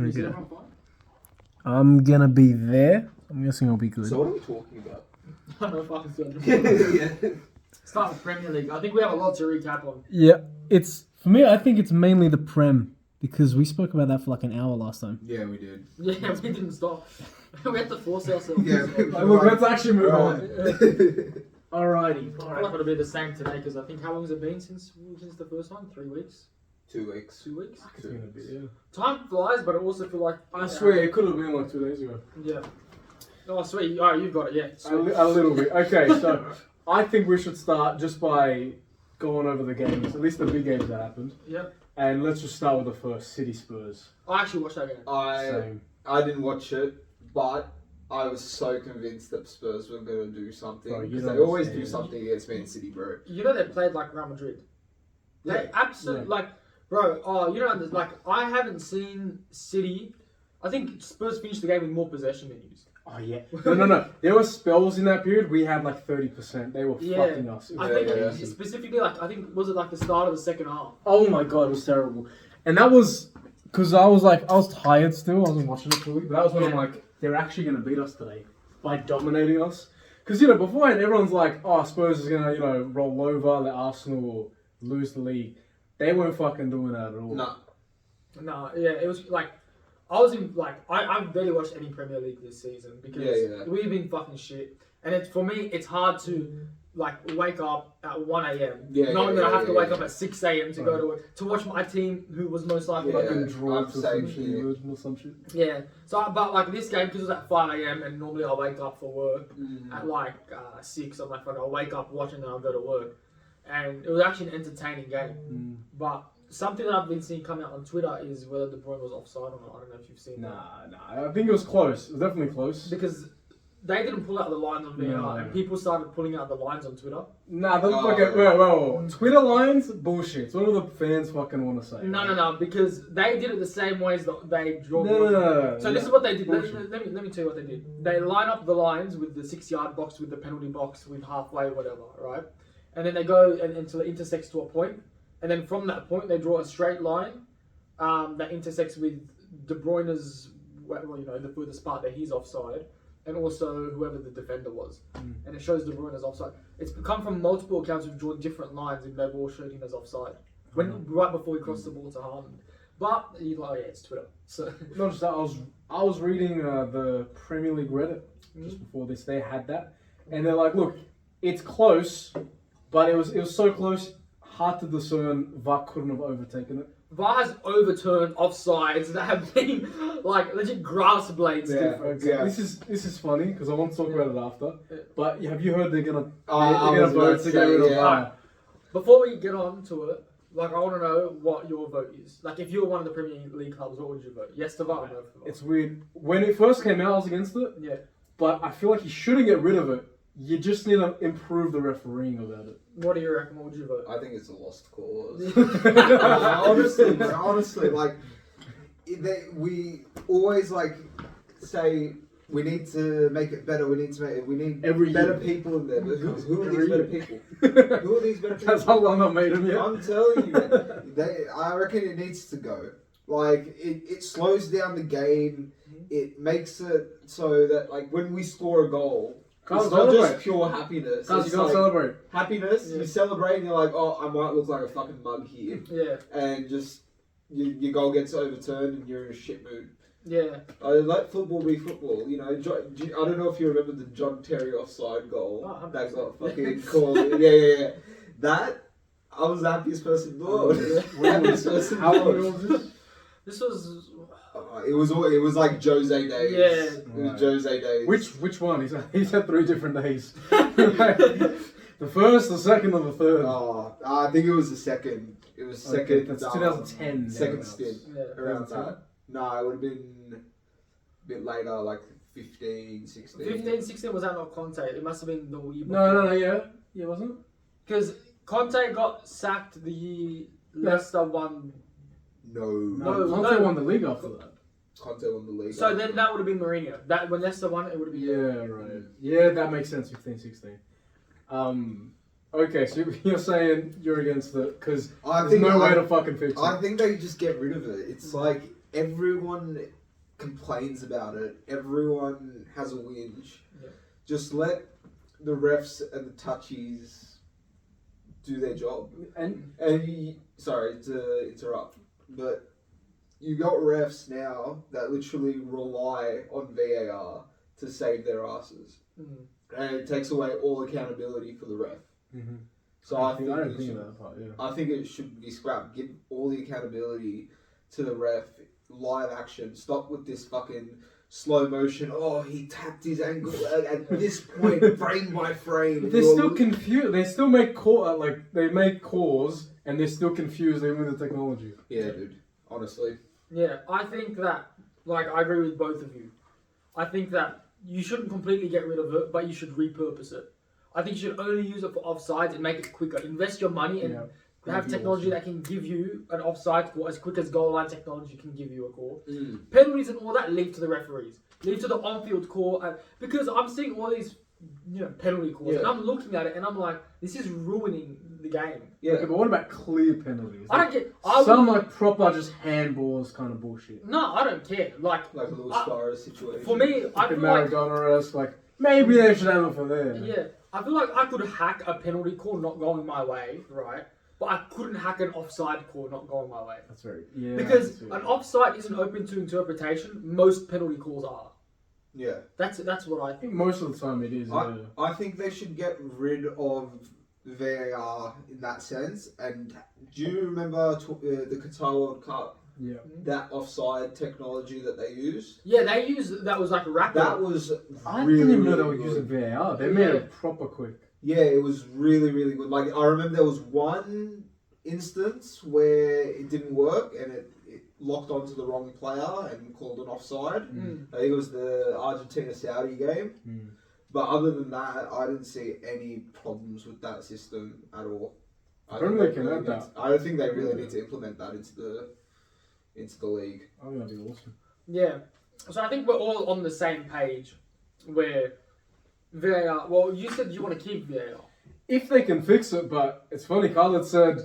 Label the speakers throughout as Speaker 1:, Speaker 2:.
Speaker 1: Okay.
Speaker 2: I'm gonna be there. I'm guessing I'll be good.
Speaker 1: So what are we talking about?
Speaker 3: I don't know if I can still
Speaker 1: Yeah.
Speaker 3: Start with Premier League. I think we have a lot to recap on.
Speaker 2: Yeah, it's for me. I think it's mainly the Prem because we spoke about that for like an hour last time.
Speaker 1: Yeah, we did.
Speaker 3: Yeah, we didn't stop. We had to force ourselves.
Speaker 1: Yeah.
Speaker 2: Look, let's actually move on.
Speaker 1: Right.
Speaker 2: Alrighty.
Speaker 3: I feel like it'll be the same today because I think how long has it been since the first one? 3 weeks?
Speaker 1: 2 weeks.
Speaker 3: 2 weeks?
Speaker 2: It's gonna be, yeah.
Speaker 3: Time flies, but I also feel like
Speaker 2: I swear it could have been like 2 days ago.
Speaker 3: Yeah. Oh, sweet. Oh, you've got it. Yeah.
Speaker 2: A little bit. Okay, so I think we should start just by going over the games, at least the big games that happened.
Speaker 3: Yep.
Speaker 2: And let's just start with the first, City Spurs.
Speaker 3: I actually watched that game.
Speaker 2: Same.
Speaker 1: I didn't watch it, but I was so convinced that Spurs were going to do something.
Speaker 2: Bro, you
Speaker 1: Because
Speaker 2: don't
Speaker 1: they always do
Speaker 2: understand.
Speaker 1: something against Man City, bro.
Speaker 3: You know they played like Real Madrid. They
Speaker 1: Yeah.
Speaker 3: absolutely like, bro. Oh, you know, like I haven't seen City. I think Spurs finished the game with more possession than used.
Speaker 2: Oh yeah. No. There were spells in that period. We had like 30%. They were
Speaker 3: Yeah.
Speaker 2: fucking us. It was
Speaker 3: I think
Speaker 2: crazy.
Speaker 3: specifically, like I think was it like the start of the second half?
Speaker 2: Oh my god, it was terrible. And that was because I was tired still. I wasn't watching it fully. But that was when I'm
Speaker 3: Yeah.
Speaker 2: like, they're actually gonna beat us today by dominating us. Because beforehand everyone's like, oh, Spurs is gonna roll over, let Arsenal lose the league. They weren't fucking doing that at all.
Speaker 1: No.
Speaker 3: No, yeah, it was like I was in like I've barely watched any Premier League this season because
Speaker 1: Yeah.
Speaker 3: we've been fucking shit. And it's for me, it's hard to like wake up at 1 a.m.
Speaker 1: Yeah,
Speaker 3: knowing
Speaker 1: yeah,
Speaker 3: that I have
Speaker 1: yeah,
Speaker 3: to
Speaker 1: yeah.
Speaker 3: wake up at 6 a.m. to go to work to watch my team, who was most likely
Speaker 1: Yeah.
Speaker 2: Fucking draw
Speaker 1: I'm
Speaker 2: to some
Speaker 1: saying
Speaker 2: shit,
Speaker 1: here.
Speaker 2: Virgin or some shit.
Speaker 3: Yeah. So, but like this game, because it was at 5 a.m. and normally I wake up for work at like 6. I'm like, fuck, I'll wake up, watch, and then I'll go to work. And it was actually an entertaining game. But something that I've been seeing come out on Twitter is whether De Bruyne was offside or not. I don't know if you've seen that.
Speaker 2: Nah. I think it was close. It was definitely close.
Speaker 3: Because they didn't pull out the lines on VR,
Speaker 2: No.
Speaker 3: and people started pulling out the lines on Twitter.
Speaker 2: Nah, the
Speaker 1: Oh.
Speaker 2: fucking whoa. Twitter lines, bullshit. It's what all the fans fucking want to say.
Speaker 3: No, because they did it the same way as they draw.
Speaker 2: No.
Speaker 3: So this is what they did.
Speaker 2: Bullshit.
Speaker 3: Let me tell you what they did. They line up the lines with the 6-yard box, with the penalty box, with halfway, whatever, right? And then they go until it intersects to a point, and then from that point they draw a straight line that intersects with De Bruyne's, the furthest part that he's offside, and also whoever the defender was, and it shows De Bruyne as offside. It's come from multiple accounts who've drawn different lines, and they've all showed him as offside right before he crossed the ball to Haaland. But it's Twitter. So
Speaker 2: Not just that, I was reading the Premier League Reddit just before this. They had that, and they're like, look, it's close, but it was so close, hard to discern. VAR couldn't have overtaken it.
Speaker 3: VAR has overturned offsides that have been like legit grass blades difference.
Speaker 2: Okay.
Speaker 1: Yeah.
Speaker 2: This is funny because I want to talk about it after.
Speaker 3: Yeah.
Speaker 2: But have you heard they're gonna
Speaker 1: I
Speaker 2: they're
Speaker 1: was
Speaker 2: gonna
Speaker 1: about
Speaker 2: vote
Speaker 1: to
Speaker 2: to get
Speaker 1: say,
Speaker 2: rid of
Speaker 1: yeah.
Speaker 2: VAR?
Speaker 3: Before we get on to it, like I want to know what your vote is. Like if you were one of the Premier League clubs, what would you vote? Yes to VAR or no for VAR?
Speaker 2: It's weird. When it first came out, I was against it,
Speaker 3: Yeah.
Speaker 2: but I feel like you shouldn't get rid of it. You just need to improve the refereeing about it.
Speaker 3: What do you reckon? What would you vote?
Speaker 1: I think it's a lost cause. honestly, like we always like say we need to make it better. We need
Speaker 2: Every
Speaker 1: better
Speaker 2: year.
Speaker 1: people in there. But who are
Speaker 2: Every
Speaker 1: these better
Speaker 2: year.
Speaker 1: people? Who are these better people?
Speaker 2: That's how long I made them. Yeah.
Speaker 1: I'm telling you, man, I reckon it needs to go. Like it slows down the game. It makes it so that like when we score a goal,
Speaker 2: Can't
Speaker 1: it's not
Speaker 2: celebrate.
Speaker 1: just pure happiness.
Speaker 2: Cause you
Speaker 1: It's
Speaker 2: gotta
Speaker 1: like
Speaker 2: celebrate.
Speaker 1: happiness.
Speaker 3: Yeah.
Speaker 1: You celebrate and you're like, oh, I might look like a fucking mug here,
Speaker 3: Yeah.
Speaker 1: and just your goal gets overturned and you're in a shit mood.
Speaker 3: Yeah.
Speaker 1: I let football be football. I don't know if you remember the John Terry offside goal
Speaker 3: Oh,
Speaker 1: that
Speaker 3: 100%.
Speaker 1: got fucking called. Yeah. That I was the happiest person in the world. Happiest person in the
Speaker 2: How long
Speaker 1: world.
Speaker 2: ago was this?
Speaker 3: This was.
Speaker 1: It was like Jose days.
Speaker 3: Yeah.
Speaker 1: It was Jose days.
Speaker 2: Which one? He's had 3 different days. The first, the second, and the third.
Speaker 1: Oh, I think it was the second. It was
Speaker 2: Okay,
Speaker 1: second.
Speaker 2: that's 2010
Speaker 1: Second
Speaker 2: thereabouts.
Speaker 1: stint
Speaker 3: Yeah.
Speaker 1: around
Speaker 2: 2010?
Speaker 1: that. No, it would have been a bit later, like 15, 16.
Speaker 3: 15, 16 was that not Conte? It must have been the year before.
Speaker 2: No, yeah, wasn't it?
Speaker 3: Because Conte got sacked the year Leicester won.
Speaker 1: No.
Speaker 3: No,
Speaker 2: Conte
Speaker 3: no.
Speaker 2: won the league after that.
Speaker 1: Conte won the league.
Speaker 3: So then that would have been Mourinho. That when Leicester won, it would have been.
Speaker 2: Yeah, right. Yeah, that makes sense. 15, 16. Okay, so you're saying you're against it because
Speaker 1: I
Speaker 2: there's
Speaker 1: think
Speaker 2: no way to fucking fix it.
Speaker 1: I think they just get rid of it. It's like everyone complains about it. Everyone has a whinge.
Speaker 3: Yeah.
Speaker 1: Just let the refs and the touchies do their job. Sorry to interrupt, but you got refs now that literally rely on VAR to save their asses, and it takes away all accountability for the ref.
Speaker 2: Mm-hmm.
Speaker 1: So I think
Speaker 2: that part. Yeah.
Speaker 1: I think it should be scrapped. Give all the accountability to the ref. Live action. Stop with this fucking slow motion. Oh, he tapped his ankle at this point, frame by frame.
Speaker 2: But they're still confused. They still make they make calls, and they're still confused even with the technology.
Speaker 1: Yeah, dude. Honestly.
Speaker 3: Yeah, I think that, like, I agree with both of you. I think that you shouldn't completely get rid of it, but you should repurpose it. I think you should only use it for offsides and make it quicker. Invest your money and have technology that can give you an offside call as quick as goal line technology can give you a call. Penalties and all that leave to the referees. Leave to the on-field call. Because I'm seeing all these penalty calls and I'm looking at it and I'm like, this is ruining the game.
Speaker 2: Yeah, okay, but what about clear penalties?
Speaker 3: I don't get...
Speaker 2: Some proper just handballs kind of bullshit.
Speaker 3: No, I don't care. Like
Speaker 1: a little Suarez situation.
Speaker 3: For me, I feel
Speaker 2: Maradona-esque, maybe they should have it for them.
Speaker 3: Yeah, I feel like I could hack a penalty call not going my way, right? But I couldn't hack an offside call not going my way.
Speaker 2: That's very... Yeah.
Speaker 3: Because an offside isn't open to interpretation. Most penalty calls are.
Speaker 1: Yeah.
Speaker 3: That's what I think.
Speaker 2: Most of the time it is,
Speaker 1: I think they should get rid of VAR in that sense. And do you remember the Qatar World Cup?
Speaker 2: Yeah.
Speaker 1: That offside technology that they used?
Speaker 3: Yeah, they used... That was like rapid.
Speaker 1: That was
Speaker 2: I
Speaker 1: really,
Speaker 2: didn't even know
Speaker 1: really
Speaker 2: they were
Speaker 1: good.
Speaker 2: using VAR. They made it proper quick.
Speaker 1: Yeah, it was really, really good. Like, I remember there was one instance where it didn't work and it locked onto the wrong player and called an offside. I think it was the Argentina-Saudi game. But other than that, I didn't see any problems with that system at all.
Speaker 2: I don't think they can add that.
Speaker 1: I don't think they really need to implement that into the league.
Speaker 2: I think that'd be awesome.
Speaker 3: Yeah. So I think we're all on the same page where VAR... Well, you said you want to keep VAR.
Speaker 2: If they can fix it, but it's funny, Khaled said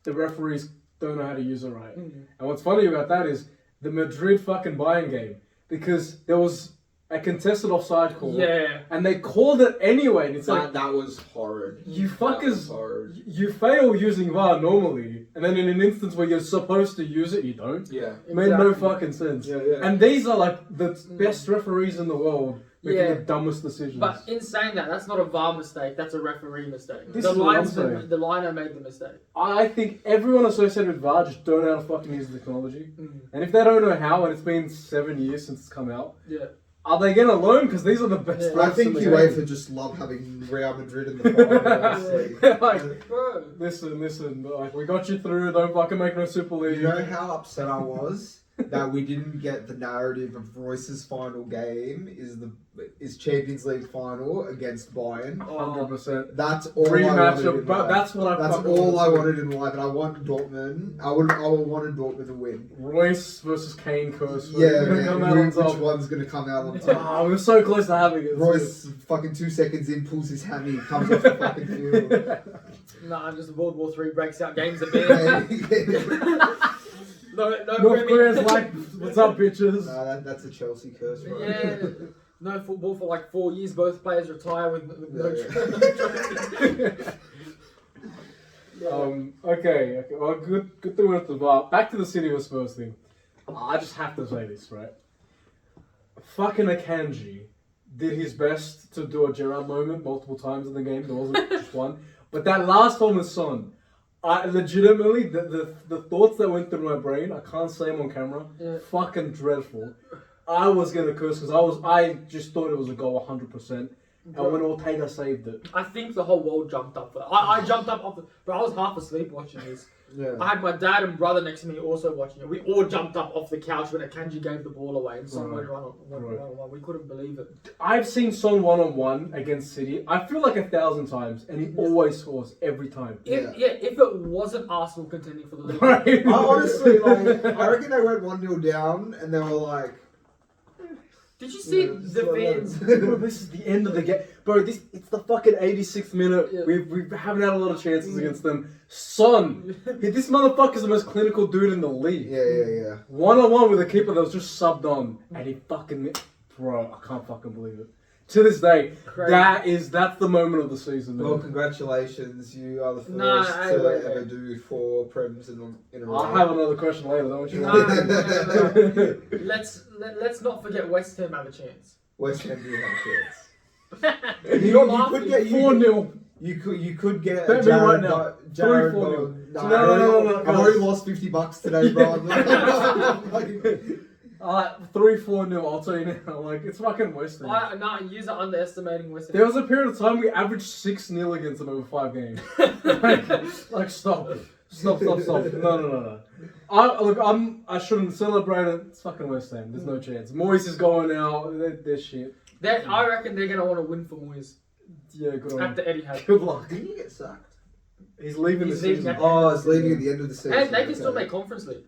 Speaker 2: the referees don't know how to use it right. And what's funny about that is the Madrid fucking Bayern game, because there was a contested offside call.
Speaker 3: Yeah.
Speaker 2: And they called it anyway. And it's
Speaker 1: that was horrid.
Speaker 2: You fuckers, you fail using VAR normally, and then in an instance where you're supposed to use it, you don't.
Speaker 1: Yeah.
Speaker 2: It made no fucking sense.
Speaker 1: Yeah, yeah.
Speaker 2: And these are like the best referees in the world making the dumbest decisions.
Speaker 3: But in saying that, that's not a VAR mistake, that's a referee mistake.
Speaker 2: This
Speaker 3: The
Speaker 2: is what I'm saying.
Speaker 3: the liner made the mistake.
Speaker 2: I think everyone associated with VAR just don't know how to fucking use the technology. And if they don't know how, and it's been 7 years since it's come out, are they going to learn? Because these are the best
Speaker 1: I
Speaker 2: refs
Speaker 1: think
Speaker 2: in the
Speaker 1: UEFA
Speaker 2: game.
Speaker 1: just love having Real Madrid in the final, honestly.
Speaker 2: Like,
Speaker 3: Bro.
Speaker 2: listen, like, we got you through, don't fucking make no Super League.
Speaker 1: You know how upset I was that we didn't get the narrative of Royce's final game is Champions League final against Bayern.
Speaker 2: 100%.
Speaker 1: That's all I
Speaker 2: Rematch
Speaker 1: wanted in
Speaker 2: but
Speaker 1: life.
Speaker 2: that's what
Speaker 1: That's
Speaker 2: fucking
Speaker 1: all I
Speaker 2: to see.
Speaker 1: wanted in life, and I want Dortmund. I wanted Dortmund to win.
Speaker 2: Royce versus Kane curse.
Speaker 1: Yeah,
Speaker 2: Gonna
Speaker 1: man,
Speaker 2: come out on
Speaker 1: which
Speaker 2: top.
Speaker 1: one's gonna come out on top?
Speaker 2: Ah, we were so close to having it.
Speaker 1: Royce fucking 2 seconds in pulls his hammy, comes off the fucking field.
Speaker 3: Nah, just World War III breaks out, games are banned. No
Speaker 2: North Korea's like, what's up, bitches?
Speaker 1: Nah, that's a Chelsea curse, right?
Speaker 3: Yeah. No football for like 4 years. Both players retire with no
Speaker 2: Okay. Well, good thing we went to the VAR. Back to the City of Spurs thing. I just have to say this, right? Fucking Akanji did his best to do a Gerrard moment multiple times in the game. There wasn't just one. But that last one with Son, I legitimately, the thoughts that went through my brain, I can't say them on camera, fucking dreadful. I was going to curse because I just thought it was a goal 100%. And when Ortega saved it.
Speaker 3: I think the whole world jumped up. I jumped up off but I was half asleep watching this.
Speaker 1: Yeah.
Speaker 3: I had my dad and brother next to me also watching it. We all jumped up off the couch when Akanji gave the ball away and Son went one. We couldn't believe it.
Speaker 2: I've seen Son one-on-one against City, I feel like 1,000 times, and he always scores every time.
Speaker 3: If it wasn't Arsenal contending for the league.
Speaker 2: Right.
Speaker 1: I honestly, I reckon they went 1-0 down and they were like,
Speaker 3: Did you see
Speaker 1: Yeah,
Speaker 3: the fans?
Speaker 2: Bro, this is the end of the game. Bro, it's the fucking 86th minute.
Speaker 3: Yeah.
Speaker 2: We haven't had a lot of chances against them. Son, this motherfucker's the most clinical dude in the league.
Speaker 1: Yeah.
Speaker 2: One-on-one with a keeper that was just subbed on. And he fucking... Bro, I can't fucking believe it. To this day,
Speaker 3: Crazy.
Speaker 2: that's the moment of the season. Man.
Speaker 1: Well, congratulations. You are the first
Speaker 3: No,
Speaker 1: to
Speaker 3: wait.
Speaker 1: ever do 4 Prems in a row.
Speaker 2: I'll have another question later. Don't you
Speaker 3: No. Let's not forget West Ham have a chance.
Speaker 1: West Ham do have a chance.
Speaker 3: You're
Speaker 1: You could get
Speaker 2: 4-0.
Speaker 1: You could get
Speaker 2: Bet me
Speaker 1: Jared
Speaker 2: right now.
Speaker 1: Jared
Speaker 2: 3-4.
Speaker 1: Bowen.
Speaker 2: No,
Speaker 1: I've already lost $50 today, bro.
Speaker 2: 3-4-0, I'll tell you now. Like, it's fucking West Ham.
Speaker 3: No, you're underestimating West Ham.
Speaker 2: There was a period of time we averaged 6-0 against them over 5 games. like stop. No. I shouldn't celebrate it. It's fucking West Ham. There's no chance. Moyes is going out. They're shit.
Speaker 3: I reckon they're gonna want to win for Moyes
Speaker 2: Yeah, good on
Speaker 3: at
Speaker 2: him.
Speaker 3: the Etihad.
Speaker 2: Good luck.
Speaker 1: Didn't he get sacked?
Speaker 2: He's leaving
Speaker 3: He's
Speaker 2: the
Speaker 3: leaving
Speaker 2: season.
Speaker 3: at-
Speaker 1: Oh, it's leaving at the end of the season.
Speaker 3: And they can still make Conference League.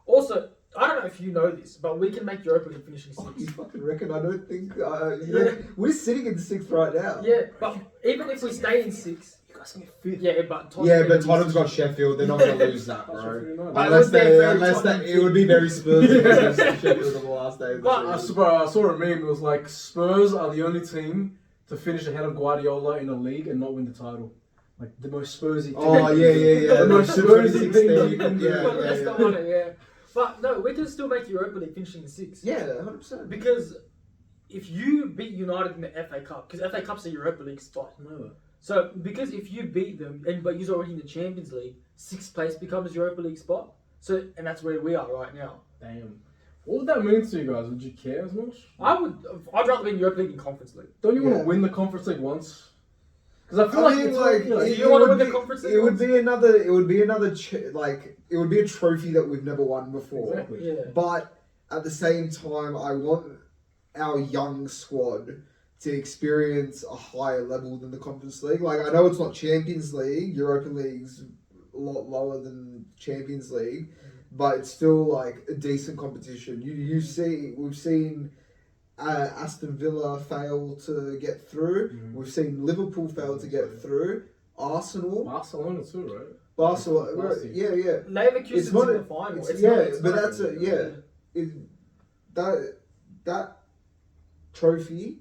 Speaker 3: Also, I don't know if you know this, but we can make Europa League finishing
Speaker 1: Oh,
Speaker 3: sixth.
Speaker 1: you fucking reckon? I don't think.
Speaker 3: Yeah.
Speaker 1: We're sitting in 6th right now.
Speaker 3: Yeah, but even if we stay in sixth,
Speaker 2: You guys can get 5th.
Speaker 3: yeah, but
Speaker 1: Yeah, but Tottenham's got Sheffield. They're not going to lose that,
Speaker 2: That's
Speaker 1: bro.
Speaker 2: what you know.
Speaker 3: But
Speaker 1: Unless it would be very Spurs against Sheffield on the last day of
Speaker 3: But,
Speaker 1: the
Speaker 2: I
Speaker 1: season.
Speaker 2: saw a meme. It was like Spurs are the only team to finish ahead of Guardiola in a league and not win the title. Like the most Spursy team.
Speaker 1: Oh yeah.
Speaker 2: The most
Speaker 1: The
Speaker 2: Spursy
Speaker 1: 2016.
Speaker 2: thing you can do.
Speaker 1: Yeah,
Speaker 3: Let's go on it, yeah. But no, we can still make Europa League finishing sixth.
Speaker 1: Yeah, 100%.
Speaker 3: Because if you beat United in the FA Cup, because FA Cup's a Europa League spot.
Speaker 2: No.
Speaker 3: So because if you beat them, but you're already in the Champions League, 6th place becomes Europa League spot. So and that's where we are right now.
Speaker 2: Damn. What would that mean to you guys? Would you care as much?
Speaker 3: I'd rather be in Europa League than Conference League.
Speaker 2: Don't you want
Speaker 1: Yeah.
Speaker 2: to win the Conference League once? Because I feel
Speaker 1: I
Speaker 2: like
Speaker 1: mean,
Speaker 2: it's
Speaker 1: like,
Speaker 2: you know,
Speaker 3: Do you want to win the Conference League?
Speaker 1: It would
Speaker 3: once?
Speaker 1: be another. It would be another. It would be a trophy that we've never won before.
Speaker 2: Exactly.
Speaker 3: Yeah.
Speaker 1: But at the same time, I want our young squad to experience a higher level than the Conference League. Like, I know it's not Champions League. Europa League's a lot lower than Champions League, but it's still like a decent competition. We've seen Aston Villa fail to get through.
Speaker 2: Mhm.
Speaker 1: We've seen Liverpool fail to get through. Arsenal,
Speaker 2: Barcelona too, right?
Speaker 1: Barcelona,
Speaker 2: Last
Speaker 1: yeah.
Speaker 3: Leverkusen's
Speaker 1: It's not
Speaker 3: in
Speaker 1: a-
Speaker 3: the final.
Speaker 1: it's-
Speaker 3: It's
Speaker 1: but
Speaker 3: not-
Speaker 1: that's a that trophy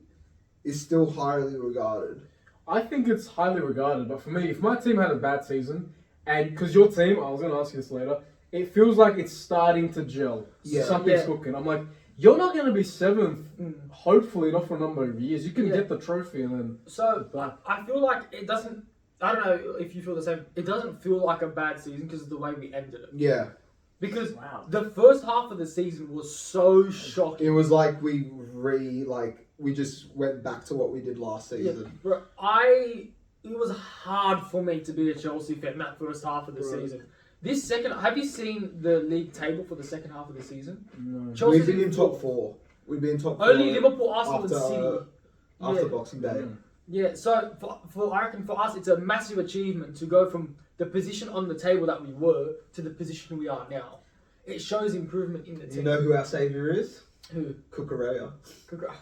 Speaker 1: is still highly regarded.
Speaker 2: I think it's highly regarded, but for me, if my team had a bad season, and because your team, I was going to ask you this later, it feels like it's starting to gel.
Speaker 1: Yeah.
Speaker 2: Something's
Speaker 3: Yeah.
Speaker 2: cooking. I'm like, you're not going to be 7th,
Speaker 3: Mm.
Speaker 2: hopefully not for a number of years. You can
Speaker 3: Yeah.
Speaker 2: get the trophy and then...
Speaker 3: So
Speaker 2: But-
Speaker 3: I feel like it doesn't. I don't know if you feel the same. It doesn't feel like a bad season because of the way we ended it.
Speaker 1: Yeah,
Speaker 3: Because
Speaker 2: Wow.
Speaker 3: the first half of the season was so shocking.
Speaker 1: it was like we just went back to what we did last
Speaker 3: Yeah,
Speaker 1: season.
Speaker 3: bro, it was hard for me to be a Chelsea fan that first half of the
Speaker 1: Right.
Speaker 3: season. This second, have you seen the league table for the second half of the season?
Speaker 2: No.
Speaker 3: Chelsea's
Speaker 1: We've been in top
Speaker 3: fourth.
Speaker 1: 4. We've been top 4
Speaker 3: Only Liverpool, Arsenal,
Speaker 1: after-
Speaker 3: and City.
Speaker 1: after
Speaker 3: Yeah.
Speaker 1: Boxing Day.
Speaker 3: Yeah, so for I reckon for us it's a massive achievement to go from the position on the table that we were to the position we are now. It shows improvement in the team.
Speaker 1: You know who our saviour is?
Speaker 3: Who?
Speaker 1: Cucurella.
Speaker 3: Congra-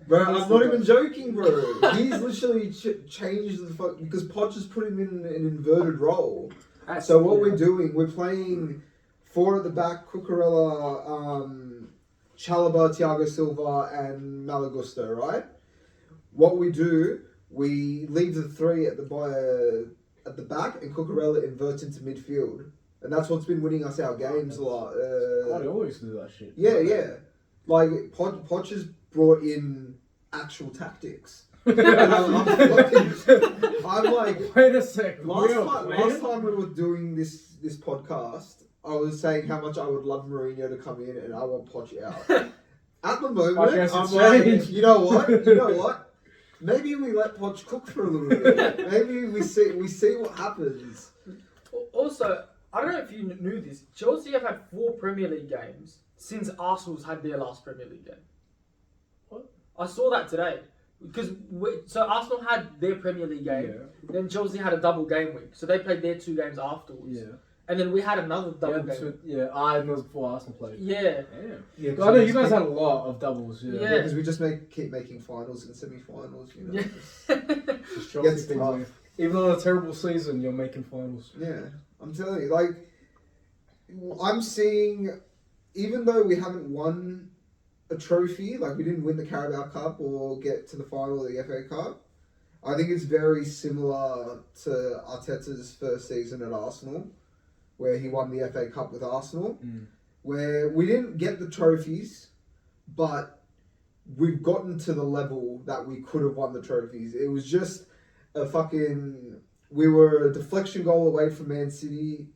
Speaker 1: Bro, I'm not even joking, bro. He's literally changed the fuck because Podge has put him in an inverted role. So what we're doing, we're playing 4 at the back: Cucurella, Chalobah, Thiago Silva, and Malagusto. Right? What we do, we leave the 3 at the back, and Cucurella inverts into midfield, and that's what's been winning us our games a lot.
Speaker 2: Guardiola used to do that shit.
Speaker 1: Yeah. Like Podge has brought in actual tactics. And I'm like,
Speaker 2: Wait a sec.
Speaker 1: last time we were doing this podcast, I was saying how much I would love Mourinho to come in and I want Poch out. At the moment,
Speaker 2: I guess
Speaker 1: I'm
Speaker 2: it's
Speaker 1: like,
Speaker 2: changed.
Speaker 1: you know what? Maybe we let Poch cook for a little bit. Maybe we see what happens.
Speaker 3: Also, I don't know if you knew this. Chelsea have had 4 Premier League games since Arsenal's had their last Premier League game.
Speaker 2: What?
Speaker 3: I saw that today. Because so Arsenal had their Premier League game,
Speaker 2: Yeah.
Speaker 3: then Chelsea had a double game week, so they played their 2 games afterwards.
Speaker 2: Yeah.
Speaker 3: and then we had another double game.
Speaker 2: I was before Arsenal played.
Speaker 3: Yeah.
Speaker 1: Yeah,
Speaker 2: I know you guys had a lot of doubles.
Speaker 3: Yeah.
Speaker 1: Yeah, because we just keep making finals and semi-finals. You know.
Speaker 3: Yeah.
Speaker 2: Just Chelsea
Speaker 1: Gets
Speaker 2: things,
Speaker 1: tough.
Speaker 2: man. Even on a terrible season, you're making finals.
Speaker 1: Yeah, I'm telling you, like, I'm seeing, even though we haven't won a trophy, like we didn't win the Carabao Cup or get to the final of the FA Cup, I think it's very similar to Arteta's first season at Arsenal, where he won the FA Cup with Arsenal, where we didn't get the trophies, but we've gotten to the level that we could have won the trophies. It was just we were a deflection goal away from Man City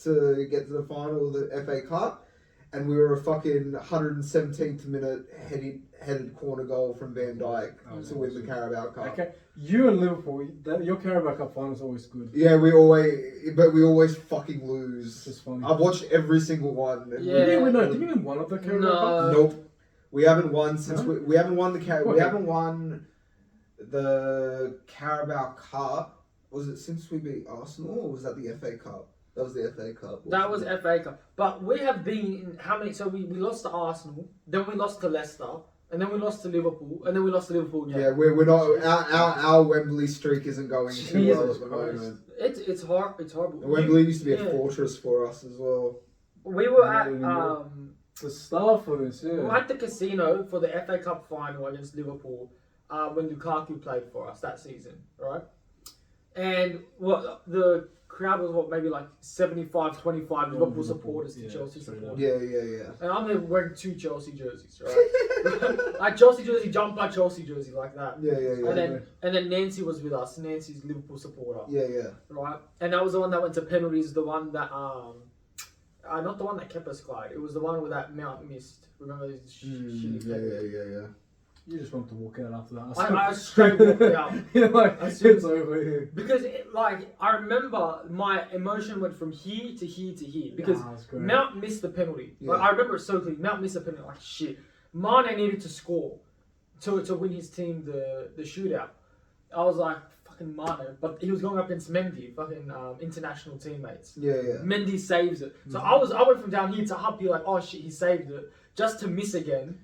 Speaker 1: to get to the final of the FA Cup, and we were a fucking 117th minute headed corner goal from Van Dijk to win the Carabao Cup.
Speaker 2: Okay, you and Liverpool, your Carabao Cup final is always good.
Speaker 1: Yeah, we always fucking lose.
Speaker 2: It's just funny.
Speaker 1: I've watched every single one.
Speaker 3: Yeah.
Speaker 2: Didn't you win one of the Carabao Cups?
Speaker 1: Nope. We haven't won since
Speaker 2: No?
Speaker 1: we haven't won
Speaker 2: Okay.
Speaker 1: we haven't won the Carabao Cup. Was it since we beat Arsenal, or was that the FA Cup? That was the FA Cup.
Speaker 3: That was FA Cup. But we have been in how many? So we lost to Arsenal, then we lost to Leicester, and then we lost to Liverpool, and then we lost to Liverpool again.
Speaker 1: Yeah, we're not. Our Wembley streak isn't going too well
Speaker 3: Jesus
Speaker 1: at the
Speaker 3: Christ.
Speaker 1: moment.
Speaker 3: It's hard. It's horrible.
Speaker 1: Wembley used to be a
Speaker 3: yeah.
Speaker 1: fortress for us as well.
Speaker 3: We were
Speaker 2: Yeah,
Speaker 3: at
Speaker 2: yeah. The star for this,
Speaker 3: we were
Speaker 2: yeah.
Speaker 3: at the casino for the FA Cup final against Liverpool when Lukaku played for us that season, right? And the crowd was maybe like 75-25 Liverpool supporters to Chelsea supporters.
Speaker 1: Yeah.
Speaker 3: And I'm there wearing 2 Chelsea jerseys, right? Like Chelsea jersey, jumper, Chelsea jersey, like that.
Speaker 1: Yeah.
Speaker 3: And then Nancy was with us. Nancy's Liverpool supporter.
Speaker 1: Yeah.
Speaker 3: Right? And that was the one that went to penalties. The one that not the one that kept us quiet. It was the one with that Mount missed. Remember these shitty penalties?
Speaker 1: Yeah.
Speaker 2: You just want to walk out after that.
Speaker 3: I straight walked out.
Speaker 2: You're like,
Speaker 3: As
Speaker 2: it's
Speaker 3: soon as-
Speaker 2: over here.
Speaker 3: Because I remember my emotion went from here to here to here because
Speaker 2: That's great.
Speaker 3: Mount missed the penalty.
Speaker 1: Yeah.
Speaker 3: Like, I remember it so clearly. Mount missed the penalty. Like shit. Mane needed to score to win his team the shootout. I was like fucking Mane, but he was going up against Mendy, fucking international teammates.
Speaker 1: Yeah.
Speaker 3: Mendy saves it. So I went from down here to up here like, oh shit, he saved it, just to miss again.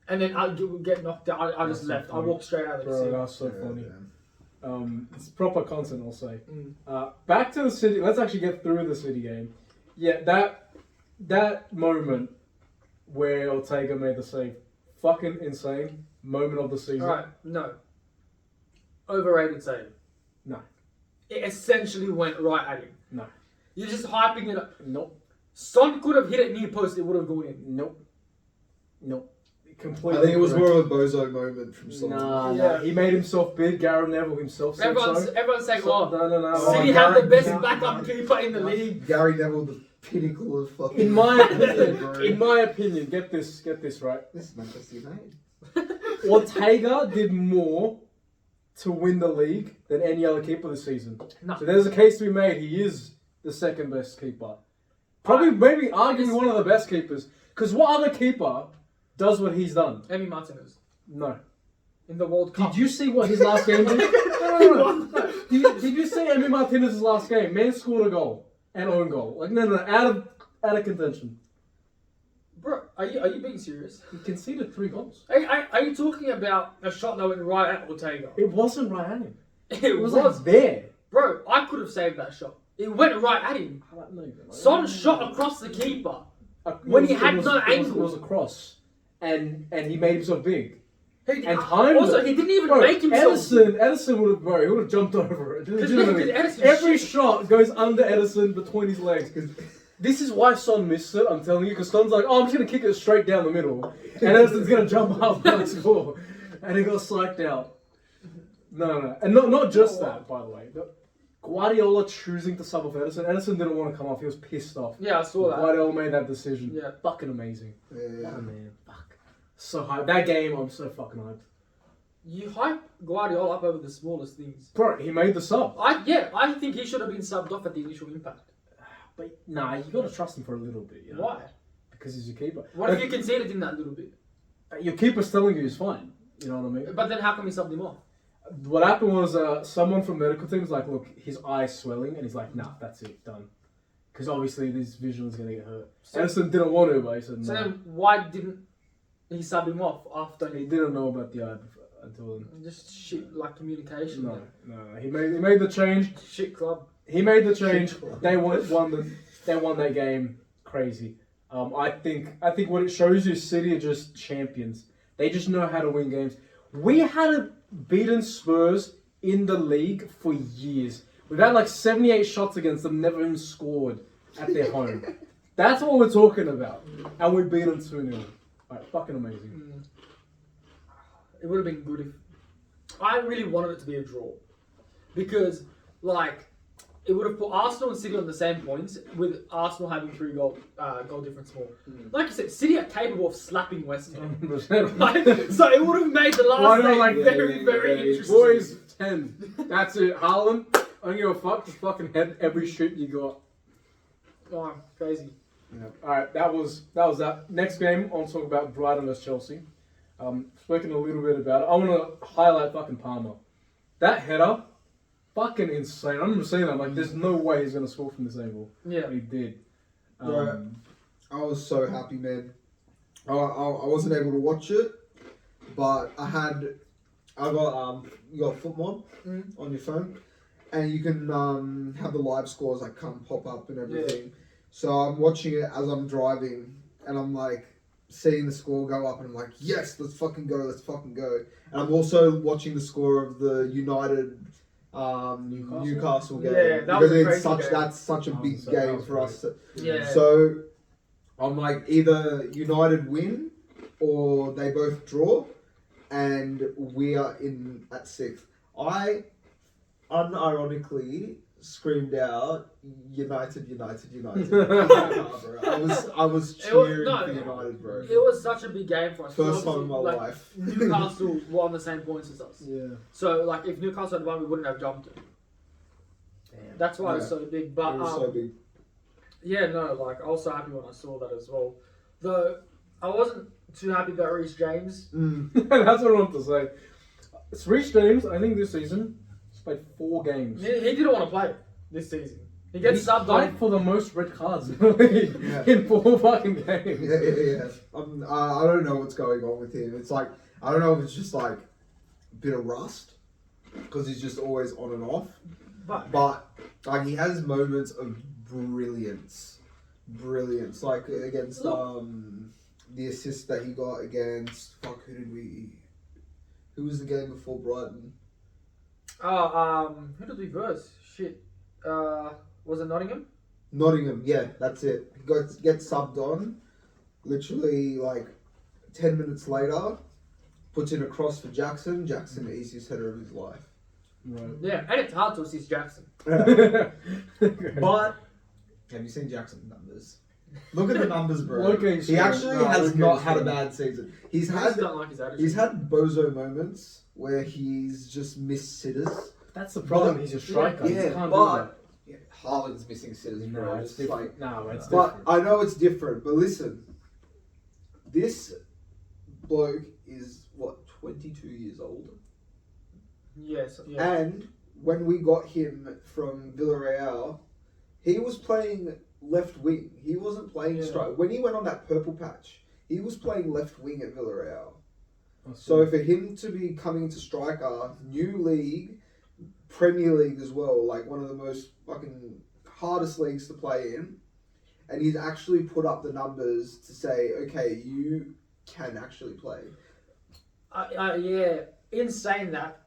Speaker 3: And then I get knocked out. I just
Speaker 2: That's
Speaker 3: left.
Speaker 2: so
Speaker 3: I
Speaker 2: funny.
Speaker 3: walked straight out of the
Speaker 2: Bro,
Speaker 3: casino.
Speaker 2: that's so funny. It's proper content, I'll say.
Speaker 3: Mm.
Speaker 2: Back to the City. Let's actually get through the City game. Yeah, that moment where Ortega made the save, fucking insane. Moment of the season.
Speaker 3: Alright, no. Overrated save.
Speaker 2: No.
Speaker 3: It essentially went right at him.
Speaker 2: No.
Speaker 3: You're just hyping it up.
Speaker 2: Nope.
Speaker 3: Son could have hit it near post, it would have gone in.
Speaker 2: Nope. Completely.
Speaker 1: I think it was
Speaker 2: correct.
Speaker 1: more of a bozo moment from Son.
Speaker 2: Nah,
Speaker 3: Yeah.
Speaker 2: he made himself big. Gareth Neville himself said
Speaker 3: Everyone's saying,
Speaker 2: so. No.
Speaker 3: City
Speaker 1: Oh,
Speaker 3: have the
Speaker 1: Gary-
Speaker 3: best
Speaker 1: Gary-
Speaker 3: backup keeper in the league.
Speaker 1: Gary Neville, the pinnacle of fucking.
Speaker 2: In my opinion, get this right.
Speaker 1: This is Manchester United.
Speaker 2: Ortega did more to win the league than any other keeper this season.
Speaker 3: No.
Speaker 2: So there's a case to be made. He is the second best keeper. Probably, maybe arguably one of the best keepers. Because what other keeper does what he's done?
Speaker 3: Emi Martinez.
Speaker 2: No.
Speaker 3: In the World Cup.
Speaker 2: Did you see what his last game did? No. Did you see Emi Martinez's last game? Man scored a goal. An own goal. Like, no, out of contention.
Speaker 3: Bro, are you being serious?
Speaker 2: He conceded 3 goals.
Speaker 3: Are you talking about a shot that went right at Ortega?
Speaker 2: It wasn't right at him.
Speaker 3: It
Speaker 2: It was
Speaker 3: was.
Speaker 2: like there.
Speaker 3: Bro, I could have saved that shot. It went right at him. Son shot across the keeper. When he had no angle.
Speaker 2: It was a cross. And he made himself big.
Speaker 3: He,
Speaker 2: And timed
Speaker 3: also,
Speaker 2: it.
Speaker 3: he didn't even
Speaker 2: Bro,
Speaker 3: make himself.
Speaker 2: Edison would have jumped over it. Legitimately.
Speaker 3: because Edison
Speaker 2: Every
Speaker 3: shit.
Speaker 2: shot goes under Edison between his legs. This is why Son missed it, I'm telling you, because Son's like, oh, I'm just going to kick it straight down the middle. And Edison's going to jump up and score. And he got psyched out. No. And not just that, by the way. But Guardiola choosing to sub off Edison. Edison didn't want to come off. He was pissed off.
Speaker 3: Yeah, I saw that.
Speaker 2: Guardiola made that decision.
Speaker 3: Yeah.
Speaker 2: Fucking amazing.
Speaker 1: Yeah.
Speaker 2: Oh, man. Fuck. So hyped. That game, I'm so fucking hyped.
Speaker 3: You hype Guardiola up over the smallest things.
Speaker 2: Bro, he made the sub.
Speaker 3: I think he should have been subbed off at the initial impact.
Speaker 2: But nah, you got to trust him for a little bit. You know?
Speaker 3: Why?
Speaker 2: Because he's your keeper.
Speaker 3: What if you conceded in that little bit?
Speaker 2: Your keeper's telling you he's fine. You know what I mean?
Speaker 3: But then how come he subbed him off?
Speaker 2: What happened was someone from medical team was like, look, his eye's swelling. And he's like, nah, that's it, done. because obviously this visual is going to get hurt. Anderson didn't want to, but he said
Speaker 3: So
Speaker 2: no.
Speaker 3: then why didn't he sub him off after
Speaker 2: He didn't know about the eye until then.
Speaker 3: just shit like communication?
Speaker 2: No. He made the change.
Speaker 3: Shit club.
Speaker 2: He made the change. They won that game. Crazy. I think what it shows is City are just champions. They just know how to win games. We hadn't beaten Spurs in the league for years. We've had like 78 shots against them, never even scored at their home. That's what we're talking about. And we beat them 2-0. Like, fucking amazing.
Speaker 3: It would have been good if... I really wanted it to be a draw. Because, like, it would have put Arsenal and City on the same points, with Arsenal having 3 goal difference more. Like you said, City are capable of slapping West Ham.
Speaker 2: 100%.
Speaker 3: Right? So it would have made the last game very interesting.
Speaker 2: Boys, 10. That's it. Haaland, I don't give a fuck. Just fucking head every shit you got.
Speaker 3: Oh, crazy.
Speaker 2: Yeah. Alright, that was that. Next game, I'll talk about Brighton vs Chelsea. Spoken a little bit about it. I want to highlight fucking Palmer. That header, fucking insane. I remember seeing that. I'm like, there's no way he's going to score from this angle.
Speaker 3: Yeah.
Speaker 2: But he did.
Speaker 1: Right. I was so happy, man. I wasn't able to watch it, but I got you got FootMob on your phone, and you can have the live scores like come pop up and everything. Yeah. So I'm watching it as I'm driving, and I'm like seeing the score go up, and I'm like, yes, let's fucking go. And I'm also watching the score of the United Newcastle game,
Speaker 3: yeah,
Speaker 1: because that's such a big game for us.
Speaker 3: Yeah.
Speaker 1: So I'm like, either United win or they both draw, and we are in at 6th. I unironically screamed out United. I was cheering for United, bro.
Speaker 3: It was such a big game for us.
Speaker 1: First time in my life.
Speaker 3: Newcastle were on the same points as us.
Speaker 2: Yeah.
Speaker 3: So like, if Newcastle had won, we wouldn't have jumped it.
Speaker 2: Damn.
Speaker 3: That's why it's so big. But
Speaker 1: it was so big.
Speaker 3: Yeah, no, like I was so happy when I saw that as well. Though I wasn't too happy about Reece James.
Speaker 2: That's what I want to say. It's Reece James, I think this season, he's played 4 games.
Speaker 3: He didn't want to play this season. He gets subbed on
Speaker 2: for the most red cards in 4 fucking games.
Speaker 1: Yeah. I don't know what's going on with him. It's like, I don't know if it's just like a bit of rust, because he's just always on and off. But like, he has moments of brilliance, like against the assist that he got against who was the game before Brighton?
Speaker 3: Who did we verse? Shit. Was it Nottingham?
Speaker 1: Nottingham, yeah, that's it. He gets subbed on, literally like 10 minutes later, puts in a cross for Jackson. Jackson, the easiest header of his life.
Speaker 2: Right.
Speaker 3: Yeah, and it's hard to assist Jackson.
Speaker 1: But have you seen Jackson's numbers? Look at the numbers, bro. He actually has not had a bad season. He's had bozo moments where he's just missed sitters.
Speaker 2: That's the problem. He's a striker.
Speaker 1: Yeah, but Haaland's missing sitters, bro.
Speaker 2: It's different. It's different.
Speaker 1: But I know it's different. But listen, this bloke is 22 years old.
Speaker 3: Yes. Yeah.
Speaker 1: And when we got him from Villarreal, he was playing left wing. He wasn't playing strike. When he went on that purple patch, he was playing left wing at Villarreal. So for him to be coming into striker, new league, Premier League as well, like one of the most fucking hardest leagues to play in, and he's actually put up the numbers to say, okay, you can actually play.
Speaker 3: Yeah. In saying that,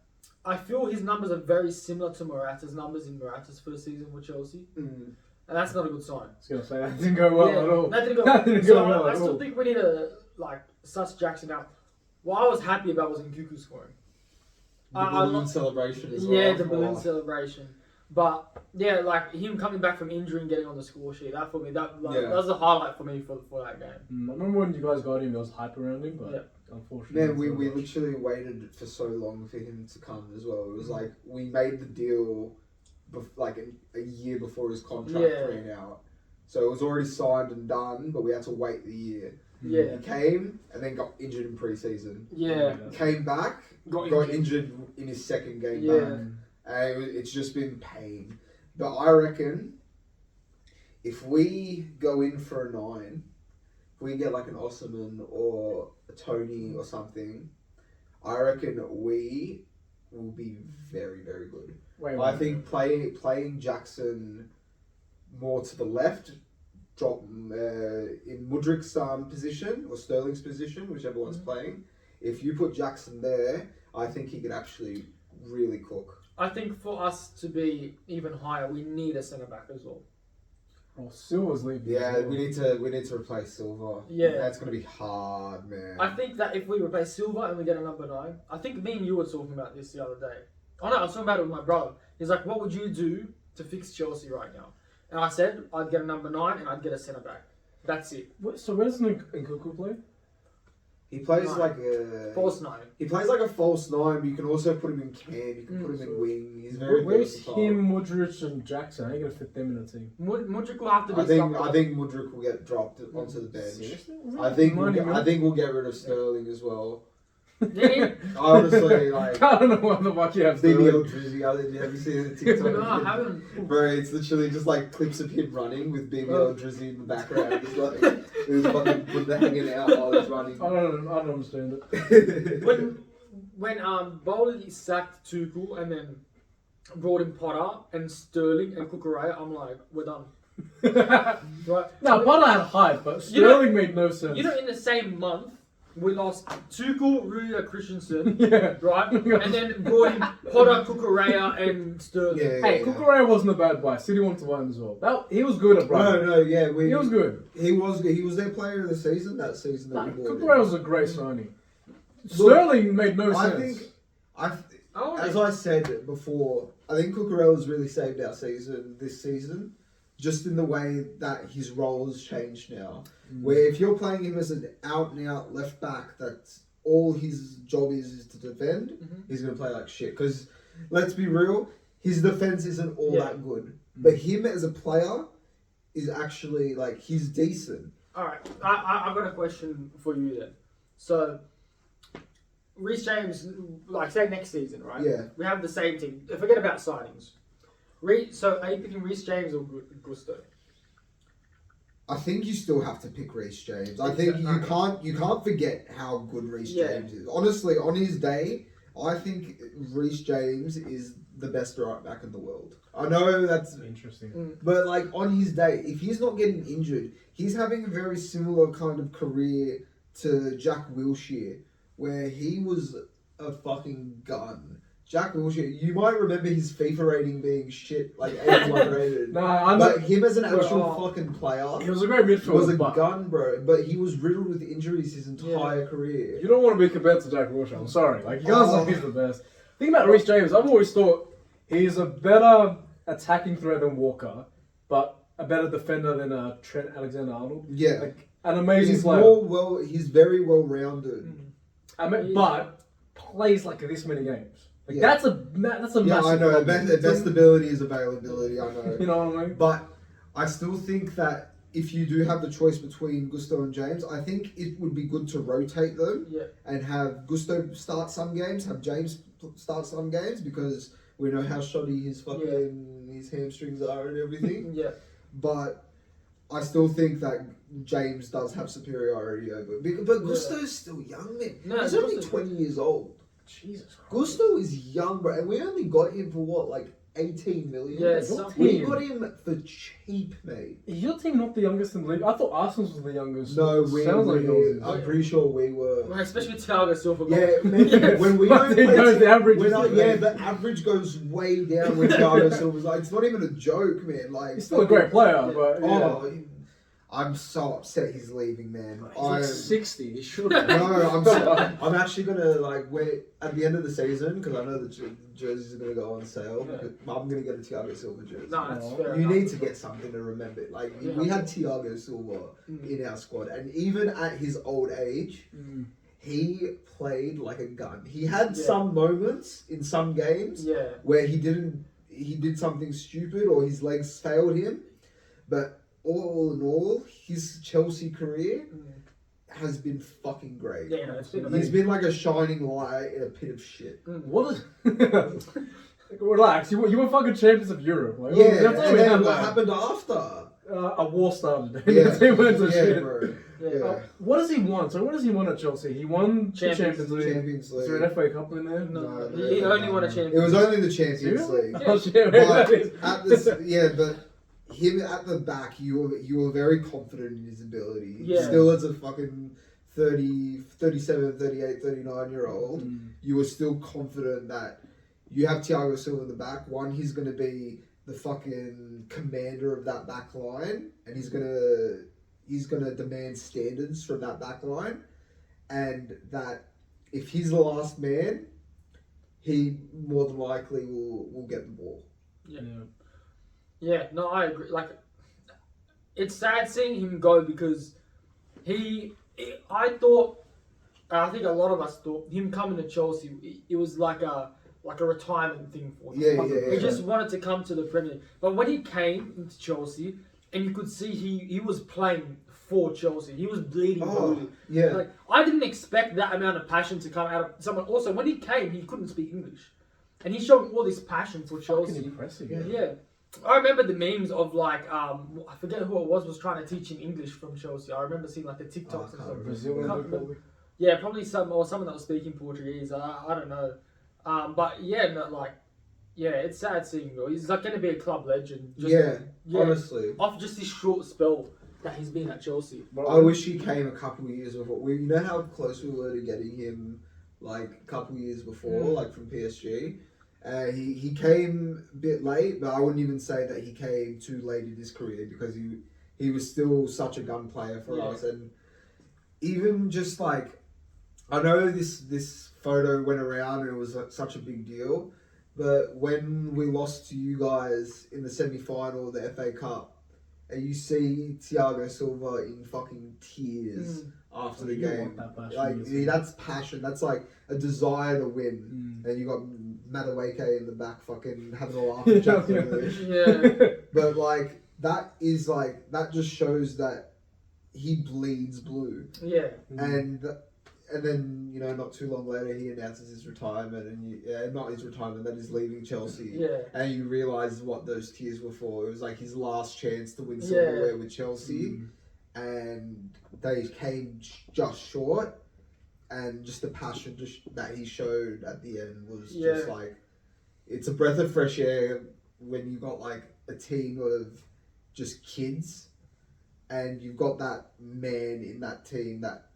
Speaker 3: I feel his numbers are very similar to Morata's numbers in Morata's first season with Chelsea. And that's not a good sign.
Speaker 2: I was going to say, that didn't go well at all.
Speaker 3: That didn't go well. I still think we need to suss Jackson out. What I was happy about was Nkunku scoring.
Speaker 1: The balloon celebration as well.
Speaker 3: Yeah, the balloon celebration. But yeah, like him coming back from injury and getting on the score sheet, that for me, that was the highlight for me for that game.
Speaker 2: I remember when you guys got him, there was hype around him, but unfortunately...
Speaker 1: Man, we literally waited for so long for him to come as well. It was like, we made the deal like a year before his contract ran out. So it was already signed and done, but we had to wait the year.
Speaker 3: Yeah.
Speaker 1: He came and then got injured in pre-season.
Speaker 3: Yeah.
Speaker 1: Came back, got injured in his second game back. And it's just been pain. But I reckon if we go in for a 9, if we get like an Osman or a Tony or something, I reckon we will be very, very good. I think playing Jackson more to the left, drop in Mudrik's position or Sterling's position, whichever one's playing. If you put Jackson there, I think he could actually really cook.
Speaker 3: I think for us to be even higher, we need a centre back as well.
Speaker 2: Oh, Silva's leaving.
Speaker 1: Yeah, we need to replace Silva.
Speaker 3: Yeah,
Speaker 1: that's gonna be hard, man.
Speaker 3: I think that if we replace Silva and we get a number 9, I think me and you were talking about this the other day. Oh no, I was talking about it with my brother. He's like, "What would you do to fix Chelsea right now?" And I said, "I'd get a number 9 and I'd get a centre back. That's it."
Speaker 2: So where does Nkunku play?
Speaker 1: He plays
Speaker 3: 9.
Speaker 1: like a
Speaker 3: false 9.
Speaker 1: He plays like a false 9, but you can also put him in cam. You can put him in wing. He's very
Speaker 2: Where's
Speaker 1: versatile.
Speaker 2: him, Modric, and Jackson? How are you gonna fit them in a team?
Speaker 3: Mudrik will have to be.
Speaker 1: I think Mudryk will get dropped onto the bench.
Speaker 2: Seriously?
Speaker 1: I think we'll get rid of Sterling as well.
Speaker 3: Yeah.
Speaker 1: Honestly, like
Speaker 2: I don't know what the fuck you have
Speaker 1: Big
Speaker 2: Sterling.
Speaker 1: El Drizzy. Have you seen the TikTok?
Speaker 3: No, I haven't.
Speaker 1: Bro, it's literally just like clips of him running with Big El Drizzy in the background. It's like there's fucking Buddha hanging out while he's running.
Speaker 2: I don't understand it.
Speaker 3: When Bowley sacked Tuchel and then brought in Potter and Sterling and Cucurella, I'm like, we're done. Right?
Speaker 2: No, Potter had hype, but Sterling made no sense.
Speaker 3: You know, in the same month, we lost Tuchel, Rudiger, Christensen,
Speaker 2: Yeah.
Speaker 3: right? And then brought in Potter, Cucurella, and Sterling.
Speaker 2: Hey, Cucurella wasn't a bad buy. City wanted to buy him as well. He was good at Brighton.
Speaker 1: He
Speaker 2: was good.
Speaker 1: He was their player of the season that season.
Speaker 2: Cucurella was a great signing. Sterling made no sense.
Speaker 1: As I said before, I think Cucurella's really saved our season this season, just in the way that his role has changed now. Where if you're playing him as an out-and-out left back, that's all his job is to defend, he's going to play like shit. Because, let's be real, his defense isn't all that good. But him as a player is actually, like, he's decent.
Speaker 3: Alright, I've got a question for you then. So, Reece James, like, say next season, right?
Speaker 1: Yeah.
Speaker 3: We have the same team. Forget about signings. So, are you picking Reece James or Gusto?
Speaker 1: I think you still have to pick Reece James. I think you can't forget how good Reece James is. Honestly, on his day, I think Reece James is the best right back in the world. I know that's
Speaker 2: interesting,
Speaker 1: but like on his day, if he's not getting injured, he's having a very similar kind of career to Jack Wilshere, where he was a fucking gun. Jack Wilshere, you might remember his FIFA rating being shit, like 81 rated. But him as an actual fucking player,
Speaker 2: he was a great midfielder.
Speaker 1: Was a gun, bro. But he was riddled with injuries his entire career.
Speaker 2: You don't want to be compared to Jack Wilshere. I'm sorry, like you guys think he's the best. Think about Reece James. I've always thought he's a better attacking threat than Walker, but a better defender than Trent Alexander-Arnold.
Speaker 1: Yeah,
Speaker 2: like an amazing player.
Speaker 1: He's very well rounded.
Speaker 2: But plays like this many games. Like that's a massive
Speaker 1: I know. Best ability is availability. I know.
Speaker 2: You know what I mean?
Speaker 1: But I still think that if you do have the choice between Gusto and James, I think it would be good to rotate them and have Gusto start some games, have James start some games, because we know how shoddy his fucking his hamstrings are and everything. But I still think that James does have superiority over. But Gusto's still young, man. No, he's only 20 years old.
Speaker 2: Jesus Christ.
Speaker 1: Gusto is young, bro, and we only got him for what, like 18 million?
Speaker 3: Yeah,
Speaker 1: we got him for cheap, mate.
Speaker 2: Is your team not the youngest in the league? I thought Arsenal's was the youngest.
Speaker 1: No, I'm pretty sure we were.
Speaker 3: Well, especially Thiago Silva.
Speaker 1: Yeah, when we don't play,
Speaker 2: the average.
Speaker 1: The average goes way down when Thiago Silva's like. It's not even a joke, man. Like,
Speaker 2: he's still a great player, but
Speaker 1: I'm so upset he's leaving, man.
Speaker 2: He's like 60. He should have.
Speaker 1: No, I'm actually gonna at the end of the season, because I know the jerseys are gonna go on sale. I'm gonna get a Thiago Silva jersey.
Speaker 3: No, that's fair
Speaker 1: You
Speaker 3: enough.
Speaker 1: need to get something to remember. Like we had Thiago Silva in our squad, and even at his old age, he played like a gun. He had some moments in some games where he did something stupid or his legs failed him, but all in all, his Chelsea career has been fucking great.
Speaker 3: Yeah, no, it's been amazing.
Speaker 1: He's been like a shining light in a pit of shit.
Speaker 2: What is... Relax, you were fucking champions of Europe. Like,
Speaker 1: and then what happened after?
Speaker 2: a war started.
Speaker 1: Yeah,
Speaker 2: He went to
Speaker 1: yeah,
Speaker 2: shit.
Speaker 1: bro.
Speaker 3: Yeah.
Speaker 1: Yeah.
Speaker 2: What does he want? So what does he want at Chelsea? He won the
Speaker 3: Champions
Speaker 2: Champions League.
Speaker 1: Champions
Speaker 2: Is there an FA Cup in there?
Speaker 3: No,
Speaker 1: No,
Speaker 3: he only won a
Speaker 1: It
Speaker 3: Champions.
Speaker 1: was only the Champions
Speaker 2: Seriously?
Speaker 1: League.
Speaker 2: Oh shit!
Speaker 1: But at this, yeah, but him at the back, you were very confident in his ability.
Speaker 3: Yeah.
Speaker 1: Still as a fucking 30, 37, 38, 39-year-old, you were still confident that you have Thiago Silva in the back. One, he's going to be the fucking commander of that back line, and he's gonna demand standards from that back line, and that if he's the last man, he more than likely will get the ball.
Speaker 3: Yeah, no, I agree. Like, it's sad seeing him go because I think a lot of us thought him coming to Chelsea, it was like a retirement thing for him.
Speaker 1: Yeah.
Speaker 3: He just wanted to come to the Premier League. But when he came into Chelsea, and you could see he was playing for Chelsea. He was bleeding blue.
Speaker 1: Yeah.
Speaker 3: Like, I didn't expect that amount of passion to come out of someone. Also, when he came, he couldn't speak English. And he showed all this passion for Chelsea.
Speaker 2: Fucking impressive.
Speaker 3: Yeah. I remember the memes of like I forget who it was trying to teach him English from Chelsea. I remember seeing like the TikToks and stuff.
Speaker 2: Brazilian, probably.
Speaker 3: Yeah, probably someone that was speaking Portuguese. I don't know. But yeah, no, like, yeah, it's sad seeing him. He's like going to be a club legend. Just,
Speaker 1: Honestly.
Speaker 3: Off just this short spell that he's been at Chelsea.
Speaker 1: I wish he came a couple of years before. You know how close we were to getting him, like a couple of years before, like from PSG. He came a bit late, but I wouldn't even say that he came too late in his career because he was still such a gun player for us. And even just like, I know this photo went around and it was like such a big deal, but when we lost to you guys in the semi-final of the FA Cup, and you see Thiago Silva in fucking tears after the game, that's passion. That's like a desire to win. And you got Madueke in the back, fucking having a laugh at Jack Grealish. But like that just shows that he bleeds blue.
Speaker 3: Yeah.
Speaker 1: And then, you know, not too long later, he announces his retirement, and not his retirement, that he's leaving Chelsea.
Speaker 3: Yeah.
Speaker 1: And you realise what those tears were for. It was like his last chance to win silverware with Chelsea, and they came just short. And just the passion that he showed at the end was just like, it's a breath of fresh air when you got like a team of just kids, and you've got that man in that team that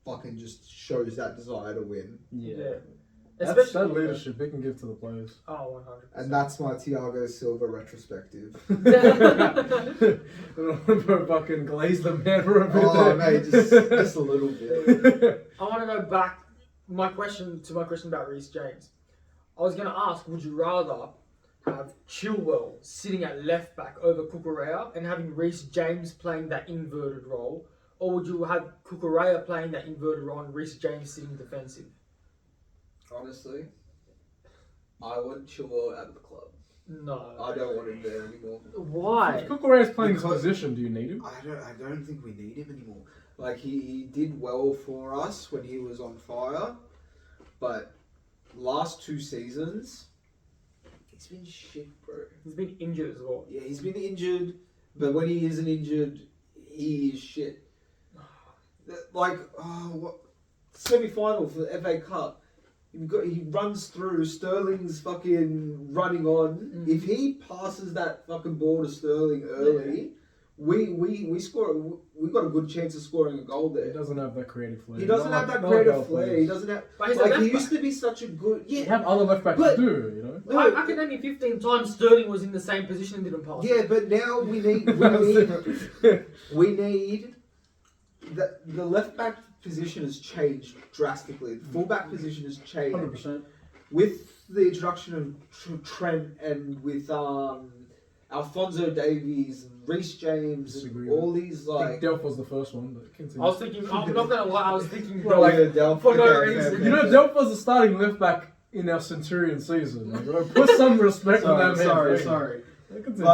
Speaker 1: fucking just shows that desire to win.
Speaker 2: Yeah.
Speaker 3: Especially
Speaker 2: that leadership they can give to the players.
Speaker 3: Oh, 100%.
Speaker 1: And that's my Thiago Silva retrospective.
Speaker 2: Fucking glaze the man for a bit.
Speaker 1: Oh, mate, just a little bit.
Speaker 3: I want to go back. My question about Reece James. I was going to ask, would you rather have Chilwell sitting at left back over Cucurella and having Reece James playing that inverted role, or would you have Cucurella playing that inverted role and Reece James sitting defensive?
Speaker 1: Honestly, I want Chilwell at the club.
Speaker 3: No.
Speaker 1: I don't want him there anymore.
Speaker 3: Why?
Speaker 2: If Cucurella's playing this position, do you need him?
Speaker 1: I don't think we need him anymore. Like, he did well for us when he was on fire, but last 2 seasons, he's been shit, bro.
Speaker 3: He's been injured as well.
Speaker 1: Yeah, he's been injured, but when he isn't injured, he is shit. Like, semi-final for the FA Cup. He runs through, Sterling's fucking running on. If he passes that fucking ball to Sterling early, we score. We got a good chance of scoring a goal there.
Speaker 2: He doesn't have that creative flair.
Speaker 1: He doesn't have that creative flair. He doesn't have.
Speaker 3: But he's
Speaker 1: like,
Speaker 3: a
Speaker 1: he
Speaker 3: left
Speaker 1: used to be such a good. Yeah,
Speaker 2: You have other left backs
Speaker 1: but-
Speaker 2: to do, you know.
Speaker 3: I can name you 15 times Sterling was in the same position and didn't pass.
Speaker 1: yeah, but now we need the left back position has changed drastically. The full back position has changed
Speaker 2: 100%.
Speaker 1: with the introduction of Trent and with Alphonso Davies, Reece James, and all these
Speaker 2: I
Speaker 1: like.
Speaker 2: think Delph was the first one, but continue.
Speaker 3: I was thinking, I'm not gonna lie, I was thinking,
Speaker 1: Well, like,
Speaker 3: for no reason.
Speaker 2: You know, Delph was the starting left back in our Centurion season. Like, bro. Put some respect on that man.
Speaker 1: Sorry.
Speaker 2: Continue.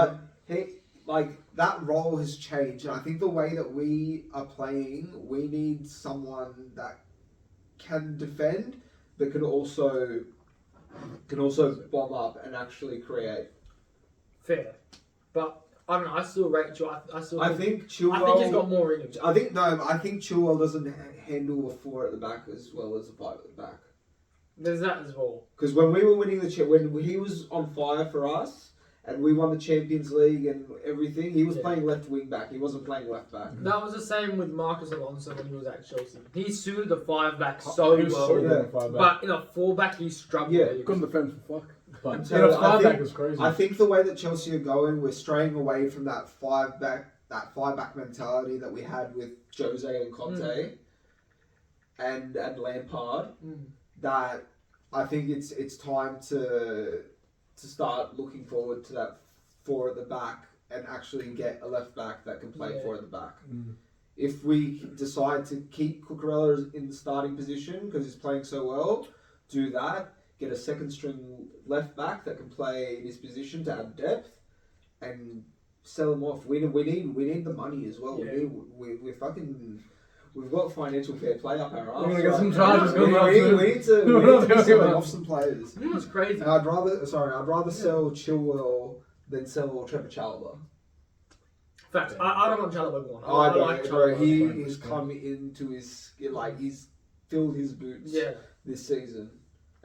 Speaker 1: But that role has changed, and I think the way that we are playing, we need someone that can defend, but can also bomb up and actually create.
Speaker 3: Fair. But I don't know. I still rate Chilwell.
Speaker 1: I think Chilwell.
Speaker 3: I think he's got more in him.
Speaker 1: I think Chilwell doesn't handle a 4 at the back as well as a 5 at the back.
Speaker 3: There's that as well.
Speaker 1: Because when we were winning when he was on fire for us and we won the Champions League and everything, he was playing left wing back. He wasn't playing left back.
Speaker 3: That was the same with Marcus Alonso when he was at Chelsea. He suited the 5 back so well, but in a 4 back he struggled.
Speaker 2: Yeah, couldn't defend for fuck. But
Speaker 1: So
Speaker 2: in a 5 back is crazy.
Speaker 1: I think the way that Chelsea are going, we're straying away from that 5 back mentality that we had with Jose and Conte and Lampard. That I think it's time to start looking forward to that 4 at the back and actually get a left back that can play 4 at the back. If we decide to keep Cucurella in the starting position because he's playing so well, do that. Get a second string left back that can play in his position to add depth, and sell him off. We need the money as well.
Speaker 3: Yeah.
Speaker 1: We've got financial fair play up our arse.
Speaker 2: We're gonna get some charges going up.
Speaker 1: We need to be selling off some players.
Speaker 3: It's crazy.
Speaker 1: And I'd rather sell Chilwell than sell Trevor Chalobah.
Speaker 3: Facts. I don't want Chalobah going.
Speaker 1: I
Speaker 3: like
Speaker 1: don't, bro.
Speaker 3: Chalobah.
Speaker 1: He's come into his he's filled his boots this season.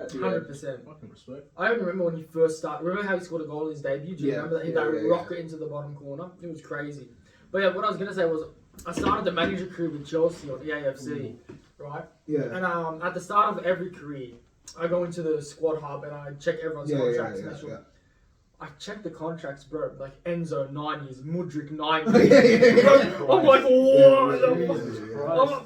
Speaker 3: 100%.
Speaker 2: Fucking respect.
Speaker 3: I remember when he first started. Remember how he scored a goal in his debut? Do you remember that? He rocket into the bottom corner. It was crazy. But yeah, what I was gonna say was I started the manager career with Chelsea on EAFC, right?
Speaker 1: Yeah.
Speaker 3: And at the start of every career, I go into the squad hub and I check everyone's contracts. I checked the contracts, bro. Like Enzo 9 years, Mudryk 9 years. I'm like, what?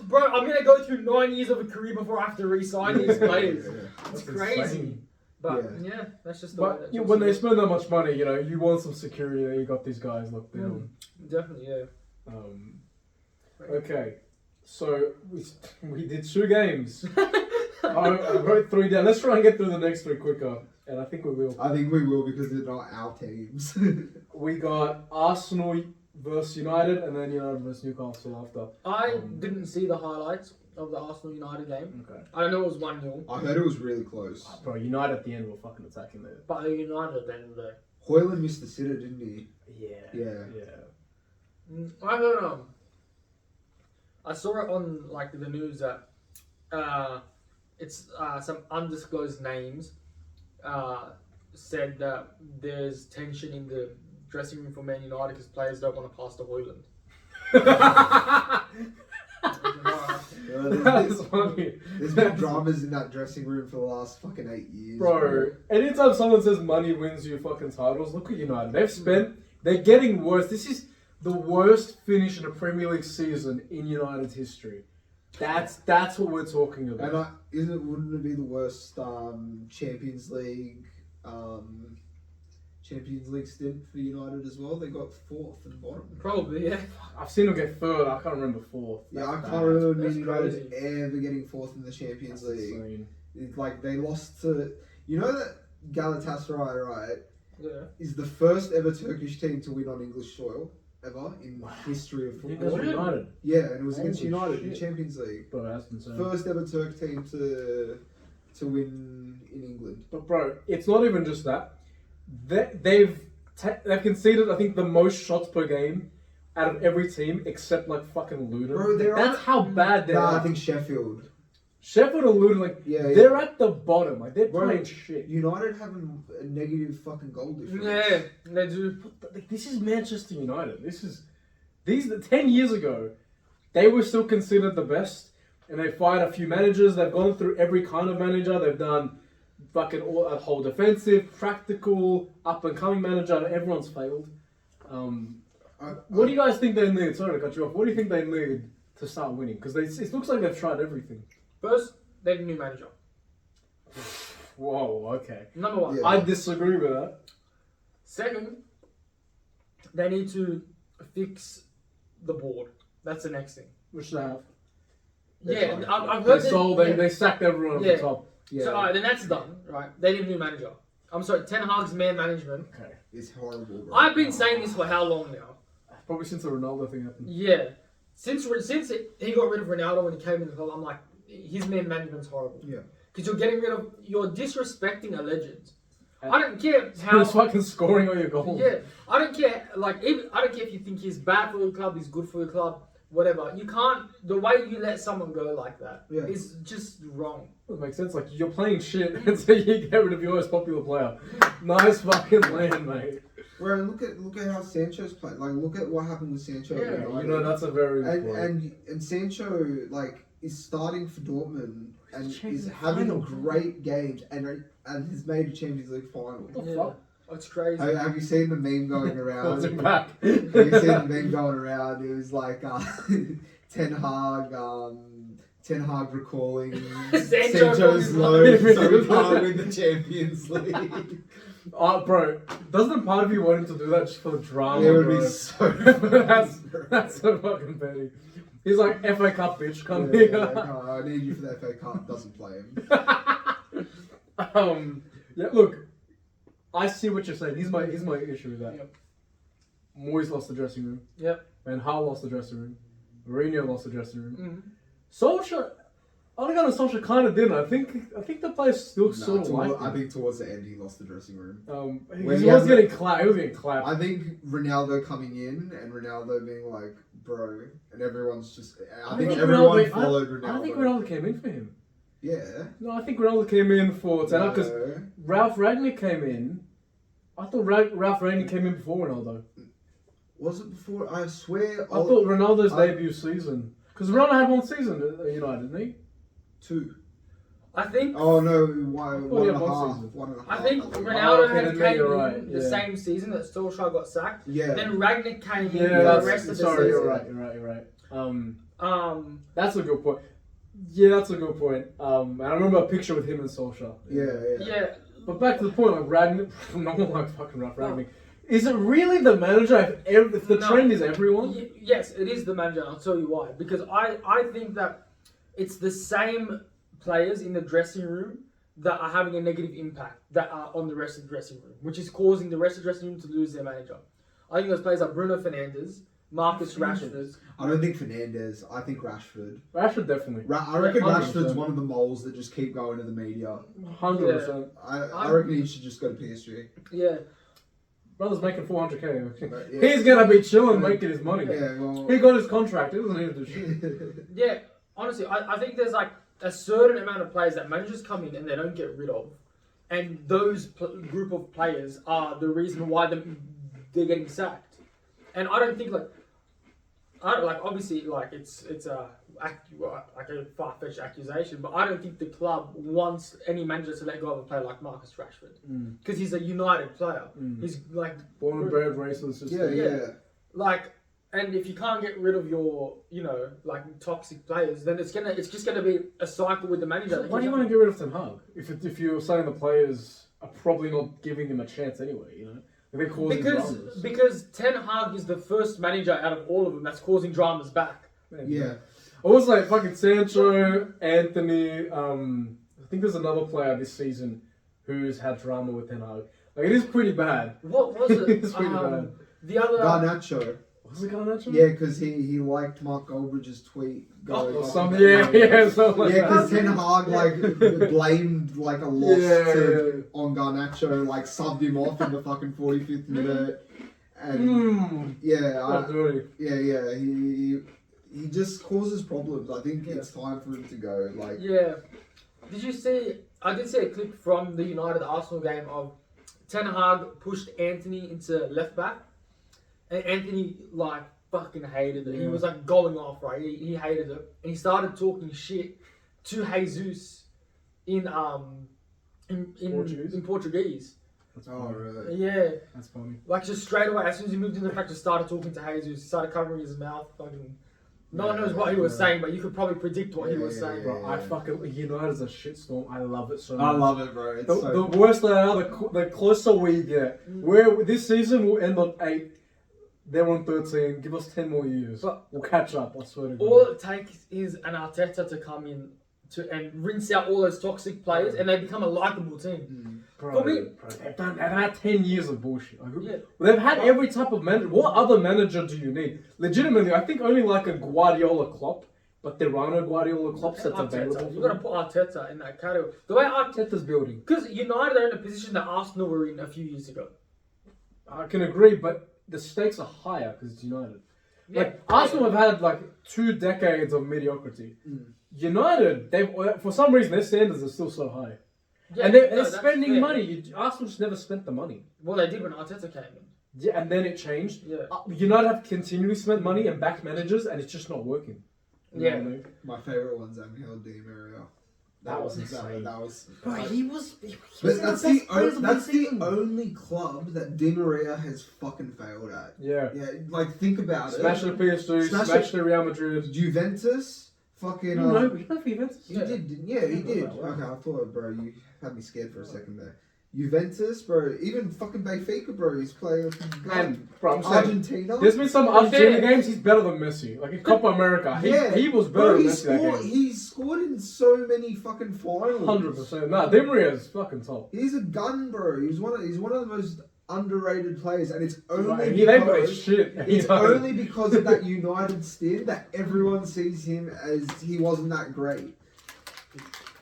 Speaker 3: Bro, I'm gonna go through 9 years of a career before I have to re-sign these players. It's crazy.
Speaker 2: Insane.
Speaker 3: But yeah, that's just the way that
Speaker 2: when they spend that much money, you want some security that you got these guys locked down.
Speaker 3: Definitely, yeah.
Speaker 2: Okay, so we did 2 games. I wrote 3 down. Let's try and get through the next 3 quicker. And I think we will.
Speaker 1: I think we will because they're not our teams.
Speaker 2: We got Arsenal versus United and then United versus Newcastle after.
Speaker 3: I didn't see the highlights of the Arsenal United game.
Speaker 2: Okay.
Speaker 3: I know it was 1-0.
Speaker 1: I heard it was really close.
Speaker 2: Bro, United at the end were fucking attacking there.
Speaker 3: But United at the end of the day.
Speaker 1: Hoyland missed the sitter, didn't he?
Speaker 2: Yeah.
Speaker 3: I don't know. I saw it on the news that it's some undisclosed names said that there's tension in the dressing room for Man United because players don't want to pass to Hoyland.
Speaker 2: That's funny.
Speaker 1: There's been dramas in that dressing room for the last fucking 8 years.
Speaker 2: Bro, anytime someone says money wins you fucking titles, look at United. They're getting worse. This is the worst finish in a Premier League season in United's history. That's what we're talking about.
Speaker 1: And wouldn't it be the worst Champions League stint for United as well? They got 4th and bottom.
Speaker 3: Probably, yeah.
Speaker 2: I've seen them get 3rd. I can't remember 4th.
Speaker 1: Yeah, I can't remember
Speaker 3: That's
Speaker 1: United ever getting 4th in the Champions League. It's like they lost to that Galatasaray, right?
Speaker 3: Yeah.
Speaker 1: Is the first ever Turkish team to win on English soil ever in the history of football.
Speaker 2: United.
Speaker 1: Yeah, and it was against
Speaker 2: Holy
Speaker 1: United in
Speaker 2: shit.
Speaker 1: Champions League.
Speaker 2: Bro, that's insane.
Speaker 1: First ever Turk team to win in England.
Speaker 2: But bro, it's not even just that. They've conceded, I think, the most shots per game out of every team except fucking Luton.
Speaker 1: Bro,
Speaker 2: that's how bad they are.
Speaker 1: I think Sheffield.
Speaker 2: Sheffield and Luton, they're at the bottom. They're playing shit.
Speaker 1: United have a negative fucking goal difference.
Speaker 3: Yeah, they do.
Speaker 2: This is Manchester United. These 10 years ago, they were still considered the best, and they fired a few managers. They've gone through every kind of manager. They've done fucking a whole defensive, practical, up and coming manager, and everyone's failed. What do you guys think they need? Sorry to cut you off. What do you think they need to start winning? Because it looks like they've tried everything.
Speaker 3: First, they need a new manager.
Speaker 2: Whoa, okay.
Speaker 3: Number 1.
Speaker 1: Yeah.
Speaker 2: I disagree with that.
Speaker 3: Second, they need to fix the board. That's the next thing.
Speaker 2: Which they have.
Speaker 3: Yeah, I've heard
Speaker 2: They sacked everyone at the top.
Speaker 1: Yeah.
Speaker 3: So, alright, then that's done, right? They need a new manager. I'm sorry, Ten Hag's man management.
Speaker 2: Okay.
Speaker 1: It's horrible, bro.
Speaker 3: I've been saying this for how long now?
Speaker 2: Probably since the Ronaldo thing happened.
Speaker 3: Yeah. Since he got rid of Ronaldo when he came in the club, I'm like, his man management's horrible.
Speaker 1: Yeah.
Speaker 3: Because you're disrespecting a legend. I don't care
Speaker 2: He
Speaker 3: how.
Speaker 2: was fucking scoring all your goals.
Speaker 3: Yeah, I don't care. Like, even I don't care if you think he's bad for your club, he's good for your club, whatever. You can't. The way you let someone go like that is just wrong.
Speaker 2: That makes sense. Like, you're playing shit, and so you get rid of your most popular player. Nice fucking land, mate.
Speaker 1: Bro, look at how Sancho's played. Like, look at what happened with Sancho.
Speaker 3: Yeah,
Speaker 2: you know, that's a very good point.
Speaker 1: And Sancho like is starting for Dortmund and
Speaker 2: Champions
Speaker 1: is
Speaker 2: League
Speaker 1: having
Speaker 2: final.
Speaker 1: great games and has made a Champions League final.
Speaker 2: What the
Speaker 3: Yeah.
Speaker 2: fuck?
Speaker 3: It's crazy.
Speaker 1: Have you seen the meme going around?
Speaker 2: What's it back?
Speaker 1: Have you seen the meme going around? It was like Ten Hag recalling Sancho's loan so far with the Champions League.
Speaker 2: Bro, doesn't part of you want him to do that just for the drama?
Speaker 1: It would
Speaker 2: bro?
Speaker 1: be so
Speaker 2: that's so fucking petty. He's like, FA Cup bitch, come
Speaker 1: yeah,
Speaker 2: here.
Speaker 1: like, I need you for the FA Cup. Doesn't play him.
Speaker 2: Yeah, look, I see what you're saying. Here's my issue with that.
Speaker 3: Yep.
Speaker 2: Moyes lost the dressing room.
Speaker 3: Yep.
Speaker 2: Van Gaal lost the dressing room. Mourinho lost the dressing room.
Speaker 3: Mm-hmm.
Speaker 2: Solskjaer, Ole Gunnar Solskjaer kind of didn't. I think the players still sort of liked him.
Speaker 1: I think towards the end he lost the dressing room.
Speaker 2: He
Speaker 1: When
Speaker 2: was
Speaker 1: he had
Speaker 2: getting clapped. He was getting clapped.
Speaker 1: I think Ronaldo coming in and Ronaldo being like, bro, and everyone's just. I think everyone followed Ronaldo.
Speaker 2: I don't think Ronaldo came in for him.
Speaker 1: Yeah.
Speaker 2: No, I think Ronaldo came in for Ten Hag because Ralph Rangnick came in. I thought Ralph Rangnick came in before Ronaldo.
Speaker 1: Was it before? I swear.
Speaker 2: I thought Ronaldo's debut season. Because Ronaldo had one season at United, didn't he?
Speaker 1: 2.
Speaker 3: I think.
Speaker 1: Oh no, one and a half.
Speaker 2: Season.
Speaker 1: 1.5.
Speaker 3: I think
Speaker 1: think.
Speaker 3: Ronaldo
Speaker 2: okay,
Speaker 3: had
Speaker 2: then
Speaker 3: came
Speaker 2: you're
Speaker 3: in
Speaker 2: right,
Speaker 3: the
Speaker 2: yeah.
Speaker 3: same season that Solskjaer got sacked.
Speaker 1: Yeah.
Speaker 3: Then Ragnick came in
Speaker 2: Yeah,
Speaker 3: for the rest of the
Speaker 2: sorry,
Speaker 3: season.
Speaker 2: you're right. That's a good point. Yeah, that's a good point. And I remember a picture with him and Solskjaer.
Speaker 3: Yeah.
Speaker 2: But back to the point, like Ragnick, no one likes fucking Ralph Ragnick. Is it really the manager if the trend is everyone?
Speaker 3: Yes, it is the manager, and I'll tell you why. Because I think that it's the same players in the dressing room that are having a negative impact that are on the rest of the dressing room, which is causing the rest of the dressing room to lose their manager. I think those players are Bruno Fernandes, Marcus Rashford.
Speaker 1: I don't think Fernandes. I think Rashford.
Speaker 2: Rashford definitely.
Speaker 1: I reckon
Speaker 2: 100%.
Speaker 1: Rashford's one of the moles that just keep going to the media.
Speaker 2: 100%.
Speaker 1: I reckon he should just go to PSG.
Speaker 3: Yeah.
Speaker 2: Brother's making 400k.
Speaker 1: But, yeah.
Speaker 2: He's gonna be chilling, making his money.
Speaker 1: Yeah, well.
Speaker 2: He got his contract. He doesn't need to do shit.
Speaker 3: Yeah, honestly, I think there's like a certain amount of players that managers come in and they don't get rid of. And those group of players are the reason why they're getting sacked. And I don't think obviously it's a far-fetched accusation, but I don't think the club wants any manager to let go of a player like Marcus Rashford because he's a United player. He's like
Speaker 2: born and bred racist.
Speaker 1: Yeah.
Speaker 3: Like, and if you can't get rid of your toxic players, then it's just gonna be a cycle with the manager.
Speaker 2: So why do you want to get rid of Ten Hag if you're saying the players are probably not giving him a chance anyway? You know. They're causing dramas.
Speaker 3: Because Ten Hag is the first manager out of all of them that's causing dramas back.
Speaker 1: Yeah.
Speaker 2: I was like fucking Sancho, Anthony. I think there's another player this season who's had drama with Ten Hag. Like it is pretty bad.
Speaker 3: What was it?
Speaker 2: It's pretty bad.
Speaker 3: The other
Speaker 1: Garnacho.
Speaker 2: Was it Garnacho?
Speaker 1: Yeah, because he liked Mark Goldbridge's tweet. Going
Speaker 2: Or something. Yeah, something like that.
Speaker 1: because Ten Hag blamed like a loss on Garnacho, like subbed him off in the fucking 45th minute, and he just causes problems. I think it's time for him to go. Like
Speaker 3: did you see? I did see a clip from the United Arsenal game of Ten Hag pushed Anthony into left back, and Anthony fucking hated it. He was going off, right? He hated it, and he started talking shit to Jesus in Portuguese.
Speaker 1: Oh really?
Speaker 3: Yeah,
Speaker 2: that's funny.
Speaker 3: Just straight away, as soon as he moved into the practice, started talking to Jesus. He started covering his mouth. Fucking, no one knows what he was saying, but you could probably predict what he was saying.
Speaker 2: Bro, I fucking United's a shitstorm. I love it so much.
Speaker 1: I love it, bro. It's
Speaker 2: the worse they are, the closer we get. Where this season we'll end on 8. They're on 13. Give us 10 more years. But we'll catch up, I swear to God.
Speaker 3: All it takes is an Arteta to come in and rinse out all those toxic players, and they become a likeable team.
Speaker 2: Bro,
Speaker 3: For me,
Speaker 2: they've had 10 years of bullshit. They've had every type of manager. What other manager do you need? Legitimately, I think only like a Guardiola Klopp but there are no Guardiola Klopps that's available.
Speaker 3: You've got to put Arteta in that category. The way
Speaker 2: Arteta's building.
Speaker 3: Because United are in a position that Arsenal were in a few years ago.
Speaker 2: I can agree, but the stakes are higher because it's United.
Speaker 3: Yeah.
Speaker 2: Like Arsenal have had like 2 decades of mediocrity. United, they for some reason their standards are still so high,
Speaker 3: Yeah,
Speaker 2: and they're
Speaker 3: that's
Speaker 2: spending
Speaker 3: fair.
Speaker 2: money. Arsenal just never spent the money.
Speaker 3: Well, they did when Arteta came in.
Speaker 2: Yeah, and then it changed.
Speaker 3: Yeah.
Speaker 2: United have continually spent money and backed managers, and it's just not working. You know what I mean?
Speaker 1: My favourite one's Angel Di Maria.
Speaker 2: That was insane.
Speaker 1: That was.
Speaker 2: Bro, he was
Speaker 1: But that's
Speaker 2: the best players of
Speaker 1: that's the
Speaker 2: season.
Speaker 1: only club that Di Maria has fucking failed at.
Speaker 2: Yeah.
Speaker 1: Yeah, like think about
Speaker 2: Smash
Speaker 1: it.
Speaker 2: the PSG, smash the Real Madrid.
Speaker 1: Juventus, fucking.
Speaker 2: No, he played for Juventus.
Speaker 1: He did, didn't? Yeah, he did.
Speaker 2: Oh, wow.
Speaker 1: Okay, I thought, bro, you had me scared for a second there. Juventus, bro, even fucking Benfica, bro, he's playing
Speaker 2: And bro, I'm saying,
Speaker 1: Argentina.
Speaker 2: there's been some Argentina games. He's better than Messi. Like in Copa America, he was better
Speaker 1: Bro,
Speaker 2: than Messi that game.
Speaker 1: he's scored in so many fucking finals.
Speaker 2: 100%. Nah, Di Maria's fucking top.
Speaker 1: He's a gun, bro. He's one of the most underrated players, and it's only
Speaker 2: Right, he ain't got his
Speaker 1: because
Speaker 2: shit.
Speaker 1: it's only because of that United stint that everyone sees him as he wasn't that great.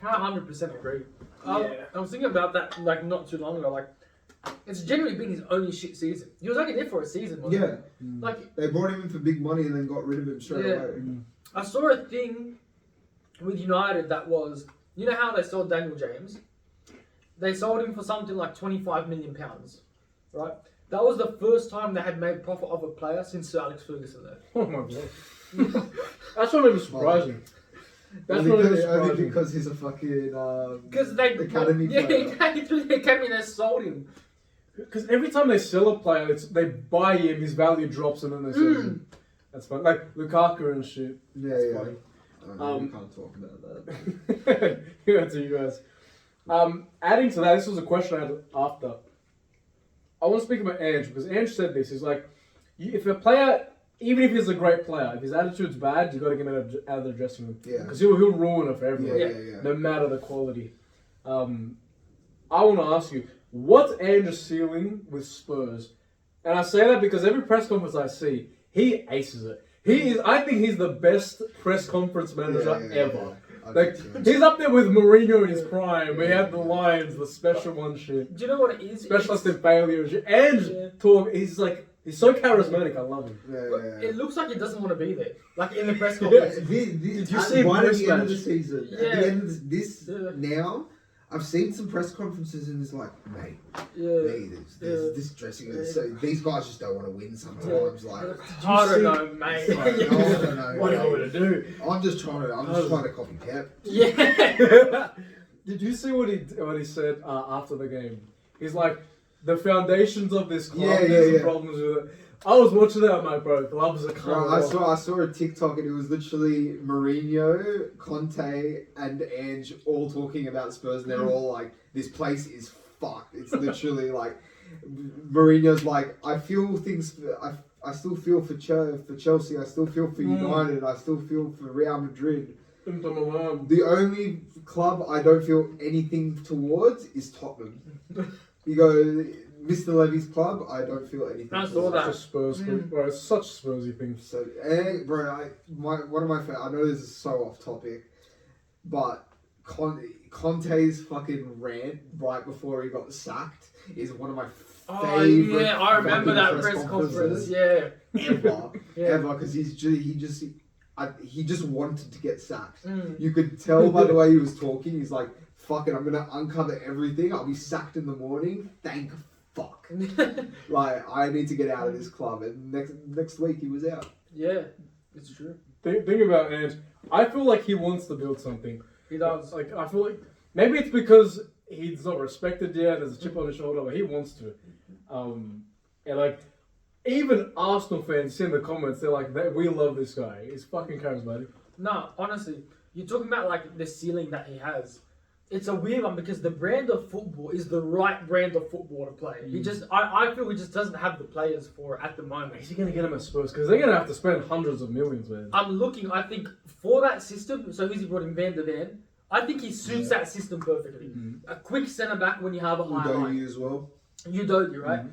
Speaker 3: I 100% agree.
Speaker 2: Yeah.
Speaker 3: I was thinking about that like not too long ago. Like, it's generally been his only shit season. He was only there for a season, wasn't
Speaker 1: Yeah,
Speaker 3: he? Like,
Speaker 1: they brought him in for big money and then got rid of him straight
Speaker 3: Yeah.
Speaker 1: away.
Speaker 3: I saw a thing with United that was, you know how they sold Daniel James? They sold him for something like £25 million, right? That was the first time they had made profit of a player since Sir Alex Ferguson left.
Speaker 2: Oh my god. That's not even surprising. That's not even
Speaker 1: Only
Speaker 2: surprising.
Speaker 1: because he's a fucking
Speaker 3: Because they
Speaker 1: academy
Speaker 3: yeah,
Speaker 1: player.
Speaker 3: he came through the academy and they sold him.
Speaker 2: Because every time they sell a player, they buy him, his value drops, and then they sell him. That's fun. Like Lukaku and shit.
Speaker 1: Yeah,
Speaker 2: That's
Speaker 1: yeah.
Speaker 2: funny.
Speaker 1: We can't talk about that.
Speaker 2: Yeah, to you guys. Adding to that, this was a question I had after. I want to speak about Ange because Ange said this. He's like, if a player, even if he's a great player, if his attitude's bad, you got to get him out of the dressing room.
Speaker 1: Yeah.
Speaker 2: Because he'll ruin it for everyone.
Speaker 1: Yeah.
Speaker 2: No matter the quality. I want to ask you, what's Ange's ceiling with Spurs? And I say that because every press conference I see, he aces it. I think he's the best press conference manager ever. Like, he's up there with Mourinho in his prime. We had the Lions, the special one shit.
Speaker 3: Do you know what it is?
Speaker 2: Specialist in failure. And he's so charismatic. I love him.
Speaker 3: It looks like he doesn't want to be there. Like in the press conference.
Speaker 1: Did
Speaker 2: you see
Speaker 1: right at
Speaker 2: voice
Speaker 1: the end of the
Speaker 2: match?
Speaker 1: season?
Speaker 3: Yeah.
Speaker 1: At the end of this
Speaker 3: Yeah.
Speaker 1: now, I've seen some press conferences and it's like, mate, this dressing room. So these guys just don't want to win sometimes. Like,
Speaker 3: I don't know, mate.
Speaker 1: I don't know.
Speaker 2: What are we to do?
Speaker 1: I'm just trying to copy Pep.
Speaker 3: Yeah.
Speaker 2: Did you see what he said after the game? He's like, the foundations of this club, there's some problems with it. I was watching that, I'm like, bro, clubs are
Speaker 1: Bro,
Speaker 2: coming.
Speaker 1: I saw a TikTok and it was literally Mourinho, Conte, and Ange all talking about Spurs, and they're all like, "This place is fucked." It's literally like Mourinho's like, "I feel things. I still feel for Chelsea. I still feel for United. I still feel for Real Madrid. The only club I don't feel anything towards is Tottenham." You go, Mr. Levy's club, I don't feel anything.
Speaker 3: I saw
Speaker 2: Such
Speaker 3: that.
Speaker 2: a Spurs thing. Bro, it's such a Spursy thing.
Speaker 1: So, bro, one of my I know this is so off topic, but Conte's fucking rant right before he got sacked is one of my favorite.
Speaker 3: Yeah, I remember that press conference. Yeah.
Speaker 1: Ever, because he just wanted to get sacked. You could tell by the way he was talking. He's like, "Fuck it, I'm gonna uncover everything. I'll be sacked in the morning. Thank fuck." Like, I need to get out of this club. And next week he was out.
Speaker 3: Yeah, it's true.
Speaker 2: Think about Ange. I feel like he wants to build something.
Speaker 3: He does.
Speaker 2: Like, I feel like maybe it's because he's not respected yet. There's a chip on his shoulder, but he wants to. And like, even Arsenal fans see in the comments, they're like, "We love this guy. He's fucking charismatic."
Speaker 3: No, honestly, you're talking about like the ceiling that he has. It's a weird one because the brand of football is the right brand of football to play. He just, I feel he just doesn't have the players for it at the moment.
Speaker 2: Is he going to get him at Spurs? Because they're going to have to spend hundreds of millions, man.
Speaker 3: I'm looking, I think, for that system, so who's he brought in, Van der Ven? I think he suits that system perfectly. A quick centre back when you have a high line.
Speaker 1: Udogie as well.
Speaker 3: Udogie, right?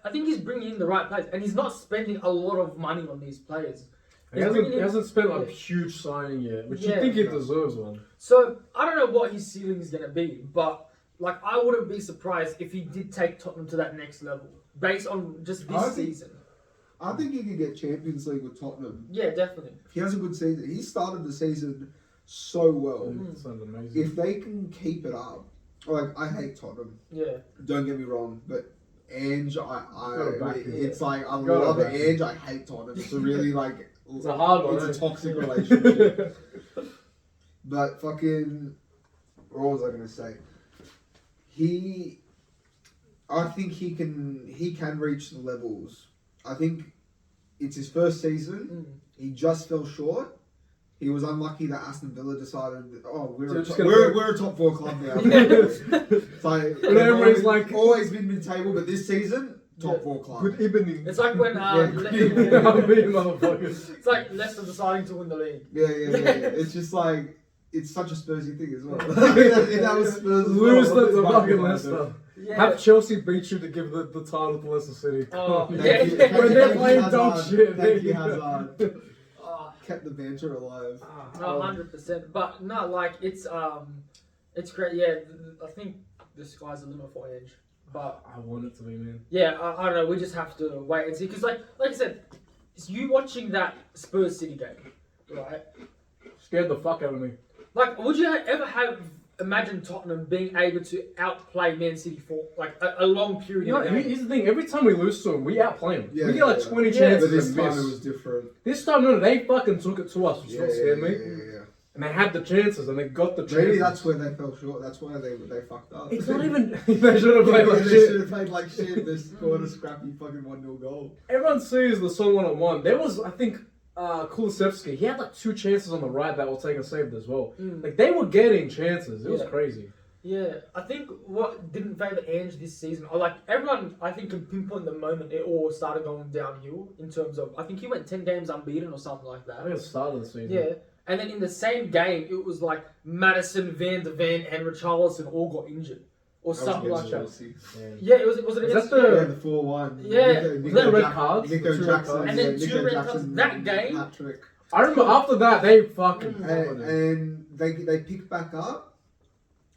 Speaker 3: I think he's bringing in the right players, and he's not spending a lot of money on these players.
Speaker 2: He hasn't spent like a huge signing yet, which you think he deserves one.
Speaker 3: So I don't know what his ceiling is going to be, but like I wouldn't be surprised if he did take Tottenham to that next level based on just this season.
Speaker 1: I think he could get Champions League with Tottenham.
Speaker 3: Yeah, definitely.
Speaker 1: He has a good season. He started the season so well.
Speaker 2: Sounds amazing.
Speaker 1: If they can keep it up, like I hate Tottenham.
Speaker 3: Yeah.
Speaker 1: Don't get me wrong, but Ange, it's like I
Speaker 2: Gotta
Speaker 1: love
Speaker 2: back
Speaker 1: Ange. I hate Tottenham. It's a really like
Speaker 2: it's a hard one.
Speaker 1: It's a toxic relationship. But fucking, what was I gonna say? I think he can reach the levels. I think it's his first season. He just fell short. He was unlucky that Aston Villa decided, we're a top 4 club now. So
Speaker 2: everybody's like
Speaker 1: always been mid-table, but this season top 4 club.
Speaker 2: Good evening.
Speaker 3: It's like when it's like Leicester deciding to win the league.
Speaker 1: Yeah. It's just like it's such a Spursy thing as well. That was Spurs.
Speaker 2: Lose the fucking Leicester. Yeah. Have Chelsea beat you to give the title to Leicester City.
Speaker 3: Oh,
Speaker 2: when they're playing dog shit.
Speaker 1: Thank you, Hazard. Kept the banter alive.
Speaker 3: 100%. But no, like it's great. Yeah, I think the sky's the limit for Ange. But
Speaker 2: I want it to be, man.
Speaker 3: Yeah, I don't know. We just have to wait and see. Because like I said, it's you watching that Spurs City game, right?
Speaker 2: Scared the fuck out of me.
Speaker 3: Like, would you ever imagine Tottenham being able to outplay Man City for like a long period?
Speaker 2: You know, here's the thing. Every time we lose to them, we outplay them.
Speaker 1: Yeah,
Speaker 2: we get like 20 chances.
Speaker 1: But this time it was different.
Speaker 2: This time, no, they fucking took it to us, which scared me.
Speaker 1: Yeah.
Speaker 2: And they had the chances, and they got the chances.
Speaker 1: Maybe that's where they fell short. That's why they fucked up.
Speaker 2: It's not even. They should have played like shit.
Speaker 1: They should have played like shit. They scored a scrappy fucking 1-0 goal.
Speaker 2: Everyone sees the Son 1-on-1. There was, I think, Kulusevski. He had like 2 chances on the right that were taken saved as well. Like they were getting chances. It was crazy.
Speaker 3: Yeah, I think what didn't favour Ange this season, or like everyone, I think can pinpoint the moment it all started going downhill in terms of, I think he went 10 games unbeaten or something like that.
Speaker 2: I think it started the season.
Speaker 3: Yeah, and then in the same game, it was like Maddison, Van de Ven, and Richarlison all got injured. Or something like that. Yeah, was it against...
Speaker 1: the 4-1?
Speaker 3: Yeah.
Speaker 2: Was that red cards?
Speaker 1: Nico Jackson.
Speaker 3: And then 2 red cards. That game...
Speaker 1: Hat-trick.
Speaker 2: I remember after that, they fucking...
Speaker 1: And they picked back up.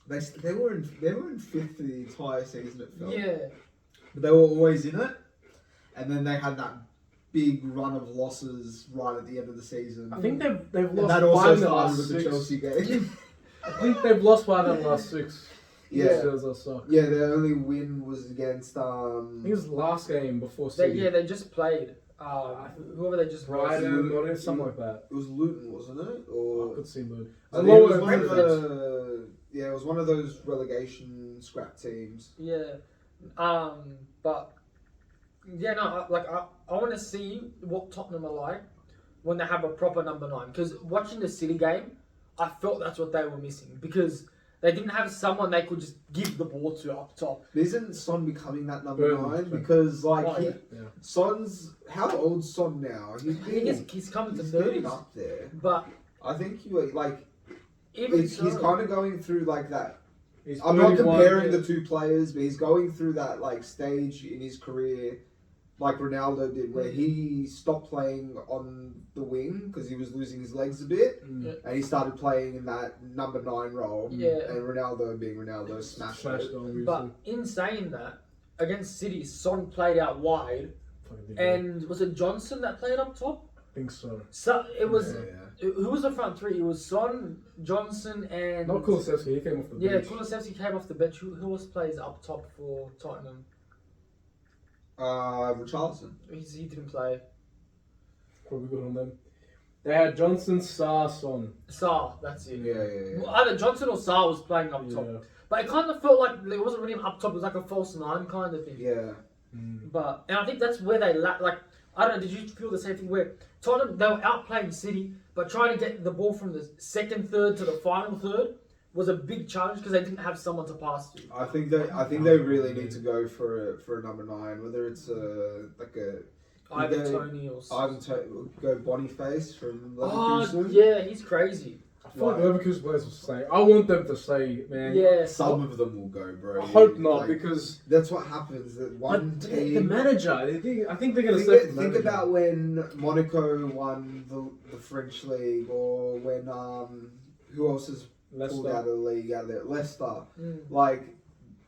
Speaker 1: They were in 5th for the entire season, it felt.
Speaker 3: Yeah.
Speaker 1: But they were always in it. And then they had that big run of losses right at the end of the season.
Speaker 2: I think they've lost.
Speaker 1: And that also started with the Chelsea game.
Speaker 2: I think they've lost 5 out of the last 6.
Speaker 1: Yeah.
Speaker 2: Yeah,
Speaker 1: their only win was against
Speaker 2: I think it was the last game before City.
Speaker 3: They just played. Whoever they just
Speaker 2: Brighton or something like that.
Speaker 1: It was Luton, wasn't it? Or
Speaker 2: I could see Luton.
Speaker 1: It was one of those relegation scrap teams.
Speaker 3: Yeah, but yeah, no, I want to see what Tottenham are like when they have a proper number 9. Because watching the City game, I felt that's what they were missing because they didn't have someone they could just give the ball to up top.
Speaker 1: Isn't Son becoming that number 9? Because Son's how old's Son now?
Speaker 3: He's coming to 30
Speaker 1: up there.
Speaker 3: But
Speaker 1: I think
Speaker 3: he's
Speaker 1: kind of going through like that. I'm not comparing the two players, but he's going through that like stage in his career, like Ronaldo did, where he stopped playing on the wing because he was losing his legs a bit, and he started playing in that number 9 role.
Speaker 3: Yeah.
Speaker 1: And Ronaldo, being Ronaldo, smashed it.
Speaker 3: But in saying that, against City, Son played out wide, and was it Johnson that played up top?
Speaker 2: I think so.
Speaker 3: So it was. Who was the front 3? It was Son, Johnson, and...
Speaker 2: Not Kulusevski, he came off the bench.
Speaker 3: Yeah, Kulusevski came off the bench. Who else plays up top for Tottenham?
Speaker 1: Richarlison.
Speaker 3: He didn't play.
Speaker 2: Probably good on them. They had Johnson, Sarr, Son.
Speaker 3: Sarr, that's it.
Speaker 1: Yeah.
Speaker 3: Well, either Johnson or Sarr was playing up top. But it kind of felt like it wasn't really up top. It was like a false 9 kind of thing.
Speaker 1: Yeah.
Speaker 3: But, and I think that's where they lack, like, I don't know, did you feel the same thing where Tottenham, they were outplaying City, but trying to get the ball from the second third to the final third was a big challenge because they didn't have someone to pass to.
Speaker 1: I think they really need to go for a number 9, whether it's
Speaker 3: Ivan Toney or
Speaker 1: go Boniface from Leverkusen.
Speaker 3: Oh yeah, he's crazy.
Speaker 2: I feel like Leverkusen players will stay. I want them to stay, man.
Speaker 3: Yeah.
Speaker 1: Some of them will go, bro.
Speaker 2: I hope not,
Speaker 1: Like,
Speaker 2: because
Speaker 1: that's what happens. That one team.
Speaker 2: the manager, I think they're going to stay. For the
Speaker 1: Think
Speaker 2: manager.
Speaker 1: about when Monaco won the French league, or when who else has pulled out of the league out of there? Leicester. Like,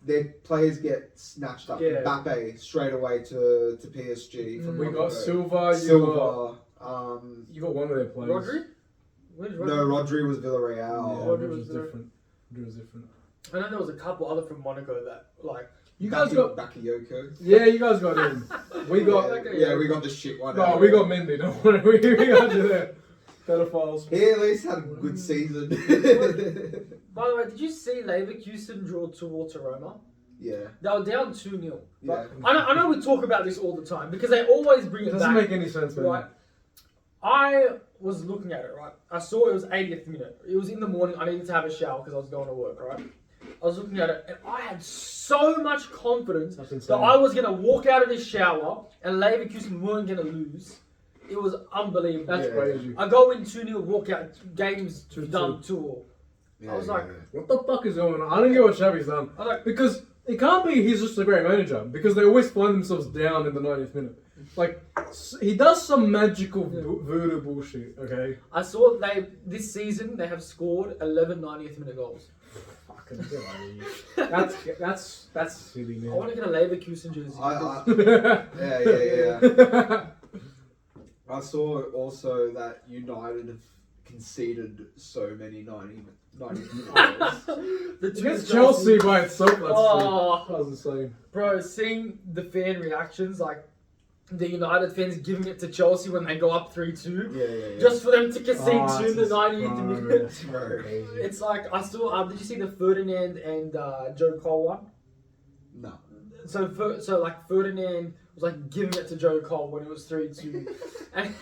Speaker 1: their players get snatched up.
Speaker 3: Yeah.
Speaker 1: Mbappe straight away to PSG. From
Speaker 2: We
Speaker 1: Monaco.
Speaker 2: got Silva. You got one of their players.
Speaker 3: Rodri? Where's Rodri?
Speaker 1: No, Rodri was Villarreal.
Speaker 2: Yeah,
Speaker 3: Rodri
Speaker 2: Rodri
Speaker 3: was
Speaker 2: different. Rodri was different.
Speaker 3: I know there was a couple other from Monaco that, like...
Speaker 2: You guys got
Speaker 1: Bakayoko.
Speaker 2: Yeah, you guys got him. We got
Speaker 1: we got the shit one.
Speaker 2: No, we got Mendy. Don't worry, we got you there. Pedophiles.
Speaker 1: He at least had a good season.
Speaker 3: By the way, did you see Leverkusen draw towards Roma?
Speaker 1: Yeah.
Speaker 3: They were down 2-0.
Speaker 1: Yeah.
Speaker 3: I know we talk about this all the time because they always bring it
Speaker 2: Doesn't
Speaker 3: back.
Speaker 2: make any sense, man.
Speaker 3: Right. I was looking at it, right? I saw it was 80th minute. It was in the morning. I needed to have a shower because I was going to work, right? I was looking at it and I had so much confidence that I was going to walk out of this shower and Leverkusen weren't going to lose. It was unbelievable.
Speaker 2: That's crazy.
Speaker 3: I go in 2-0, walk out, game's
Speaker 2: 2-2.
Speaker 3: done 2-all.
Speaker 1: Yeah,
Speaker 3: I was like,
Speaker 2: what the fuck is going on? I don't get what Xavi's done.
Speaker 3: I was like,
Speaker 2: Because it can't be he's just a great manager, because they always find themselves down in the 90th minute. Like, he does some magical voodoo bullshit, okay?
Speaker 3: I saw this season they have scored 11 90th minute goals.
Speaker 2: Fucking get out of here. That's silly, man.
Speaker 3: I want to get a Leverkusen jersey.
Speaker 1: Yeah. I saw also that United have conceded so many 90 goals.
Speaker 3: The two
Speaker 2: Against Chelsea by itself, that was insane.
Speaker 3: Bro, seeing the fan reactions, like the United fans giving it to Chelsea when they go up 3-2,
Speaker 1: Yeah.
Speaker 3: just for them to concede two in the 90th
Speaker 2: bro,
Speaker 3: minute.
Speaker 2: that's crazy.
Speaker 3: It's like, I saw, did you see the Ferdinand and Joe Cole one?
Speaker 1: No.
Speaker 3: So Ferdinand was like giving it to Joe Cole when it was 3-2, and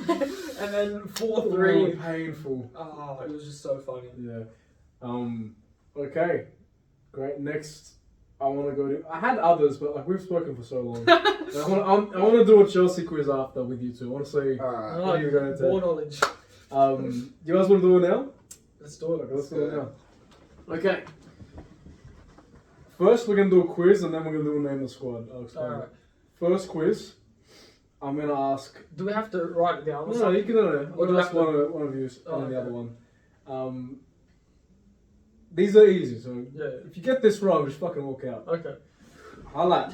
Speaker 3: then 4-3.
Speaker 2: Painful.
Speaker 3: Oh, it was just so funny.
Speaker 2: Yeah. Okay. Great. Next, I want to go to. I had others, but like we've spoken for so long. I want to do a Chelsea quiz after with you two. I want to see.
Speaker 1: Alright.
Speaker 2: What are you going to
Speaker 3: More knowledge.
Speaker 2: You guys want to do it now?
Speaker 3: Let's do it.
Speaker 2: Okay, let's do it now. Okay. First, we're gonna do a quiz, and then we're gonna do a name of the squad. I'll explain.
Speaker 3: Alright.
Speaker 2: First quiz. I'm gonna ask.
Speaker 3: Do we have to write it down?
Speaker 2: No, you can.
Speaker 3: Or do we
Speaker 2: ask
Speaker 3: have to-
Speaker 2: one of you and the
Speaker 3: okay.
Speaker 2: other one. These are easy, so
Speaker 3: Yeah.
Speaker 2: if you get this wrong, just fucking walk out.
Speaker 3: Okay.
Speaker 2: Highlight.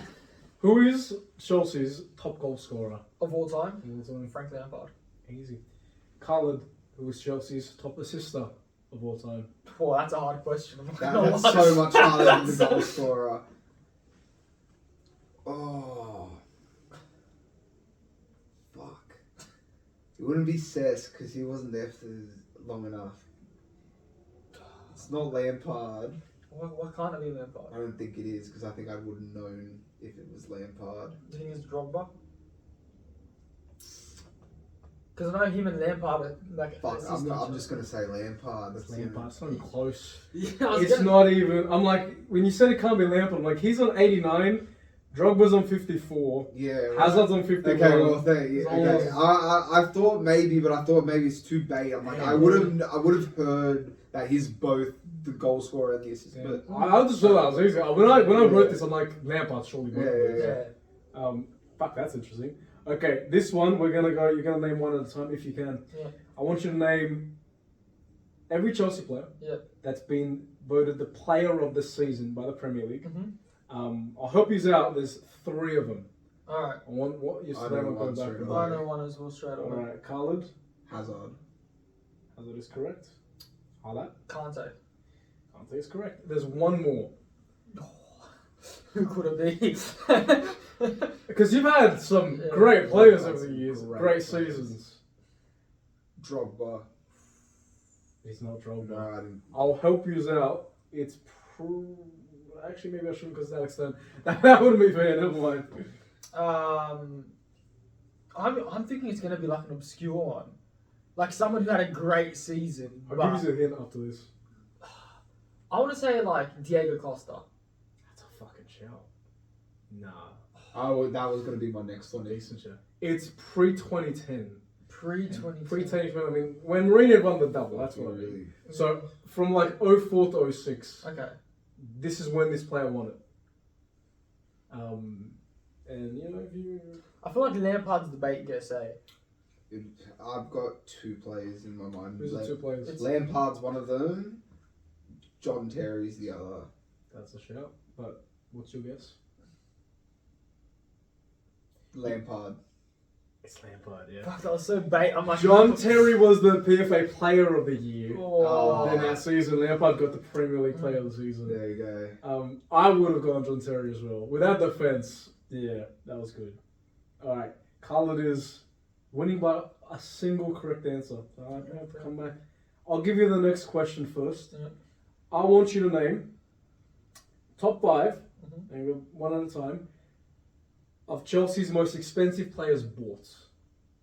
Speaker 2: Who is Chelsea's top goal scorer?
Speaker 3: Of all time,
Speaker 2: All time.
Speaker 3: Frank Lampard.
Speaker 2: Easy. Khaled, who is Chelsea's top assister of all time?
Speaker 3: Whoa, that's a hard question. I'm not
Speaker 1: That's
Speaker 3: gonna lie.
Speaker 1: so much harder than the goal scorer. Oh. Fuck. It wouldn't be Cesc because he wasn't there for long enough. It's not Lampard.
Speaker 3: What can't it be Lampard?
Speaker 1: I don't think it is because I think I would have known if it was Lampard.
Speaker 3: Do you think it's Drogba? Because I know him and Lampard are like.
Speaker 1: Fuck,
Speaker 3: assist each
Speaker 1: I'm
Speaker 3: other.
Speaker 1: just going to say Lampard. That's
Speaker 2: Lampard. It's not even close.
Speaker 3: Yeah, I was
Speaker 2: It's
Speaker 3: gonna-
Speaker 2: not even. I'm like, when you said it can't be Lampard, I'm like, he's on 89, Drogba's on 54,
Speaker 1: Yeah. Right.
Speaker 2: Hazard's on 51.
Speaker 1: Okay, well, thank you.
Speaker 2: It's
Speaker 1: Okay,
Speaker 2: almost-
Speaker 1: I thought maybe, but I thought maybe it's too bait. I'm like,
Speaker 2: Yeah.
Speaker 1: I would have heard that he's both the goal scorer and the assist.
Speaker 2: Yeah.
Speaker 1: But
Speaker 2: I just thought that was easy. When I wrote this, I'm like, Lampard surely both.
Speaker 1: Yeah.
Speaker 3: Yeah.
Speaker 2: Fuck, that's interesting. Okay, this one we're gonna go. You're gonna name one at a time if you can.
Speaker 3: Yeah.
Speaker 2: I want you to name every Chelsea player
Speaker 3: Yeah.
Speaker 2: that's been voted the player of the season by the Premier League.
Speaker 3: Mhm.
Speaker 2: I'll help you out. There's 3 of them.
Speaker 3: All right.
Speaker 2: I want what you
Speaker 1: I
Speaker 2: say.
Speaker 1: know
Speaker 2: I'm going
Speaker 1: one
Speaker 2: back
Speaker 1: straight
Speaker 2: and
Speaker 1: away.
Speaker 3: I
Speaker 2: back.
Speaker 3: know one as well straight
Speaker 2: All
Speaker 3: away.
Speaker 2: right, Khaled.
Speaker 1: Hazard.
Speaker 2: Hazard is correct. Highlight.
Speaker 3: Kante.
Speaker 2: Kante is correct. There's one more.
Speaker 3: Who could it be?
Speaker 2: Because you've had some
Speaker 3: Yeah.
Speaker 2: great players over the years,
Speaker 1: Great
Speaker 2: great
Speaker 1: players.
Speaker 2: seasons.
Speaker 1: Drogba.
Speaker 2: He's not Drogba.
Speaker 1: No, I didn't.
Speaker 2: I'll help you out. It's actually maybe I shouldn't because that extent. That wouldn't be fair. Never mind.
Speaker 3: I'm thinking it's gonna be like an obscure one, like someone who had a great season.
Speaker 2: I'll
Speaker 3: but
Speaker 2: give you a hint after this.
Speaker 3: I want to say like Diego Costa.
Speaker 2: That's a fucking shout. Nah,
Speaker 1: That was going to be my next one.
Speaker 2: decent shout. It's pre-2010.
Speaker 3: Pre-20.
Speaker 2: Pre-Tony, I mean, when Mourinho won the double, that's what I mean.
Speaker 1: Really.
Speaker 2: So, from like 04 to 06,
Speaker 3: Okay.
Speaker 2: this is when this player won it. And, you know, if you...
Speaker 3: I feel like Lampard's the bait gets say.
Speaker 1: I've got two players in my mind.
Speaker 2: Who's the two players?
Speaker 1: Lampard's one of them. John Terry's the other.
Speaker 2: That's a shout. But, what's your guess?
Speaker 1: Lampard.
Speaker 2: It's Lampard, yeah.
Speaker 3: Fuck, that was so bait. I'm like,
Speaker 2: John Terry was the PFA Player of the Year.
Speaker 3: Oh.
Speaker 2: Then that season, Lampard got the Premier League Player of the Season.
Speaker 1: There you go.
Speaker 2: I would have gone John Terry as well. Without defense, yeah, that was good. All right, Khaled is winning by a single correct answer. So I have to come back. I'll give you the next question first.
Speaker 3: Yeah.
Speaker 2: I want you to name top 5,
Speaker 3: Mhm.
Speaker 2: and go one at a time, of Chelsea's most expensive players bought.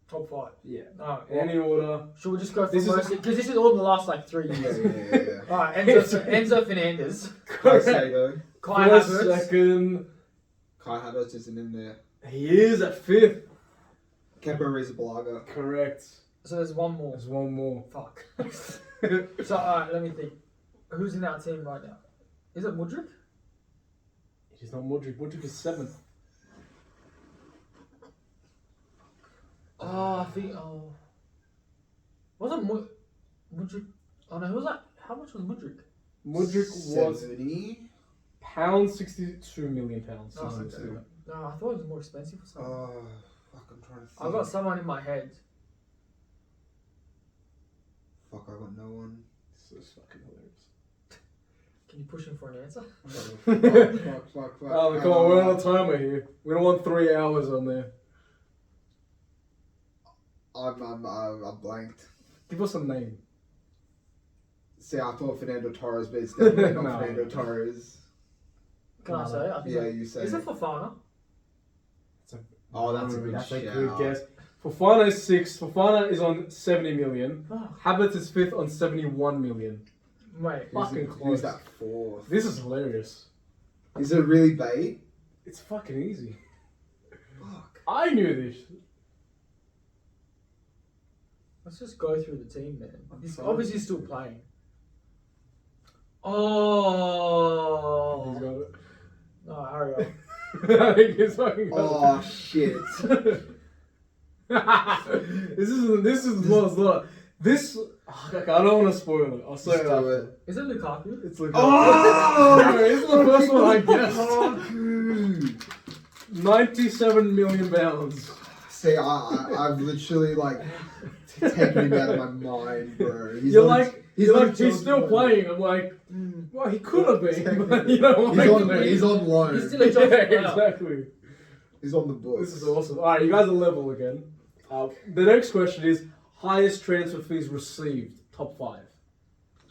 Speaker 3: Top 5.
Speaker 2: Yeah.
Speaker 3: Oh,
Speaker 2: Any order.
Speaker 3: should we just go for
Speaker 2: This is-
Speaker 3: most? Because this is all in the last like 3
Speaker 1: Yeah,
Speaker 3: years.
Speaker 1: yeah.
Speaker 3: Alright, Enzo Fernandez.
Speaker 1: I say though,
Speaker 3: Kai
Speaker 2: First,
Speaker 3: Havertz.
Speaker 2: second.
Speaker 1: Kai Havertz isn't in there.
Speaker 2: He is at 5th.
Speaker 1: Kepa Arrizabalaga.
Speaker 2: Correct.
Speaker 3: So there's one more.
Speaker 2: There's one more.
Speaker 3: Fuck. So alright, let me think. Who's in our team right now? Is it Mudryk?
Speaker 2: It is not Mudryk. Mudryk is 7th.
Speaker 3: Oh, I think. Oh. Wasn't Mudryk? Oh no, who was that? How much was Mudryk?
Speaker 2: Mudryk was
Speaker 1: 70.
Speaker 2: £62 million.
Speaker 3: Oh, okay. No, I thought it was more expensive or something.
Speaker 1: Oh, fuck, I'm trying to think.
Speaker 3: I've got someone in my head.
Speaker 1: Fuck, I got no one.
Speaker 2: This is fucking hilarious.
Speaker 3: Can you push him for an answer?
Speaker 1: Fuck.
Speaker 2: Oh, come on, we're on a timer here. We don't want 3 hours on there.
Speaker 1: I'm blanked.
Speaker 2: Give us a name.
Speaker 1: See, I thought Fernando Torres, but it's definitely not
Speaker 2: No.
Speaker 1: Fernando Torres.
Speaker 3: Can I
Speaker 2: No.
Speaker 3: say? I think
Speaker 1: Yeah, you say.
Speaker 3: Is it Fofana?
Speaker 1: Oh, that's a good
Speaker 2: That's a
Speaker 1: shout.
Speaker 2: good guess. Fofana is 6th. Fofana is on 70 million.
Speaker 3: Oh,
Speaker 2: Havertz is 5th on 71 million.
Speaker 3: wait.
Speaker 2: Fucking
Speaker 1: Who's
Speaker 2: close.
Speaker 1: that fourth?
Speaker 2: This is hilarious.
Speaker 1: Is it really bait?
Speaker 2: It's fucking easy.
Speaker 1: Fuck.
Speaker 2: I knew this.
Speaker 3: Let's just go through the team, man. He's
Speaker 2: sorry.
Speaker 3: obviously still playing.
Speaker 2: He's
Speaker 3: Oh.
Speaker 2: got it.
Speaker 3: No, hurry up.
Speaker 2: I think he's fucking got
Speaker 1: Oh shit.
Speaker 2: it. This is not. This. Okay, I don't want to spoil it. I'll say
Speaker 1: Just
Speaker 2: it.
Speaker 1: do
Speaker 2: after.
Speaker 1: it.
Speaker 3: Is it Lukaku?
Speaker 2: It's like
Speaker 1: Oh!
Speaker 2: This is the first one I guessed.
Speaker 1: Lukaku.
Speaker 2: 97 million pounds.
Speaker 1: See, I've literally like taken him out of my mind, bro.
Speaker 2: You're
Speaker 1: on-
Speaker 2: like, he's
Speaker 1: on
Speaker 2: still
Speaker 1: loan.
Speaker 2: playing. I'm like, well, he could have been, but you know what?
Speaker 1: He's on loan.
Speaker 3: He's still a job
Speaker 2: Yeah,
Speaker 3: player.
Speaker 2: exactly.
Speaker 1: He's on the books.
Speaker 2: This is awesome. All right, you guys are level again. The next question is highest transfer fees received, top 5.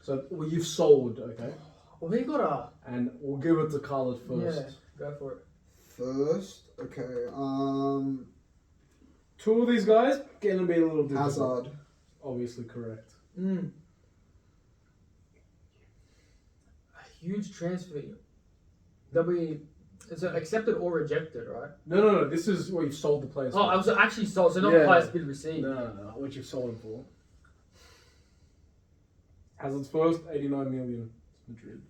Speaker 2: So well, you've sold, okay,
Speaker 3: Well, he got a.
Speaker 2: and we'll give it to Khaled first.
Speaker 3: Yeah, go for it.
Speaker 1: First, okay.
Speaker 2: 2 of these guys gonna be a little difficult.
Speaker 1: Hazard.
Speaker 2: Obviously correct.
Speaker 3: A huge transfer fee. That'll be. Is it accepted or rejected, right?
Speaker 2: No. This is what you've sold the players.
Speaker 3: Oh,
Speaker 2: for.
Speaker 3: I was actually sold, so not
Speaker 2: Yeah.
Speaker 3: players been received.
Speaker 2: No, what you've sold him for. Hazard's first, 89 million. Madrid.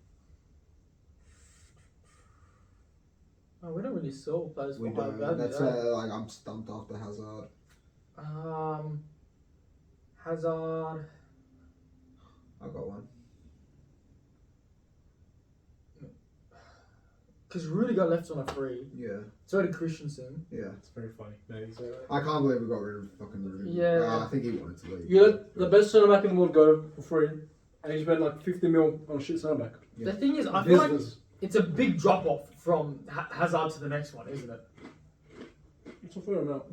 Speaker 3: Oh, we don't really sell players
Speaker 1: We
Speaker 3: for high
Speaker 1: don't.
Speaker 3: value.
Speaker 1: That's
Speaker 3: though.
Speaker 1: like I'm stumped after Hazard.
Speaker 3: Hazard.
Speaker 1: I got one.
Speaker 3: Because Rudy got left on a free.
Speaker 1: Yeah,
Speaker 3: So did Christensen.
Speaker 1: yeah.
Speaker 2: It's very funny. No, he's
Speaker 1: I can't believe we got rid of fucking Rudy.
Speaker 3: Yeah.
Speaker 1: I think he wanted to leave.
Speaker 2: You let the best centre back in the world go for free, and you spent like 50 mil on a shit centre back.
Speaker 1: Yeah.
Speaker 3: The thing is, I feel like
Speaker 2: Visitors.
Speaker 3: it's a big drop off from Hazard to the next one, isn't it?
Speaker 2: It's a fair amount.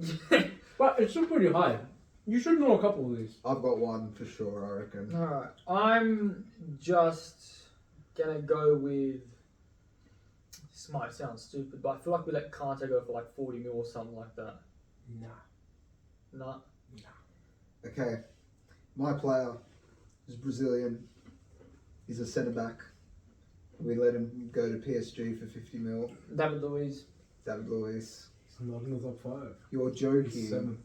Speaker 2: But it's still pretty high. You should know a couple of these.
Speaker 1: I've got one for sure, I reckon.
Speaker 3: Alright. I'm just gonna go with. This might sound stupid, but I feel like we let Kante go for like 40 mil or something like that.
Speaker 2: Nah.
Speaker 3: Nah.
Speaker 1: Okay, my player is Brazilian. He's a centre back. We let him go to PSG for 50 mil.
Speaker 3: David Luiz.
Speaker 1: David Luiz.
Speaker 2: He's not in the top 5.
Speaker 1: You're
Speaker 2: He's
Speaker 1: joking.
Speaker 2: 7th.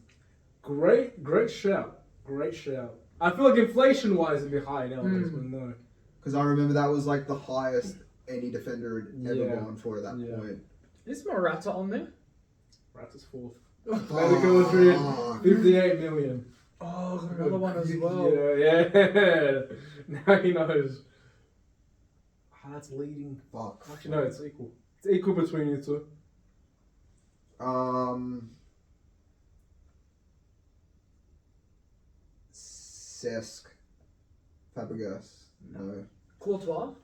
Speaker 2: Great shout. Great shout. I feel like inflation-wise it'd be high nowadays, but no.
Speaker 1: Because I remember that was like the highest any defender had ever
Speaker 2: Yeah.
Speaker 1: gone for at that
Speaker 2: Yeah.
Speaker 1: point.
Speaker 3: Is Morata on there?
Speaker 2: Ratta's fourth. Atletico Madrid,
Speaker 1: Fuck.
Speaker 2: 58 million.
Speaker 3: Oh, another one as well.
Speaker 2: Yeah. Now he knows. That's leading.
Speaker 1: Fuck.
Speaker 2: Actually, no, it's equal. It's equal between you two.
Speaker 1: Cesc. Fabregas. No.
Speaker 3: Courtois?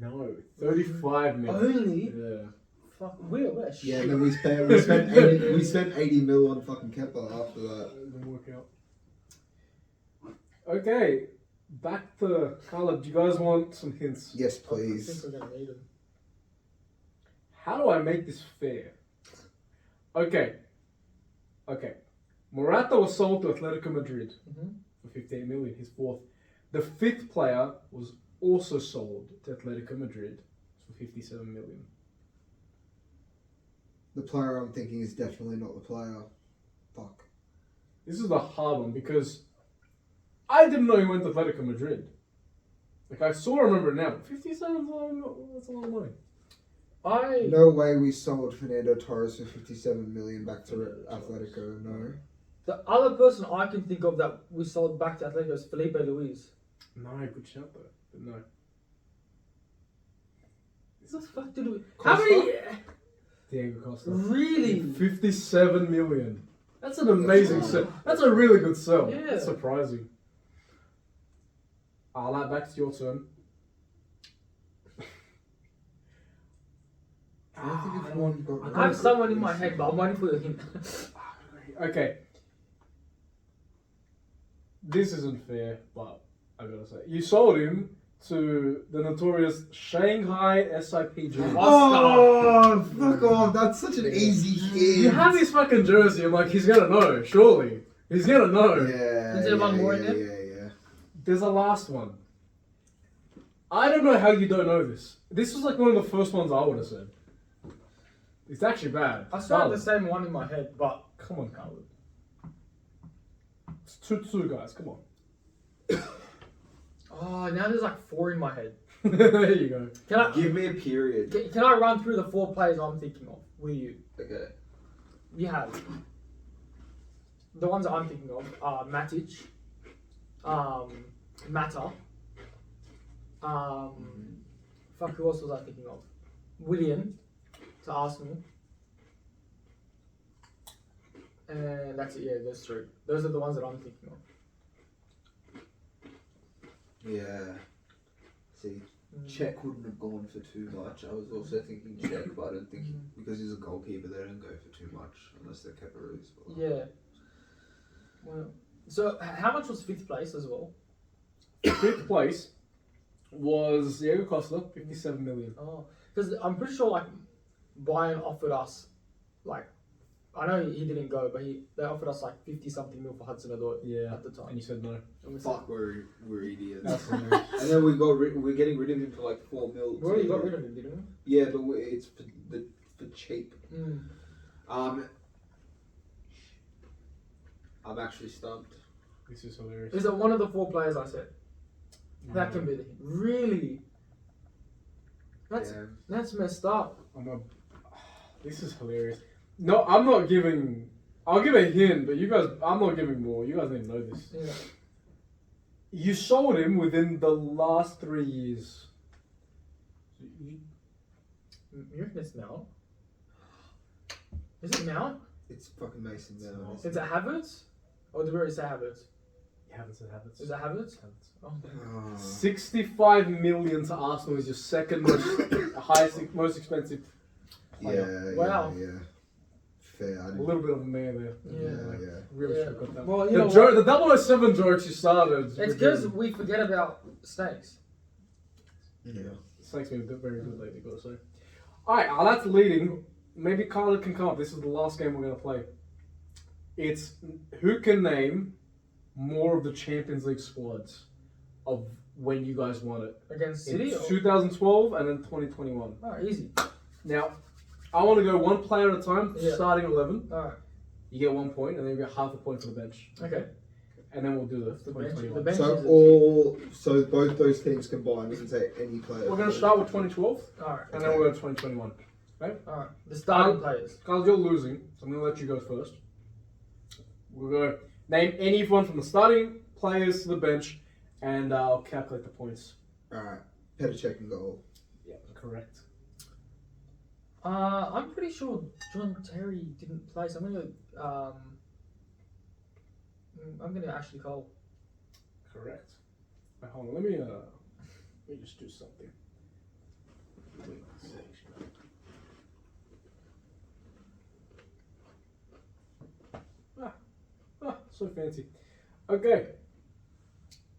Speaker 2: No, 35 million.
Speaker 3: Only?
Speaker 2: Yeah.
Speaker 3: Fuck, where?
Speaker 1: Yeah, and then we spent 80 mil on fucking Kepa after that.
Speaker 2: Didn't work out. Okay, back to Carla. Do you guys want some hints?
Speaker 1: Yes,
Speaker 3: I think
Speaker 1: please.
Speaker 3: we're gonna need him.
Speaker 2: How do I make this fair? Okay. Morata was sold to Atletico Madrid for 58 million, his fourth. The fifth player was also sold to Atletico Madrid for 57 million.
Speaker 1: The player I'm thinking is definitely not the player. Fuck.
Speaker 2: This is the hard one because I didn't know he went to Atletico Madrid. Like, I sort of remember it now. 57 is that's a lot of money.
Speaker 1: No way we sold Fernando Torres for 57 million back to Atletico. No.
Speaker 3: The other person I can think of that we sold back to Atletico is Felipe Luis.
Speaker 2: No, good shout though. But no.
Speaker 3: What the fuck did we...
Speaker 1: Costa?
Speaker 3: How many...
Speaker 2: Diego Costa.
Speaker 3: Really?
Speaker 2: 57 million. That's an amazing sell. That's a really good sell.
Speaker 3: Yeah.
Speaker 2: That's surprising. I'll back to your turn.
Speaker 1: I don't think anyone got.
Speaker 3: I have someone in my head, but I'm waiting for the hint.
Speaker 2: Okay. This isn't fair, but I gotta say. You sold him to the notorious Shanghai SIPG.
Speaker 1: Oh, fuck off! That's such an easy hit.
Speaker 2: You have his fucking jersey, I'm like, he's gonna know, surely. He's gonna know.
Speaker 1: Yeah.
Speaker 3: Is there one more in there?
Speaker 1: Yeah.
Speaker 2: There's a last one. I don't know how you don't know this. This was like one of the first ones I would have said. It's actually bad.
Speaker 3: I still have the same one in my head, but...
Speaker 2: Come on, Carlin. It's 2-2, guys. Come on.
Speaker 3: Oh, now there's like 4 in my head.
Speaker 2: There you go.
Speaker 3: Can I...
Speaker 1: Give me a period.
Speaker 3: Can I run through the 4 players I'm thinking of with you?
Speaker 1: Okay.
Speaker 3: You have the ones that I'm thinking of are Matic, Mata, fuck, who else was I thinking of? Willian to Arsenal, and that's it. Yeah, those 3. Those are the ones that I'm thinking of.
Speaker 1: Yeah. See, Czech wouldn't have gone for too much. I was also thinking Czech, but I don't think because he's a goalkeeper, they don't go for too much unless they're Keparoos.
Speaker 3: Yeah. Well, so how much was 5th place as well?
Speaker 2: 5th place was Diego Costa, 57 million.
Speaker 3: Oh, because I'm pretty sure like Bayern offered us like, I know he didn't go, but they offered us like 50 something mil for Hudson-Odoi at the time.
Speaker 2: And you said no.
Speaker 3: And we said,
Speaker 1: Fuck, we're idiots.
Speaker 2: That's hilarious.
Speaker 1: And then we're getting rid of him for like 4 mil.
Speaker 3: we already got rid of him, didn't we?
Speaker 1: Yeah, but it's for cheap. I'm actually stumped.
Speaker 2: This is hilarious.
Speaker 3: Is it one of the 4 players I said? That can be the hint. Really? That's messed up.
Speaker 2: This is hilarious. No, I'm not giving... I'll give a hint, but you guys... I'm not giving more. You guys need to know this.
Speaker 3: Yeah.
Speaker 2: You sold him within the last 3 years.
Speaker 3: You reckon it's Mount? Is it Mount?
Speaker 1: It's fucking Mason Mount.
Speaker 3: Is it Havertz? Or did we already say Havertz?
Speaker 2: You haven't said Havertz.
Speaker 3: Is it Havertz? Oh.
Speaker 2: 65 million to Arsenal is your second most expensive player.
Speaker 3: Wow.
Speaker 1: Yeah. Fair.
Speaker 2: A little bit of a man there.
Speaker 3: Yeah.
Speaker 2: Really should have got that.
Speaker 3: Well, you know what?
Speaker 2: The 007 jokes you started.
Speaker 3: It's because we forget about snakes.
Speaker 1: Yeah.
Speaker 2: Snakes been very good lately, gotta say. Alright, that's leading. Maybe Carla can come up. This is the last game we're going to play. It's who can name more of the Champions League squads of when you guys won it.
Speaker 3: Against City?
Speaker 2: In 2012 and then 2021.
Speaker 3: Oh, easy.
Speaker 2: Now, I want to go one player at a time,
Speaker 3: Yeah.
Speaker 2: starting 11.
Speaker 3: Alright.
Speaker 2: you get 1 point, and then you get half a point for the bench.
Speaker 3: Okay.
Speaker 2: And then we'll do the
Speaker 3: The bench-
Speaker 2: 2021.
Speaker 3: the bench-
Speaker 1: So both those teams combined doesn't say any player.
Speaker 2: We're going to start with 2012,
Speaker 3: Alright.
Speaker 2: and then we'll go to 2021.
Speaker 3: Alright. The starting players.
Speaker 2: Carl, you're losing, so I'm going to let you go first. We'll go name anyone from the starting players to the bench, and I'll calculate the points.
Speaker 1: Alright. Petacek in goal.
Speaker 2: Yeah, correct.
Speaker 3: I'm pretty sure John Terry didn't play, so I'm gonna Ashley Cole.
Speaker 2: Correct. Wait, hold on, let me just do something. So fancy. Okay.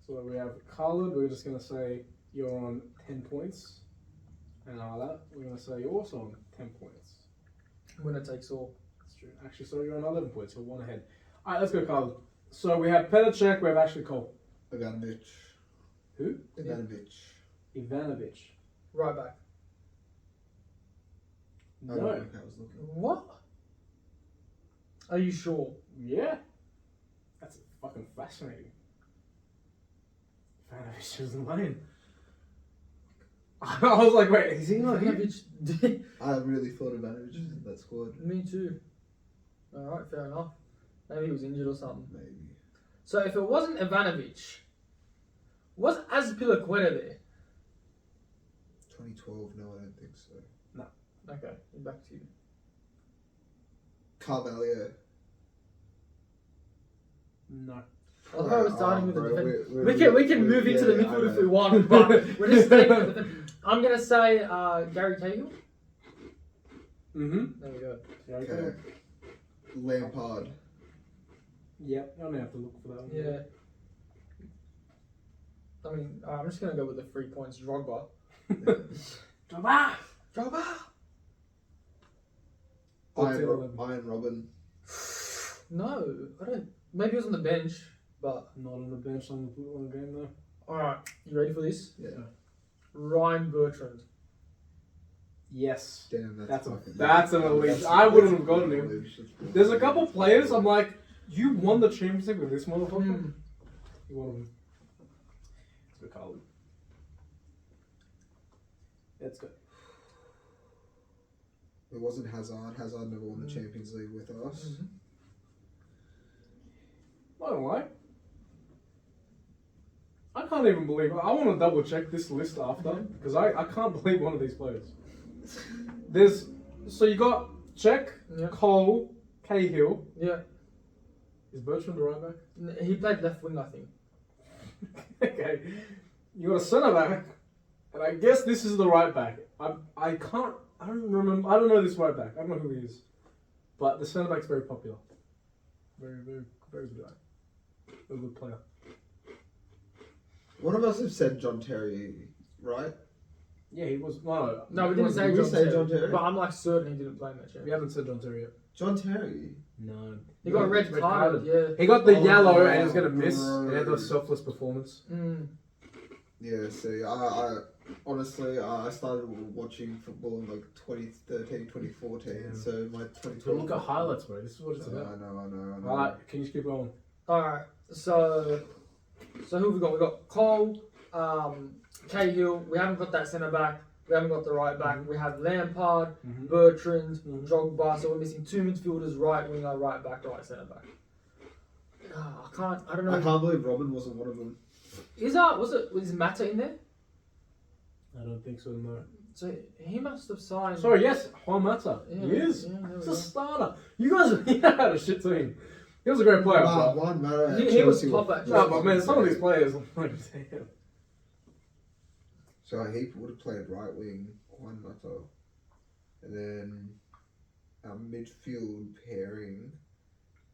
Speaker 2: So we have Khalid, we're just gonna say you're on 10 points. And Ala, we're gonna say you're also on 10 points.
Speaker 3: I'm gonna take Saul.
Speaker 2: That's true. Actually, so you're on 11 points, you're one ahead. Alright, let's go, Khalid. So we have Petacek, we have Ashley Cole.
Speaker 1: Ivanovic.
Speaker 2: Who?
Speaker 1: Ivanovic.
Speaker 2: Ivanovic.
Speaker 3: Right back.
Speaker 2: No.
Speaker 1: I don't know, okay, I was looking.
Speaker 3: What? Are you sure?
Speaker 2: Yeah. That's fucking fascinating. Ivanovic was in lane. I was like, wait, is he not here?
Speaker 1: I really thought Ivanovic was in that squad.
Speaker 3: Me too. Alright, fair enough. Maybe he was injured or something.
Speaker 1: Maybe.
Speaker 3: So if it wasn't Ivanovic, was Azpilicueta there?
Speaker 1: 2012, no, I don't think so.
Speaker 3: Okay, back to you.
Speaker 1: Carvalho.
Speaker 2: No.
Speaker 3: I thought I was starting with the
Speaker 1: bro,
Speaker 3: defense. We can move into the midfield if we want, but we're just staying with the defense. I'm gonna say Gary Cahill.
Speaker 2: Mm-hmm.
Speaker 3: There we go.
Speaker 1: Okay. Lampard.
Speaker 2: Yep, I don't have to look for that one.
Speaker 3: Yeah. I mean, I'm just gonna go with the 3 points. Drogba.
Speaker 2: Drogba!
Speaker 3: Drogba.
Speaker 1: Iron Robin.
Speaker 3: No, I don't. Maybe he was on the bench, but
Speaker 2: Not on the bench on the game though.
Speaker 3: all right. You ready for this?
Speaker 1: Yeah.
Speaker 3: Ryan Bertrand.
Speaker 2: Yes.
Speaker 1: Damn,
Speaker 2: That's an elite. I wouldn't have gotten him. There's a couple players I'm like, you won the championship with this motherfucker? You won him. Let's go, Carlin. Let's go.
Speaker 1: It wasn't Hazard. Hazard never won the Champions League with us.
Speaker 3: Mm-hmm.
Speaker 2: I don't lie. I can't even believe. I want to double check this list after because I can't believe one of these players. So you got Czech, Cole, Cahill.
Speaker 3: Yeah.
Speaker 2: Is Bertrand the right back?
Speaker 3: He played left wing, I think.
Speaker 2: Okay. You got a centre back, and I guess this is the right back. I don't remember. I don't know this right back. I don't know who he is, but the centre back's very popular. Very, very, very good guy. A good player.
Speaker 1: One of us have said John Terry, right?
Speaker 2: Yeah, he was.
Speaker 3: No, we didn't say
Speaker 1: Did we
Speaker 3: John
Speaker 1: say
Speaker 3: Terry.
Speaker 1: John Terry?
Speaker 3: But I'm like certain he didn't play in that
Speaker 2: We
Speaker 3: championship.
Speaker 2: haven't said John Terry yet.
Speaker 1: John Terry?
Speaker 2: No.
Speaker 3: He got red
Speaker 2: Red
Speaker 3: carded, yeah.
Speaker 2: He got the
Speaker 1: Oh,
Speaker 2: yellow and he was gonna miss.
Speaker 1: bro.
Speaker 2: And he had a selfless performance.
Speaker 1: Yeah, see, I honestly, I started watching football in like 2013, 2014,
Speaker 2: Damn.
Speaker 1: so my
Speaker 2: So
Speaker 1: 2012...
Speaker 2: look at highlights, bro. This is what it's
Speaker 1: I
Speaker 2: about.
Speaker 1: know.
Speaker 2: Alright, can you keep going?
Speaker 3: Alright, so who have we got? We got Cole, Cahill. We haven't got that centre back. We haven't got the right back. We have Lampard, Bertrand, Drogba. So we're missing 2 midfielders, right winger, right back, right centre back. I don't know.
Speaker 1: I can't believe Robin wasn't one of them.
Speaker 3: Was Mata in there?
Speaker 2: I don't think so, no.
Speaker 3: So he must have signed.
Speaker 2: Sorry, yes, Juan Mata.
Speaker 3: Yeah,
Speaker 2: He is.
Speaker 3: yeah, there we
Speaker 2: He's
Speaker 3: go.
Speaker 2: a starter. You guys had a shit team. He was a great player.
Speaker 1: Nah,
Speaker 2: but
Speaker 1: one matter.
Speaker 3: He was top at
Speaker 2: no, but man, some of these players, I'm like, damn.
Speaker 1: So he would have played right wing, one Mata. And then our midfield pairing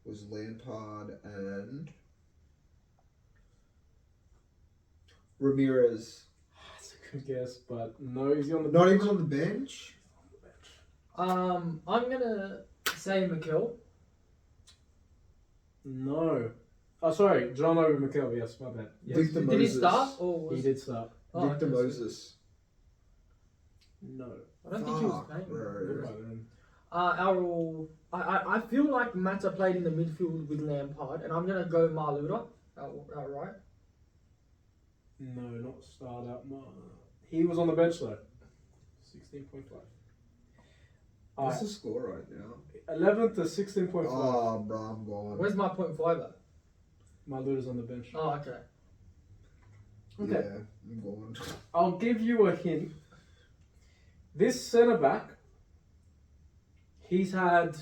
Speaker 1: was Lampard and Ramirez.
Speaker 2: That's a good guess, but no, is he on the
Speaker 1: Not
Speaker 2: bench?
Speaker 1: even on the bench?
Speaker 3: I'm gonna say McKell.
Speaker 2: No. Oh, sorry, John over McKell, yes, my bad. Yes.
Speaker 1: Victor
Speaker 3: Did he
Speaker 1: Moses.
Speaker 3: start or was
Speaker 2: He did start.
Speaker 3: Oh,
Speaker 1: Victor
Speaker 3: okay.
Speaker 1: Moses.
Speaker 2: No.
Speaker 3: I don't think he was
Speaker 1: Fuck,
Speaker 3: playing.
Speaker 1: bro.
Speaker 2: Good by then.
Speaker 3: I feel like Mata played in the midfield with Lampard, and I'm gonna go Maluda outright.
Speaker 2: No, not start up. No. He was on the bench though. 16.5.
Speaker 1: What's the score right now?
Speaker 2: 11 to 16.5.
Speaker 1: Oh, bro, I'm gone.
Speaker 3: Where's my 0.5 at?
Speaker 2: Maluda's on the bench.
Speaker 3: Oh, okay.
Speaker 2: Okay.
Speaker 1: Yeah, I'm gone.
Speaker 2: I'll give you a hint. This centre back, he's had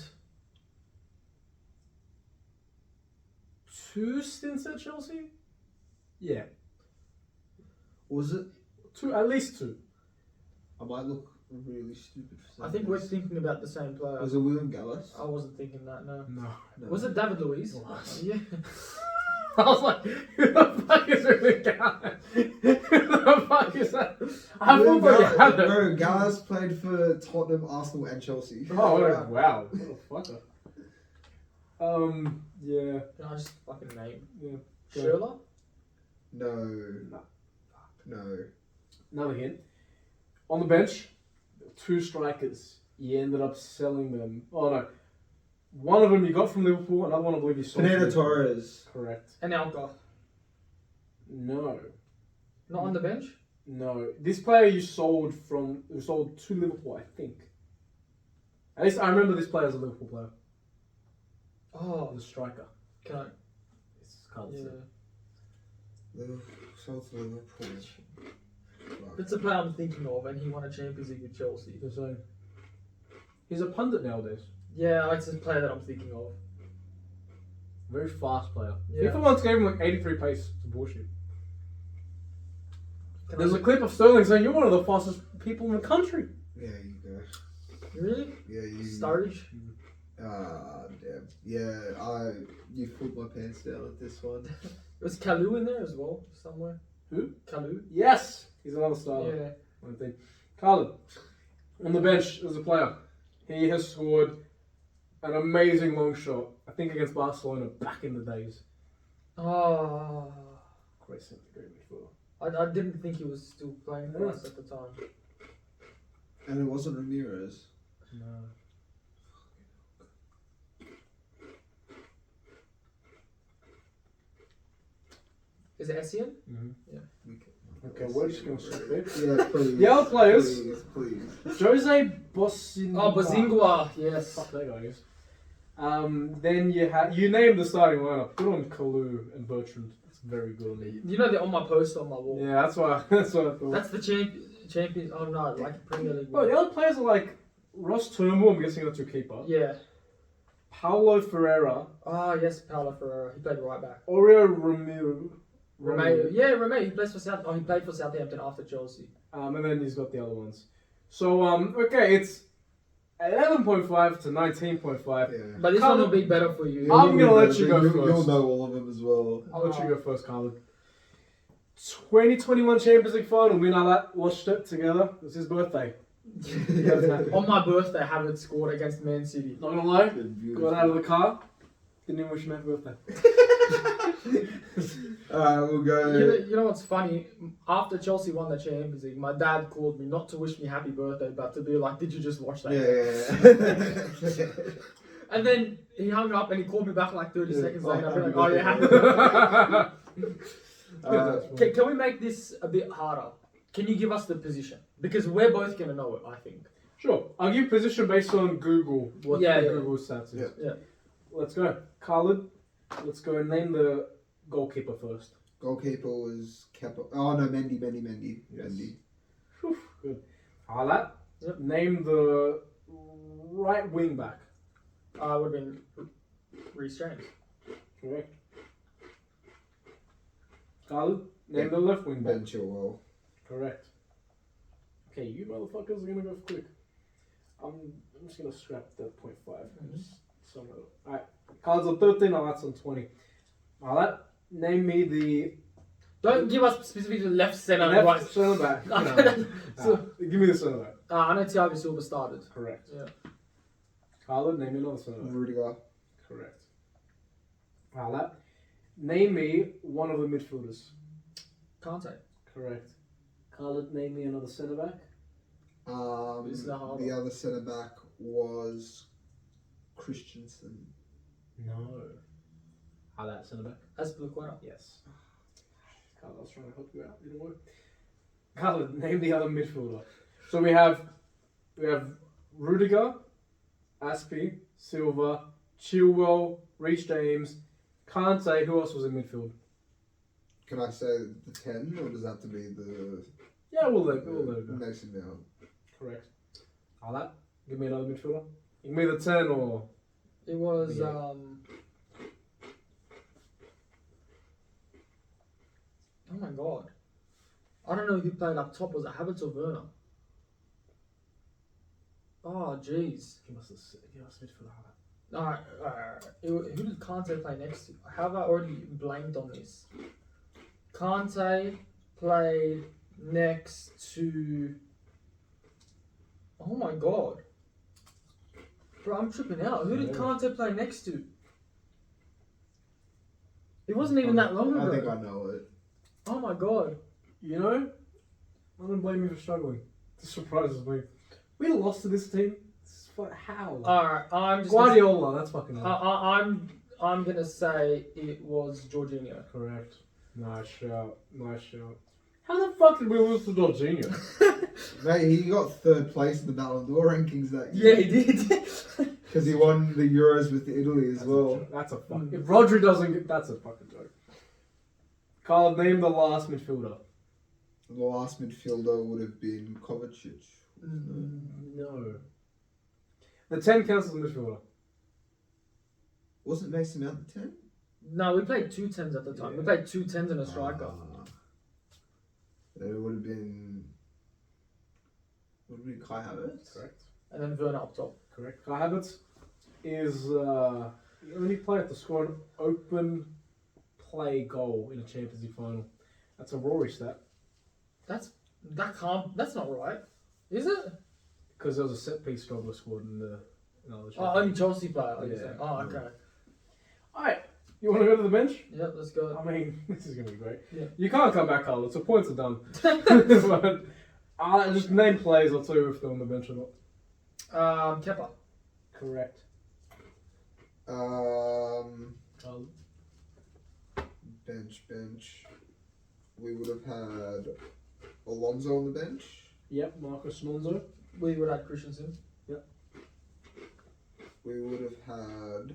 Speaker 2: 2 stints at Chelsea. Yeah,
Speaker 1: Was it?
Speaker 2: at least 2.
Speaker 1: I might look really stupid for
Speaker 3: I
Speaker 1: saying
Speaker 3: think we're
Speaker 1: this.
Speaker 3: thinking about the same player.
Speaker 1: Was it William Gallas?
Speaker 3: I wasn't thinking that, no.
Speaker 2: No.
Speaker 1: No.
Speaker 3: Was it David Luiz?
Speaker 2: Was.
Speaker 3: Yeah.
Speaker 2: I was like, who the fuck is really Gallas? Who the fuck is that? I
Speaker 1: William
Speaker 2: thought you had it.
Speaker 1: Bro, Gallas played for Tottenham, Arsenal, and Chelsea.
Speaker 2: Oh, wow. What a fucker. Yeah.
Speaker 3: Can I just fucking name?
Speaker 2: Yeah.
Speaker 1: No.
Speaker 3: Schürrle?
Speaker 2: No.
Speaker 1: No.
Speaker 2: Another hint. On the bench, 2 strikers. You ended up selling them. Oh no. One of them you got from Liverpool, another one I believe you sold.
Speaker 1: Fernando Torres.
Speaker 2: Correct.
Speaker 3: And Alka.
Speaker 2: No.
Speaker 3: Not on the bench?
Speaker 2: No. This player you sold to Liverpool, I think. At least I remember this player as a Liverpool player.
Speaker 3: Oh,
Speaker 2: The striker.
Speaker 3: can I?
Speaker 2: It's Carlton.
Speaker 3: Yeah.
Speaker 1: Liverpool. South Liverpool.
Speaker 3: It's a player I'm thinking of, and he won a Champions League with Chelsea.
Speaker 2: So, he's a pundit nowadays.
Speaker 3: Yeah, it's a player that I'm thinking of.
Speaker 2: Very fast player.
Speaker 3: Yeah.
Speaker 2: FIFA once gave him like 83 pace. It's bullshit.
Speaker 3: Can
Speaker 2: There's
Speaker 3: I...
Speaker 2: a clip of Sterling saying, "You're one of the fastest people in the country."
Speaker 1: Yeah, you go.
Speaker 3: Really?
Speaker 1: Yeah, you.
Speaker 3: Sturridge?
Speaker 1: Damn. Yeah, you pulled my pants down with this one.
Speaker 3: Was Kalou in there as well, somewhere?
Speaker 2: Who?
Speaker 3: Kalou?
Speaker 2: Yes, he's another starter.
Speaker 3: Yeah.
Speaker 2: One thing. Carlin, on the bench as a player, he has scored an amazing long shot. I think against Barcelona back in the days.
Speaker 3: Oh.
Speaker 2: Great centre, great midfielder.
Speaker 3: I didn't think he was still playing for us at the time.
Speaker 1: And it wasn't Ramirez.
Speaker 2: No.
Speaker 3: Is it Essien?
Speaker 2: Mm-hmm.
Speaker 1: We can-
Speaker 2: Okay, we're just going to skip it.
Speaker 1: Yeah, please.
Speaker 2: The other players.
Speaker 1: Please.
Speaker 2: Jose Bosingua.
Speaker 3: Oh, Bosingua, yes.
Speaker 2: Fuck that guy is. Then you named the starting lineup. Good on Kalou and Bertrand. That's very good on me.
Speaker 3: You know they're on my poster on my wall.
Speaker 2: Yeah, that's what I thought.
Speaker 3: That's the champion. Oh no, like Premier League.
Speaker 2: Oh, the other players are like Ross Turnbull. I'm guessing that's your keeper.
Speaker 3: Yeah.
Speaker 2: Paulo Ferreira.
Speaker 3: Ah, yes, Paulo Ferreira. He played right back.
Speaker 2: Oreo Romero.
Speaker 3: Romeo. Yeah, Romeo. He plays for he played for Southampton after Chelsea.
Speaker 2: And then he's got the other ones. So okay, it's 11.5 to 19.5.
Speaker 1: Yeah.
Speaker 3: But this one will be better for you.
Speaker 2: I'm gonna let you go
Speaker 1: You'll
Speaker 2: first.
Speaker 1: know all of them as well.
Speaker 2: I'll let you go first, Carlin. 2021 Champions League final. Me and Alat watched it together. It was his birthday.
Speaker 3: On my birthday, Havertz scored against Man City.
Speaker 2: Not gonna lie,
Speaker 1: Beautiful.
Speaker 2: got out of the car, didn't even wish him happy birthday.
Speaker 1: Alright, we'll go.
Speaker 3: You know what's funny? After Chelsea won the Champions League, my dad called me not to wish me happy birthday, but to be like, "Did you just watch that?"
Speaker 1: Yeah.
Speaker 3: And then he hung up and he called me back like 30 seconds later. I'd be like,
Speaker 1: happy
Speaker 3: "Oh yeah."
Speaker 1: birthday.
Speaker 3: Can we make this a bit harder? Can you give us the position? Because we're both gonna know it, I think.
Speaker 2: Sure, I'll give position based on Google. What
Speaker 3: Yeah,
Speaker 2: the
Speaker 3: yeah.
Speaker 2: Google stats is.
Speaker 1: Yeah.
Speaker 2: Let's go, Khalid. Let's go and name the goalkeeper first.
Speaker 1: Goalkeeper was Kepa. Oh no, Mendy.
Speaker 2: Yes.
Speaker 1: Mendy.
Speaker 2: Whew, good. Alat.
Speaker 3: Yep.
Speaker 2: Name the right wing back.
Speaker 3: Would have been Reece James.
Speaker 2: Correct. Khalid. Name the left wing back.
Speaker 1: Ben Chilwell.
Speaker 2: Correct. Okay, you motherfuckers are gonna go quick. I'm just gonna scrap that 0.5. Alright, Khalid's on 13, Alat's on 20. Alat, name me the
Speaker 3: Don't give us specifically left centre.
Speaker 2: left
Speaker 3: Right.
Speaker 2: centre back.
Speaker 3: So,
Speaker 2: Give me the centre back.
Speaker 3: I know Thiago Silva started.
Speaker 2: Correct.
Speaker 3: Yeah.
Speaker 2: Khalid, name me another centre back.
Speaker 1: Rudiger.
Speaker 2: Correct. Alat, name me one of the midfielders.
Speaker 3: Kante.
Speaker 2: Correct. Khalid, name me another centre back.
Speaker 3: This is a hard
Speaker 1: The
Speaker 3: one.
Speaker 1: other centre back was Christensen.
Speaker 2: No. How that centre back?
Speaker 3: Azpilicueta.
Speaker 2: Yes. Carl, I was trying to help you out. Didn't work. Carl, name the other midfielder. So we have Rudiger, Aspie, Silva, Chilwell, Reece James, Kante. Who else was in midfield?
Speaker 1: Can I say the 10, or does that have to be the...
Speaker 2: Yeah, we'll let it go.
Speaker 1: Mason Mount.
Speaker 2: Correct. That. Give me another midfielder. Give me the 10 or...
Speaker 3: It was
Speaker 2: Yeah.
Speaker 3: Oh my god. I don't know who played up top. Was it Havertz or Werner? Oh jeez.
Speaker 2: Give us midfielder.
Speaker 3: Alright. Who did Kante play next to? Have I already blanked on this? Kante played next to... Oh my god. Bro, I'm tripping out. Who did Kante play next to? It wasn't even that long ago.
Speaker 1: I think I know it.
Speaker 3: Oh my god.
Speaker 2: You know, I don't blame you for struggling. This surprises me. We lost to this team. How?
Speaker 3: Alright, I'm just
Speaker 2: Guardiola, that's fucking hell.
Speaker 3: I'm gonna say it was Jorginho.
Speaker 2: Correct. Nice shout. How the fuck did we lose to Jorginho?
Speaker 1: Mate, he got 3rd place in the Ballon d'Or rankings that year.
Speaker 3: Yeah, he did.
Speaker 1: Because he won the Euros with Italy as well.
Speaker 2: That's a fuck. If Rodri doesn't get, that's a fucking joke. Carl, name the last midfielder.
Speaker 1: The last midfielder would have been Kovacic.
Speaker 2: No. The 10 counts as a midfielder.
Speaker 1: Wasn't Mason Mount the 10?
Speaker 3: No, we played 2 10s at the time.
Speaker 2: Yeah.
Speaker 3: We played 2 10s and a striker.
Speaker 1: It would have been... Would have been Kai Havertz?
Speaker 2: Correct.
Speaker 3: And then Werner up top.
Speaker 2: Correct. Kai Havertz is the only player to score an open play goal in a Champions League final. That's a Rory stat.
Speaker 3: That's not right. Is it?
Speaker 2: Because there was a set piece goal that scored in the other
Speaker 3: Oh, only Chelsea player. Like
Speaker 2: Yeah.
Speaker 3: you say. Oh, okay.
Speaker 2: Alright, you want to go to the bench?
Speaker 3: Yeah, let's go.
Speaker 2: I mean, this is going to be great.
Speaker 3: Yeah.
Speaker 2: You can't come back, Carl. The points are done. But, just name players. I'll tell you if they're on the bench or not.
Speaker 3: Kepa.
Speaker 2: Correct.
Speaker 1: Bench. We would have had Alonso on the bench.
Speaker 2: Yep, Marcus Alonso.
Speaker 3: We would have Christensen.
Speaker 1: We would have had...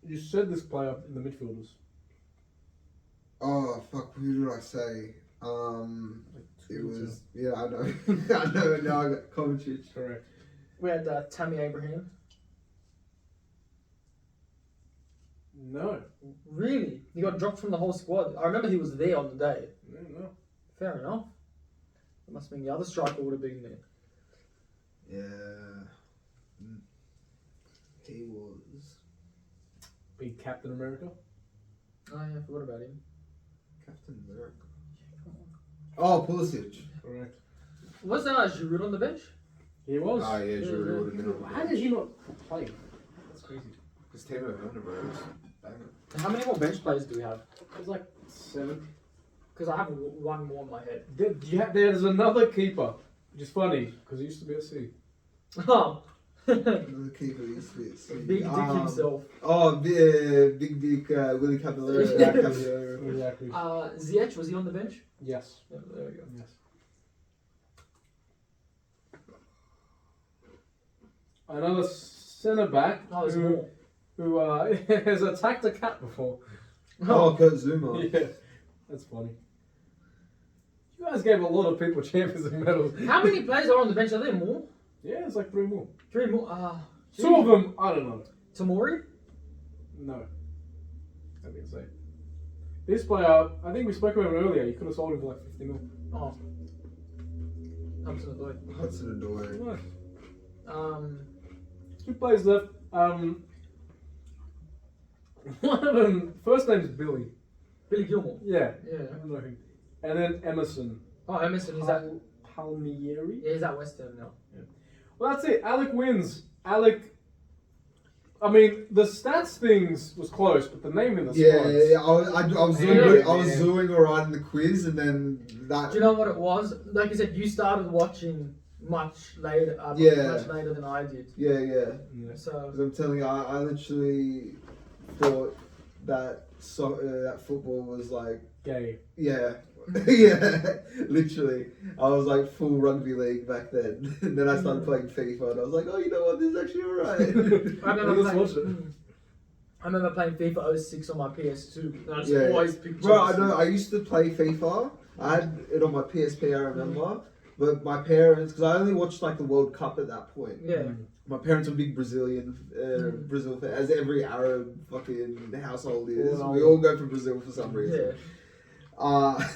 Speaker 2: You said this player in the midfielders.
Speaker 1: Oh, fuck, who did I say? It
Speaker 2: two.
Speaker 1: was... Yeah, I know. I know, now I got Kovacic.
Speaker 2: Correct.
Speaker 3: We had Tammy Abraham.
Speaker 2: No.
Speaker 3: Really? He got dropped from the whole squad. I remember he was there on the day.
Speaker 2: No.
Speaker 3: Fair enough. It must mean the other striker would have been there.
Speaker 1: Yeah. He was...
Speaker 2: Big Captain America.
Speaker 3: Oh yeah, I forgot about him.
Speaker 1: Captain America. Oh, Pulisic.
Speaker 2: Correct.
Speaker 3: Was Giroud on the bench?
Speaker 2: He was.
Speaker 1: Oh, yeah, Giroud would have been on the
Speaker 2: How did he not play? That's crazy.
Speaker 1: Because Timo Werner, bro, was banging.
Speaker 3: How many more bench players do we have?
Speaker 2: It's like 7.
Speaker 3: Because I have one more in my head.
Speaker 2: There's another keeper, which is funny because he used to be at sea.
Speaker 3: Oh.
Speaker 1: Another keeper used to be at sea.
Speaker 3: Big Dick himself.
Speaker 1: Oh, Big Dick Willie Caballero.
Speaker 2: Exactly.
Speaker 3: Ziyech, was he on the bench?
Speaker 2: Yes.
Speaker 3: Yeah, there we go.
Speaker 2: Yes. Another centre back
Speaker 3: Oh, there's
Speaker 2: who
Speaker 3: more.
Speaker 2: has attacked a cat before.
Speaker 1: Oh, Kurt Zuma.
Speaker 2: Yeah, that's funny. You guys gave a lot of people Champions League medals.
Speaker 3: How many players are on the bench? Are there more?
Speaker 2: Yeah, it's like 3 more.
Speaker 3: 3 more.
Speaker 2: 2 of them, I don't know.
Speaker 3: Tamori?
Speaker 2: No. I didn't say. This player, I think we spoke about him earlier. You could have sold him for like 50 mil.
Speaker 3: Oh. Absolutely.
Speaker 1: Hudson Odoi.
Speaker 2: Nice. 2 players left. One of them, first name's Billy.
Speaker 3: Billy Gilmore.
Speaker 2: Yeah.
Speaker 3: Yeah.
Speaker 2: I don't know him. And then Emerson.
Speaker 3: Oh, Emerson, is that?
Speaker 2: Palmieri?
Speaker 3: Yeah, he's at West Ham now.
Speaker 2: Well, that's it. Alec wins. Alec. I mean, the stats things was close, but the name in the
Speaker 1: I was doing alright in the quiz, and then that.
Speaker 3: Do you know what it was? Like you said, you started watching much later.
Speaker 1: Yeah.
Speaker 3: Much later than I did.
Speaker 1: Yeah.
Speaker 2: Yeah.
Speaker 3: So
Speaker 1: 'Cause I'm telling you, I literally thought that that football was like,
Speaker 2: Gay.
Speaker 1: yeah, yeah, literally. I was like full rugby league back then. And then I started playing FIFA, and I was like, oh, you know what? This is actually alright.
Speaker 3: I remember
Speaker 2: Let's watch it.
Speaker 3: I remember playing FIFA 06 on my PS2. And I just
Speaker 1: Yeah.
Speaker 3: always picked
Speaker 1: Bro, I
Speaker 3: Chelsea.
Speaker 1: know. I used to play FIFA. I had it on my PSP. I remember. But my parents, because I only watched like the World Cup at that point.
Speaker 3: Yeah.
Speaker 1: My parents were big Brazilian, Brazil fan, as every Arab fucking household is. We all go for Brazil for some reason.
Speaker 3: Yeah.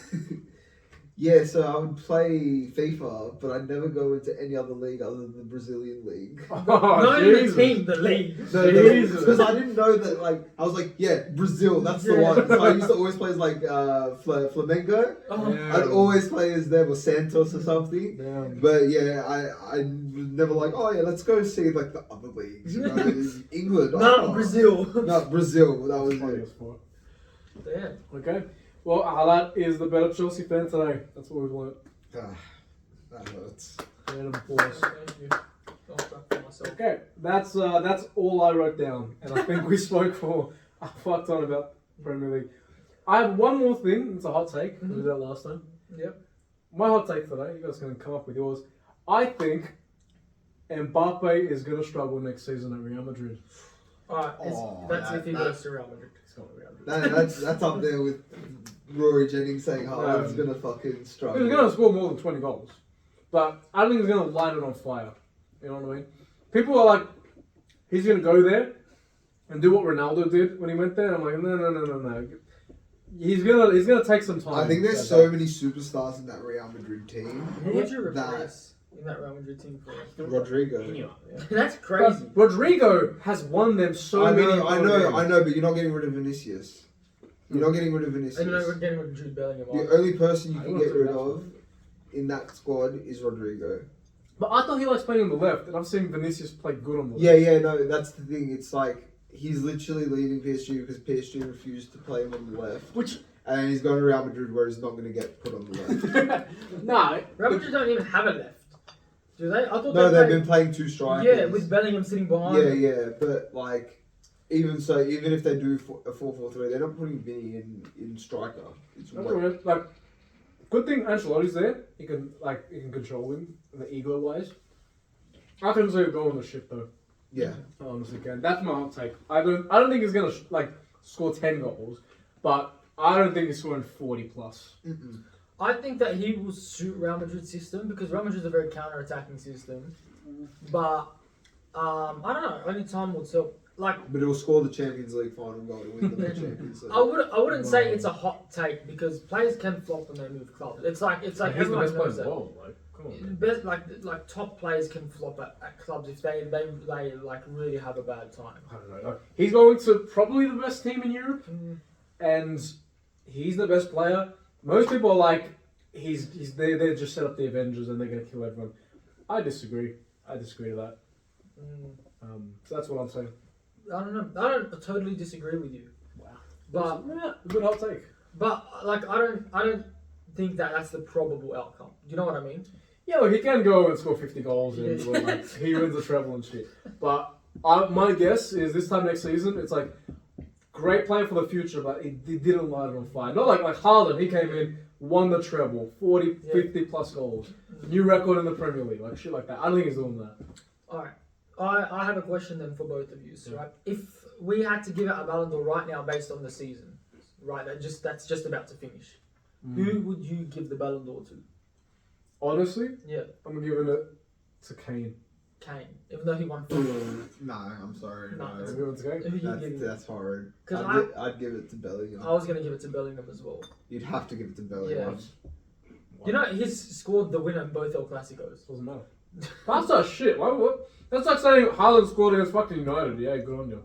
Speaker 1: Yeah, so I would play FIFA, but I'd never go into any other league other than the Brazilian league.
Speaker 3: Not even the team, the league.
Speaker 1: Because I didn't know that, like, I was like, yeah, Brazil, that's the one. So I used to always play as, like, Flamengo.
Speaker 3: Oh.
Speaker 2: Yeah.
Speaker 1: I'd always play as them or Santos or something.
Speaker 2: Damn.
Speaker 1: But yeah, I was never like, oh yeah, let's go see, like, the other leagues. You know, England.
Speaker 3: Not Brazil.
Speaker 1: Not Brazil, that was
Speaker 2: Funny
Speaker 1: it.
Speaker 2: as fuck.
Speaker 3: Damn.
Speaker 2: Okay. Well, Alat is the better Chelsea fan today. That's what we've learned.
Speaker 1: That hurts.
Speaker 2: Round of applause.
Speaker 3: Thank you. I'll clap for myself.
Speaker 2: Okay, that's all I wrote down, and I think we spoke for a fuck ton about Premier League. I have one more thing. It's a hot take. We did that last time.
Speaker 3: Yep.
Speaker 2: My hot take today. You guys can come up with yours. I think Mbappe is going to struggle next season at Real Madrid.
Speaker 3: Alright, that's if he goes to Real Madrid.
Speaker 2: He's going to Real Madrid.
Speaker 1: That's up there with Rory Jennings saying Haaland's gonna fucking struggle.
Speaker 2: He's going to score more than 20 goals, but I don't think he's going to light it on fire. You know what I mean? People are like, he's going to go there and do what Ronaldo did when he went there. And I'm like, no. He's gonna take some time.
Speaker 1: I think there's so many superstars in that Real Madrid team.
Speaker 3: Who would you replace in that Real Madrid team for?
Speaker 1: Rodrigo.
Speaker 3: That's crazy.
Speaker 2: But Rodrigo has won them so many.
Speaker 1: I know, but you're not getting rid of Vinicius. You're not getting rid of Vinicius.
Speaker 3: And we're getting rid of Jude Bellingham.
Speaker 1: The only person you can get rid of in that squad is Rodrigo.
Speaker 2: But I thought he likes playing on the left, and I've seen Vinicius play good on the left.
Speaker 1: Yeah, no, that's the thing. It's like he's literally leaving PSG because PSG refused to play him on the left. And he's going to Real Madrid where he's not going to get put on the left.
Speaker 2: No.
Speaker 3: Real Madrid don't even have a left. Do they? I thought
Speaker 1: they've been playing two strikers.
Speaker 3: Yeah, with Bellingham sitting behind.
Speaker 1: Yeah, but like, even if they do a 4-4-3, they're not putting Vinny in striker. It's
Speaker 2: Like, good thing Ancelotti's there. He can control him, the ego wise. I can see it go on the ship though.
Speaker 1: Yeah.
Speaker 2: I honestly can. That's my hot take. I don't think he's gonna score 10 goals, but I don't think he's scoring 40 plus.
Speaker 1: Mm-mm.
Speaker 3: I think that he will suit Real Madrid's system because Real Madrid's a very counter-attacking system. But I don't know. Only time will tell.
Speaker 1: But he'll score the Champions League final goal to win the Champions League.
Speaker 3: I wouldn't say it's a hot take because players can flop when they move clubs. It's like
Speaker 2: He's the
Speaker 3: everyone
Speaker 2: best player in
Speaker 3: knows
Speaker 2: the
Speaker 3: that.
Speaker 2: world. Come on.
Speaker 3: Best, like top players can flop at clubs if they like really have a bad time.
Speaker 2: I don't know. He's going to probably the best team in Europe, and he's the best player. Most people are like, they're just set up the Avengers and they're gonna kill everyone. I disagree. I disagree with that. So that's what I'm saying.
Speaker 3: I don't know. I don't totally disagree with you.
Speaker 2: Wow.
Speaker 3: But
Speaker 2: yeah, good hot take.
Speaker 3: But I don't think that's the probable outcome. Do you know what I mean?
Speaker 2: Yeah, well, he can go and score 50 goals and he wins the treble and shit. But my guess is this time next season, it's like great player for the future, but he didn't light it on fire. Not like Haaland, he came in, won the treble, 40, 50 plus goals, new record in the Premier League, like shit like that. I don't think he's doing that.
Speaker 3: All right. I have a question then for both of you, right? If we had to give out a Ballon d'Or right now based on the season, right, that's just about to finish, who would you give the Ballon d'Or to?
Speaker 2: Honestly,
Speaker 3: Yeah,
Speaker 2: I'm giving it to Kane.
Speaker 3: Kane, even though he won.
Speaker 1: No, I'm sorry.
Speaker 3: No.
Speaker 2: I'm giving it to Kane.
Speaker 3: Who you giving?
Speaker 1: That's horrid.
Speaker 3: 'Cause
Speaker 1: I'd give it to Bellingham.
Speaker 3: I was gonna give it to Bellingham as well.
Speaker 1: You'd have to give it to Bellingham.
Speaker 3: You know, he's scored the winner in both El Clasicos.
Speaker 2: Doesn't matter. That's not shit. What? That's like saying Haaland scored against fucking United. Yeah, good on you.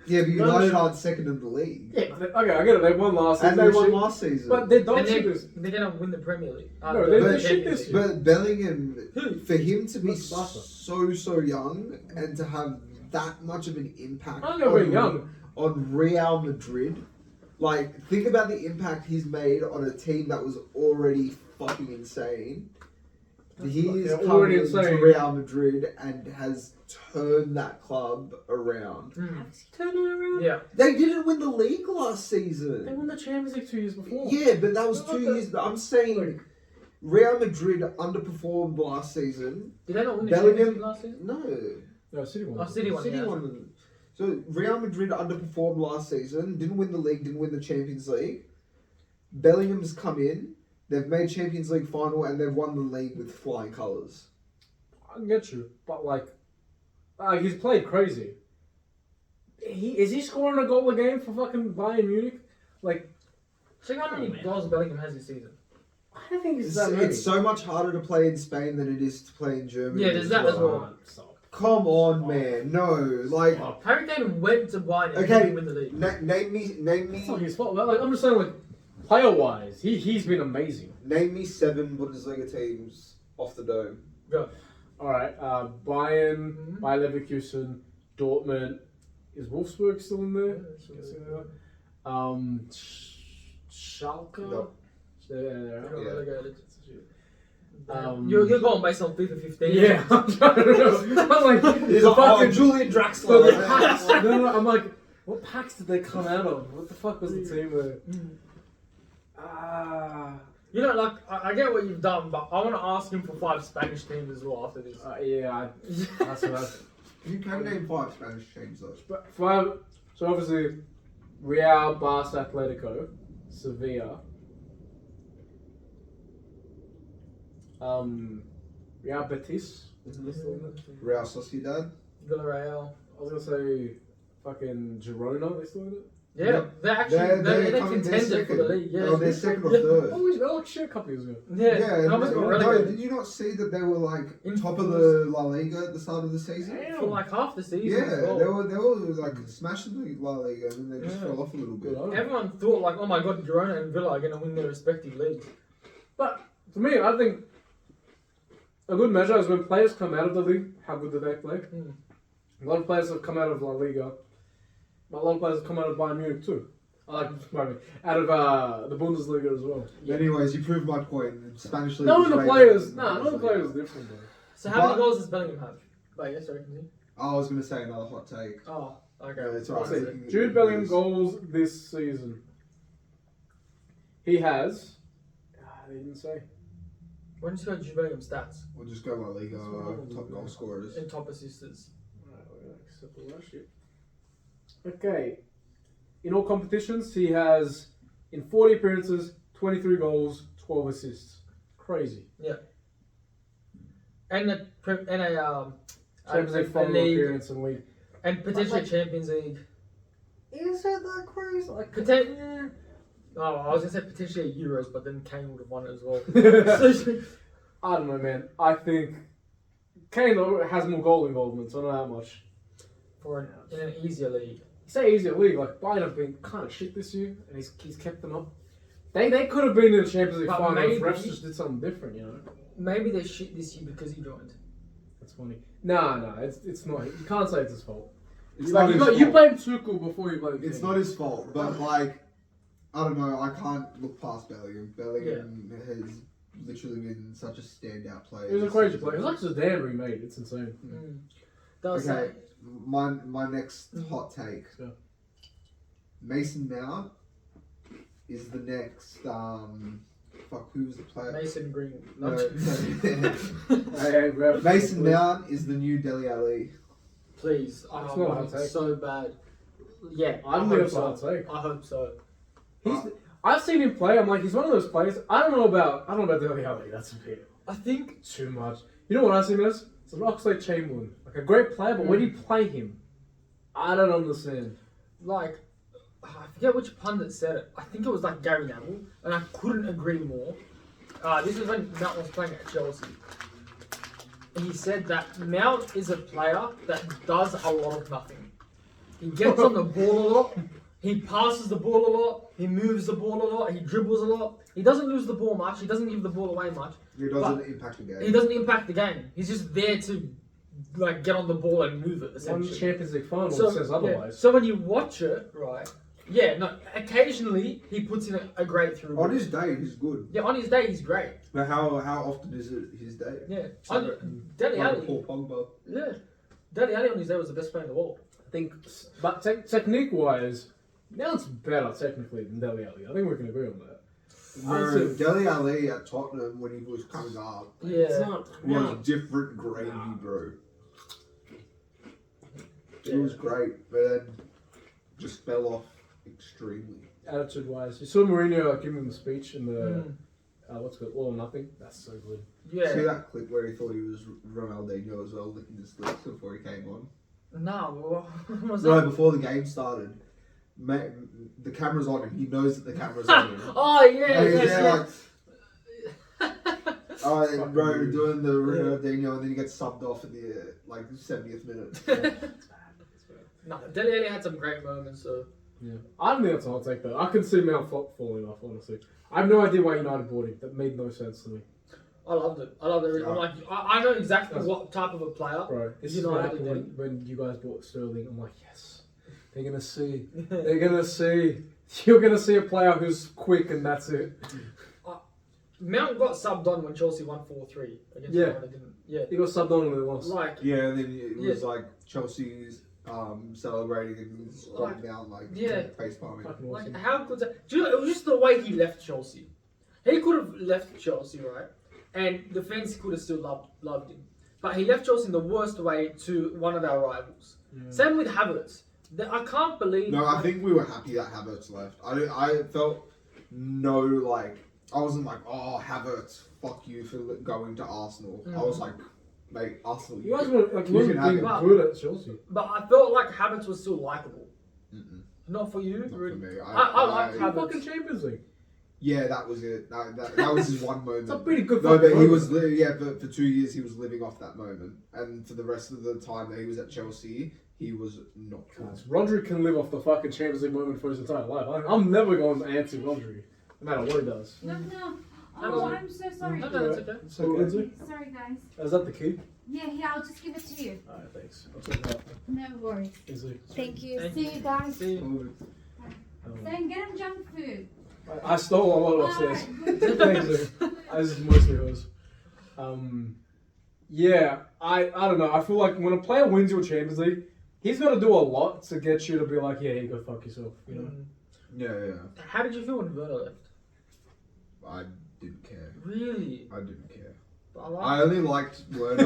Speaker 1: Yeah, but United aren't second in the league.
Speaker 3: Yeah,
Speaker 2: Okay, I get it. They won last season.
Speaker 1: And they won last season.
Speaker 2: But they're dog
Speaker 3: and
Speaker 2: shit.
Speaker 3: they're gonna win the Premier League.
Speaker 2: No,
Speaker 3: the
Speaker 2: they're shit
Speaker 3: Champions
Speaker 2: this
Speaker 3: League.
Speaker 2: year.
Speaker 1: But Bellingham,
Speaker 3: Who?
Speaker 1: for him to be
Speaker 2: Barca.
Speaker 1: so young and to have that much of an impact
Speaker 2: I know we're young.
Speaker 1: on Real Madrid, like, think about the impact he's made on a team that was already fucking insane. He is
Speaker 2: Yeah,
Speaker 1: coming
Speaker 2: already
Speaker 1: into
Speaker 2: insane.
Speaker 1: Real Madrid and has turned that club around.
Speaker 2: Has he turned it around?
Speaker 3: Yeah.
Speaker 1: They didn't win the league last
Speaker 2: They
Speaker 1: season.
Speaker 2: won the Champions League 2 years before.
Speaker 1: Yeah, but that was
Speaker 2: What
Speaker 1: 2
Speaker 2: the-
Speaker 1: years. I'm saying Real Madrid underperformed last season.
Speaker 3: Did they not win the
Speaker 1: Bellingham-
Speaker 3: Champions League last season?
Speaker 1: No.
Speaker 2: No, City won.
Speaker 3: Oh, City won.
Speaker 1: City
Speaker 3: yeah.
Speaker 1: won. So Real Madrid underperformed last season, didn't win the league, didn't win the Champions League. Bellingham's come in, they've made Champions League final, and they've won the league with flying colours.
Speaker 2: I can get you, but he's played crazy. Is he scoring a goal a game for fucking Bayern Munich? Like,
Speaker 3: Check how many goals Bellingham has this season.
Speaker 2: I don't think
Speaker 1: It's,
Speaker 2: that many.
Speaker 1: it's so much harder to play in Spain than it is to play in Germany.
Speaker 3: Yeah, there's that as well.
Speaker 2: Stop.
Speaker 1: Come on, man. No, like,
Speaker 3: Harry Kane went to Bayern and
Speaker 1: Okay.
Speaker 3: didn't win the league.
Speaker 1: name me,
Speaker 2: It's not his fault. Like, I'm just saying, like, player-wise, he's been amazing.
Speaker 1: name me 7 Bundesliga teams off the dome.
Speaker 3: Go.
Speaker 2: All right, Bayern,
Speaker 3: Mhm.
Speaker 2: Bayer Leverkusen, Dortmund. Is Wolfsburg still in there? Schalke.
Speaker 1: No.
Speaker 2: Yeah.
Speaker 3: Got relegated.
Speaker 2: Um,
Speaker 3: You're going based on FIFA 15.
Speaker 2: Yeah, I'm trying to know. I'm like,
Speaker 1: He's
Speaker 2: the
Speaker 1: like,
Speaker 2: fucking
Speaker 1: Julian
Speaker 2: So
Speaker 1: Draxler.
Speaker 2: the packs. No, I'm like, what packs did they come out of? What the fuck was the team there?
Speaker 3: You know, like, I get what you've done, but I want to ask him for 5 Spanish teams as well after this.
Speaker 2: Yeah, that's what I.
Speaker 1: You can name 5 Spanish teams though.
Speaker 2: But five. So obviously, Real, Barca, Atletico, Sevilla. Real Betis.
Speaker 1: Real Sociedad.
Speaker 3: Villarreal.
Speaker 2: I was gonna say, fucking Girona. They still in it.
Speaker 3: Yeah, they're actually they're
Speaker 1: coming-
Speaker 3: contended for the league. Yeah,
Speaker 1: Oh, they're second or
Speaker 3: Yeah.
Speaker 1: third.
Speaker 2: Oh, they're like shit a couple years ago.
Speaker 3: Yeah,
Speaker 1: Yeah,
Speaker 3: they almost got
Speaker 1: no,
Speaker 3: relegated
Speaker 1: did you not see that they were like
Speaker 3: In
Speaker 1: top of the La Liga at the start of the season?
Speaker 3: for like half the season.
Speaker 1: Yeah,
Speaker 3: as well.
Speaker 1: they were like smashing the La Liga and then they just
Speaker 3: Yeah.
Speaker 1: fell off a little bit.
Speaker 2: Good on 'em.
Speaker 3: Everyone thought like, oh my god, Girona and Villa are going to win their respective leagues.
Speaker 2: But for me, I think a good measure is when players come out of the league, how good do they play?
Speaker 3: Mm.
Speaker 2: A lot of players have come out of La Liga, but a lot of players have come out of Bayern Munich too. Out of the Bundesliga as well.
Speaker 1: Anyways, you proved my point. The Spanish league.
Speaker 2: None
Speaker 1: is
Speaker 2: of the
Speaker 1: way
Speaker 2: players,
Speaker 1: better than
Speaker 2: none of the
Speaker 1: Bundesliga.
Speaker 2: players is different, bro.
Speaker 3: So how many
Speaker 1: But-
Speaker 3: goals does Bellingham have? Wait, yes, sorry, continue.
Speaker 1: I was gonna say another hot take.
Speaker 3: Oh, okay.
Speaker 1: Yeah, it's
Speaker 2: Let's
Speaker 1: alright.
Speaker 2: see. Jude Bellingham goals this season. He has. They didn't say.
Speaker 3: Why don't you go Jude Bellingham stats
Speaker 1: We'll just go La Liga
Speaker 2: That's what I was
Speaker 1: top
Speaker 2: gonna
Speaker 1: goal scorers.
Speaker 3: and top assisters?
Speaker 2: Alright, we're gonna accept all that shit. Okay. In all competitions, he has, in 40 appearances, 23 goals, 12 assists. Crazy.
Speaker 3: And a
Speaker 2: Champions League final
Speaker 3: league
Speaker 2: appearance and league.
Speaker 3: and potentially
Speaker 2: Like-
Speaker 3: Champions League.
Speaker 2: Is it that crazy? Like,
Speaker 3: Oh, I was gonna say potentially Euros, but then Kane would have won it as well.
Speaker 2: I don't know, man. I think Kane has more goal involvement, so I don't know how much.
Speaker 3: in an easier league.
Speaker 2: You say easier league, like Bayern have been kind of shit this year, and he's kept them up. They could have been in the Champions League
Speaker 3: But
Speaker 2: final if
Speaker 3: maybe-
Speaker 2: refs just did something different, you know.
Speaker 3: Maybe they're shit this year because he joined.
Speaker 2: That's funny. No, it's not. You can't say it's his fault.
Speaker 1: It's
Speaker 2: Like
Speaker 1: not his
Speaker 2: you
Speaker 1: fault.
Speaker 2: blame Tuchel before you blame.
Speaker 1: It's
Speaker 2: Kane.
Speaker 1: not his fault, but like, I don't know. I can't look past Bellingham. Bellingham has literally been such a standout player.
Speaker 2: He was a
Speaker 1: this
Speaker 2: crazy
Speaker 1: season.
Speaker 2: player. He was like Zidane remade. It's insane.
Speaker 3: That was
Speaker 1: Okay, my next
Speaker 3: Mhm.
Speaker 1: hot take.
Speaker 2: Yeah.
Speaker 1: Mason Mount is the next. Fuck, who was the player?
Speaker 3: Mason Green.
Speaker 1: No,
Speaker 2: Hey, ref,
Speaker 1: Mason
Speaker 2: please.
Speaker 1: Mount is the new Dele Alli.
Speaker 3: Please, I
Speaker 2: It's not a hot
Speaker 3: want it
Speaker 2: take.
Speaker 3: so bad. Yeah,
Speaker 2: I don't think it's a hot take.
Speaker 3: I hope so.
Speaker 2: I've seen him play. I'm like, he's one of those players. I don't know about Dele Alli. That's a bit
Speaker 3: I think
Speaker 2: too much. You know what I see him as? It's an Oxlade-Chamberlain, like a great player, but when you play him, I don't understand.
Speaker 3: like I forget which pundit said it. I think it was like Gary Neville, and I couldn't agree more. This is when Mount was playing at Chelsea. And he said that Mount is a player that does a lot of nothing. He gets on the ball a lot, he passes the ball a lot, he moves the ball a lot, he dribbles a lot. He doesn't lose the ball much, he doesn't give the ball away much.
Speaker 1: Who doesn't impact the game.
Speaker 3: He doesn't impact the game. He's just there to like get on the ball and move it
Speaker 2: One
Speaker 3: essentially.
Speaker 2: Champions League final
Speaker 3: So,
Speaker 2: says
Speaker 3: yeah.
Speaker 2: otherwise.
Speaker 3: So when you watch it, right, Yeah, no. Occasionally he puts in a great through.
Speaker 1: On his day, he's good.
Speaker 3: Yeah, on his day he's great.
Speaker 1: But how often is it his day?
Speaker 3: Yeah,
Speaker 1: So,
Speaker 3: Dele
Speaker 1: like a
Speaker 3: Alli.
Speaker 1: Paul Pogba.
Speaker 3: Yeah, Dele Alli on his day was the best player in the world.
Speaker 2: I think, but technique-wise, now it's better technically than Dele Alli. I think we can agree on that.
Speaker 1: Bro, Dele Alli at Tottenham when he was coming up
Speaker 3: Yeah,
Speaker 4: It's not.
Speaker 1: was different gravy, bro. It was great, but then just fell off extremely.
Speaker 2: Attitude-wise, you saw Mourinho give him the speech in the what's it called, All or Nothing. That's so good.
Speaker 3: yeah.
Speaker 1: See that clip where he thought he was Ronaldinho as well, licking his lips before he came on?
Speaker 3: No, what was
Speaker 1: No,
Speaker 3: that?
Speaker 1: before the game started. The camera's on him. He knows that the camera's on him.
Speaker 3: Oh yeah,
Speaker 1: And he's
Speaker 3: yes,
Speaker 1: there
Speaker 3: yes.
Speaker 1: like, bro,
Speaker 2: weird.
Speaker 1: doing the Ronaldinho, and then he gets subbed off in the 70th minute.
Speaker 3: No, Dele Alli had some great moments. So
Speaker 2: Yeah, I don't think that's a hot take though. I can see Mount falling off. Honestly, I have no idea why United bought him. That made no sense to me,
Speaker 3: I loved it. I loved it. I'm like, I know exactly what type of a player.
Speaker 2: bro. This is
Speaker 3: United
Speaker 2: what happened
Speaker 3: did.
Speaker 2: when you guys bought Sterling. I'm like, yes, they're gonna see. They're gonna see. You're gonna see a player who's quick, and that's it.
Speaker 3: Mount got subbed on when Chelsea won 4-3 against
Speaker 2: Yeah.
Speaker 3: United, didn't? Yeah.
Speaker 2: He got subbed on and they lost.
Speaker 3: Like,
Speaker 1: Yeah, and then it was like Chelsea's celebrating and stopping down, like
Speaker 3: Yeah.
Speaker 1: face palming.
Speaker 2: Fucking
Speaker 3: like
Speaker 2: awesome.
Speaker 3: how could that? Do you know, it was just the way he left Chelsea. He could have left Chelsea, right? And the fans could have still loved him. But he left Chelsea in the worst way to one of our rivals.
Speaker 2: Yeah.
Speaker 3: Same with Havertz. I can't believe.
Speaker 1: No, I think we were happy that Havertz left. I felt no, like, I wasn't like, oh, Havertz, fuck you for going to Arsenal. I was like, mate, Arsenal,
Speaker 2: You guys were like
Speaker 1: you
Speaker 2: wasn't
Speaker 1: can have
Speaker 2: being
Speaker 1: him.
Speaker 2: good at Chelsea.
Speaker 3: But I felt like Havertz was still likable. Not for you.
Speaker 1: Not for me.
Speaker 3: I like Havertz.
Speaker 2: Fucking Champions League.
Speaker 1: Yeah, that was it. That was his one moment.
Speaker 2: It's a pretty good.
Speaker 1: No,
Speaker 2: fucking
Speaker 1: but he
Speaker 2: moment.
Speaker 1: was for 2 years he was living off that moment, and for the rest of the time that he was at Chelsea, he was not cool.
Speaker 2: Rodri can live off the fucking Champions League moment for his entire life. I'm never going to anti Rodri, no matter what he does.
Speaker 4: No, no.
Speaker 3: No,
Speaker 4: Oh, I'm so sorry.
Speaker 3: No, no, it's okay.
Speaker 2: It's okay. Is it?
Speaker 4: Sorry, guys.
Speaker 2: Is that the key?
Speaker 4: Yeah, here, I'll just give it to you.
Speaker 2: Alright, thanks. I'll take that.
Speaker 4: No worries.
Speaker 2: Is it?
Speaker 4: Thank you.
Speaker 3: Thank
Speaker 4: See you guys.
Speaker 3: See you.
Speaker 4: Then get him junk food.
Speaker 2: I stole a lot upstairs.
Speaker 4: Alright.
Speaker 2: Thanks, dude. This is mostly hers. Yeah, I don't know. I feel like when a player wins your Champions League, he's got to do a lot to get you to be like, yeah, you go fuck yourself. You know.
Speaker 1: Yeah.
Speaker 3: How did you feel when Werner left?
Speaker 1: I didn't care.
Speaker 3: Really?
Speaker 1: I didn't care.
Speaker 3: I like
Speaker 1: I only liked Werner.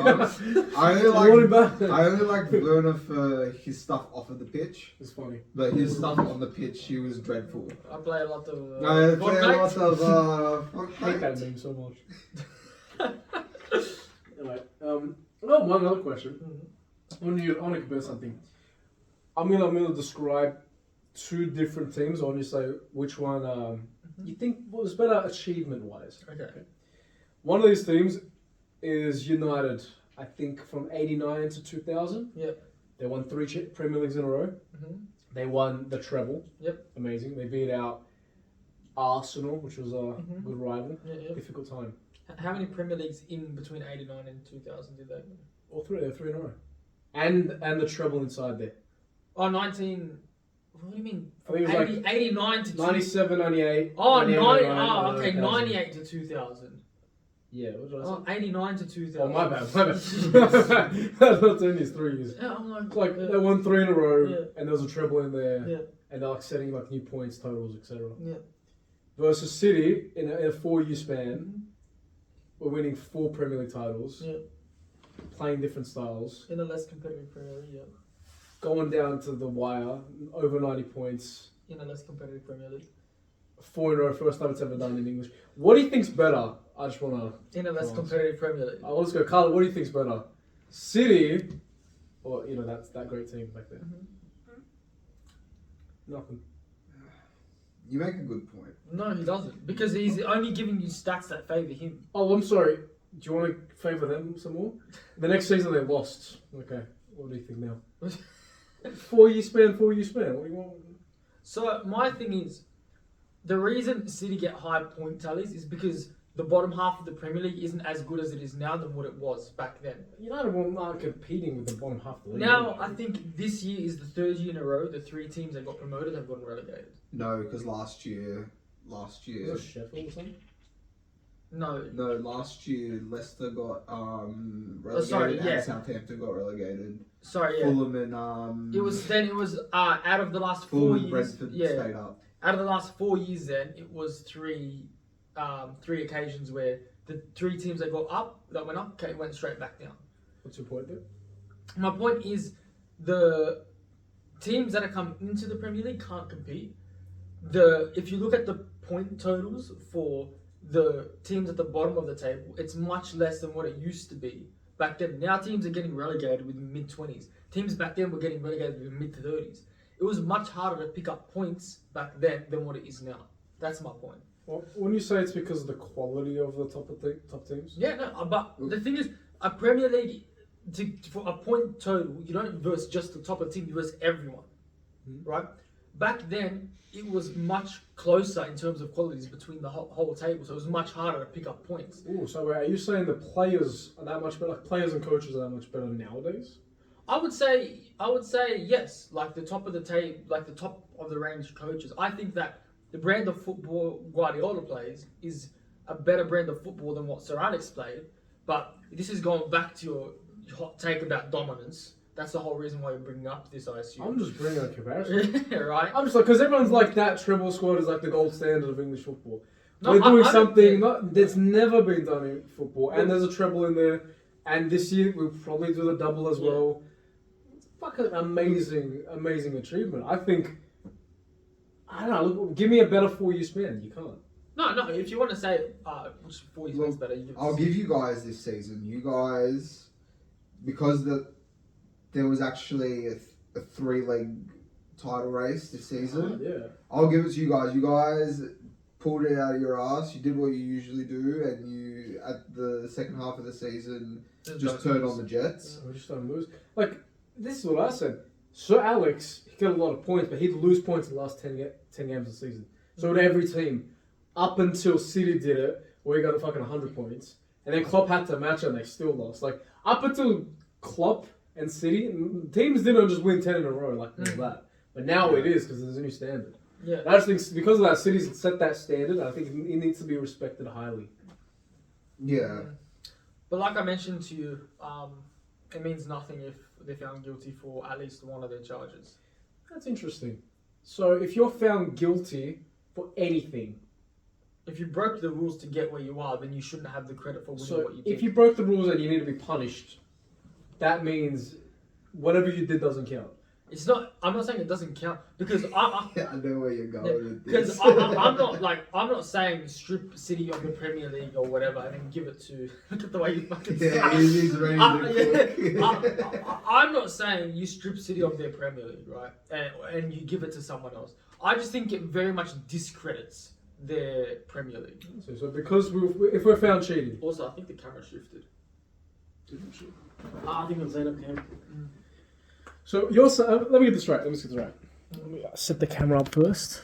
Speaker 1: I
Speaker 2: What
Speaker 1: only
Speaker 2: about
Speaker 1: I only liked Werner for his stuff off of the pitch,
Speaker 2: It's funny.
Speaker 1: but his stuff on the pitch, he was dreadful.
Speaker 3: I play a lot of.
Speaker 1: I play a
Speaker 3: Fortnite.
Speaker 1: lot of
Speaker 2: I hate that
Speaker 1: Fortnite.
Speaker 2: name so much. Anyway, oh, one other question. I want to compare something. I'm gonna describe two different teams. I want you to say which one you think was better achievement wise.
Speaker 3: Okay.
Speaker 2: One of these teams is United. I think from '89 to 2000.
Speaker 3: Yep.
Speaker 2: They won 3 Premier Leagues in a row.
Speaker 3: Mm-hmm.
Speaker 2: They won the treble.
Speaker 3: Yep.
Speaker 2: Amazing. They beat out Arsenal, which was a
Speaker 3: Mhm.
Speaker 2: good rival.
Speaker 3: Yeah.
Speaker 2: Difficult time.
Speaker 3: How many Premier Leagues in between '89 and 2000 did they win?
Speaker 2: All three. They're 3 in a row. And the treble inside there.
Speaker 3: Oh, 19. What do you mean?
Speaker 2: I think it was
Speaker 3: 80, 89 to
Speaker 2: 97, 98.
Speaker 3: Oh,
Speaker 2: 98,
Speaker 3: okay,
Speaker 2: 2000.
Speaker 3: 98 to 2000.
Speaker 2: Yeah, what did I say?
Speaker 3: Oh, 89 to 2000.
Speaker 2: Oh, my bad. That's not doing these 3 years.
Speaker 3: Yeah, I'm like,
Speaker 2: It's like they won 3 in a row,
Speaker 3: Yeah.
Speaker 2: and there was a treble in there,
Speaker 3: Yeah.
Speaker 2: and they're like setting like new points, totals, etc.
Speaker 3: Yeah.
Speaker 2: Versus City in a 4-year span, we're winning 4 Premier League titles,
Speaker 3: Yeah.
Speaker 2: playing different styles,
Speaker 3: In a less competitive Premier League, yeah.
Speaker 2: going down to the wire, over 90 points,
Speaker 3: In a less competitive Premier League.
Speaker 2: 4 in a row, first time it's ever done in English. What do you think's better? I just wanna.
Speaker 3: In a less
Speaker 2: Oh,
Speaker 3: competitive Premier League.
Speaker 2: I'll just go, Carla. What do you think's better, City, or that great team back there? Nothing.
Speaker 1: You make a good point.
Speaker 3: No, he doesn't. Because he's only giving you stats that favour him.
Speaker 2: Oh, I'm sorry. Do you want to favour them some more? The next season they lost. Okay. What do you think now? 4-year span. 4-year span. What do you want?
Speaker 3: So, my thing is, the reason City get high point tallies is because the bottom half of the Premier League isn't as good as it is now than what it was back then.
Speaker 2: United aren't competing with the bottom half of the league.
Speaker 3: Now, I think this year is the third year in a row the 3 teams that got promoted have gotten relegated.
Speaker 1: No, because last year.
Speaker 2: Was it Sheffield or something?
Speaker 3: No.
Speaker 1: No, last year Leicester got relegated
Speaker 3: sorry, yeah.
Speaker 1: and Southampton got relegated.
Speaker 3: Sorry, yeah.
Speaker 1: Fulham and
Speaker 3: It was out of the last 4
Speaker 1: Fulham and
Speaker 3: years.
Speaker 1: Brentford
Speaker 3: Yeah.
Speaker 1: stayed up.
Speaker 3: Out of the last 4 years, then it was three occasions where the 3 teams that got up, that went up, went straight back down.
Speaker 2: What's your point there?
Speaker 3: My point is, the teams that have come into the Premier League can't compete. If you look at the point totals for the teams at the bottom of the table, it's much less than what it used to be back then. Now teams are getting relegated with mid-20s. Teams back then were getting relegated with mid-30s. It was much harder to pick up points back then than what it is now. That's my point.
Speaker 2: Well, when you say it's because of the quality of the top teams?
Speaker 3: Yeah, no, but the thing is, a Premier League, for a point total, you don't verse just the top of the team, you verse everyone, right? Back then, it was much closer in terms of qualities between the whole table, so it was much harder to pick up points.
Speaker 2: Oh, so are you saying the players are that much better? Like players and coaches are that much better nowadays?
Speaker 3: I would say yes, like the top of the table, like the top of the range coaches. I think that the brand of football Guardiola plays is a better brand of football than what Sir Alex played. But this is going back to your hot take about dominance. That's the whole reason why you're bringing up this, I assume.
Speaker 2: I'm just bringing a comparison.
Speaker 3: Right?
Speaker 2: I'm just like, because everyone's like that treble squad is like the gold standard of English football.
Speaker 3: No,
Speaker 2: We're doing
Speaker 3: I don't
Speaker 2: something
Speaker 3: think-
Speaker 2: that's never been done in football, and there's a treble in there. And this year we'll probably do the double as well. It's fucking amazing achievement. I think. I don't know. Look, give me a better 4-year span. You can't.
Speaker 3: No. If you want to say which 4 years
Speaker 1: Look,
Speaker 3: better, you
Speaker 1: I'll give you guys this season. You guys, because there was actually a 3-leg title race this season.
Speaker 2: Yeah.
Speaker 1: I'll give it to you guys. You guys pulled it out of your ass. You did what you usually do, and you at the second half of the season just turned on the Jets.
Speaker 2: We just don't lose. Like, this is what I said. Sir Alex, he got a lot of points, but he'd lose points in the last 10 games of the season. So would every team. Up until City did it, where he got fucking 100 points. And then Klopp had to match it, and they still lost. Like, up until Klopp and City, teams didn't just win 10 in a row like that. But now it is, because there's a new standard.
Speaker 3: Yeah.
Speaker 2: And I just think because of that, City's set that standard. I think it needs to be respected highly.
Speaker 1: Yeah.
Speaker 3: But like I mentioned to you, it means nothing if they're found guilty for at least one of their charges.
Speaker 2: That's interesting. So if you're found guilty for anything,
Speaker 3: If you broke the rules to get where you are, then you shouldn't have the credit for winning what you did.
Speaker 2: if you broke the rules and you need to be punished, that means whatever you did doesn't count.
Speaker 3: It's not. I'm not saying it doesn't count because I
Speaker 1: know where you're going with
Speaker 3: because
Speaker 1: this.
Speaker 3: I'm not saying strip City of the Premier League or whatever and then give it to. Look at the way you fucking
Speaker 1: Yeah,
Speaker 3: say.
Speaker 1: he's ready to cook.
Speaker 3: I'm not saying you strip City of their Premier League, right? And you give it to someone else. I just think it very much discredits their Premier League.
Speaker 2: So because if we're found cheating,
Speaker 3: Also, I think the camera shifted.
Speaker 2: I think it's up camera. So you're let me get this right. Let me set the camera up first.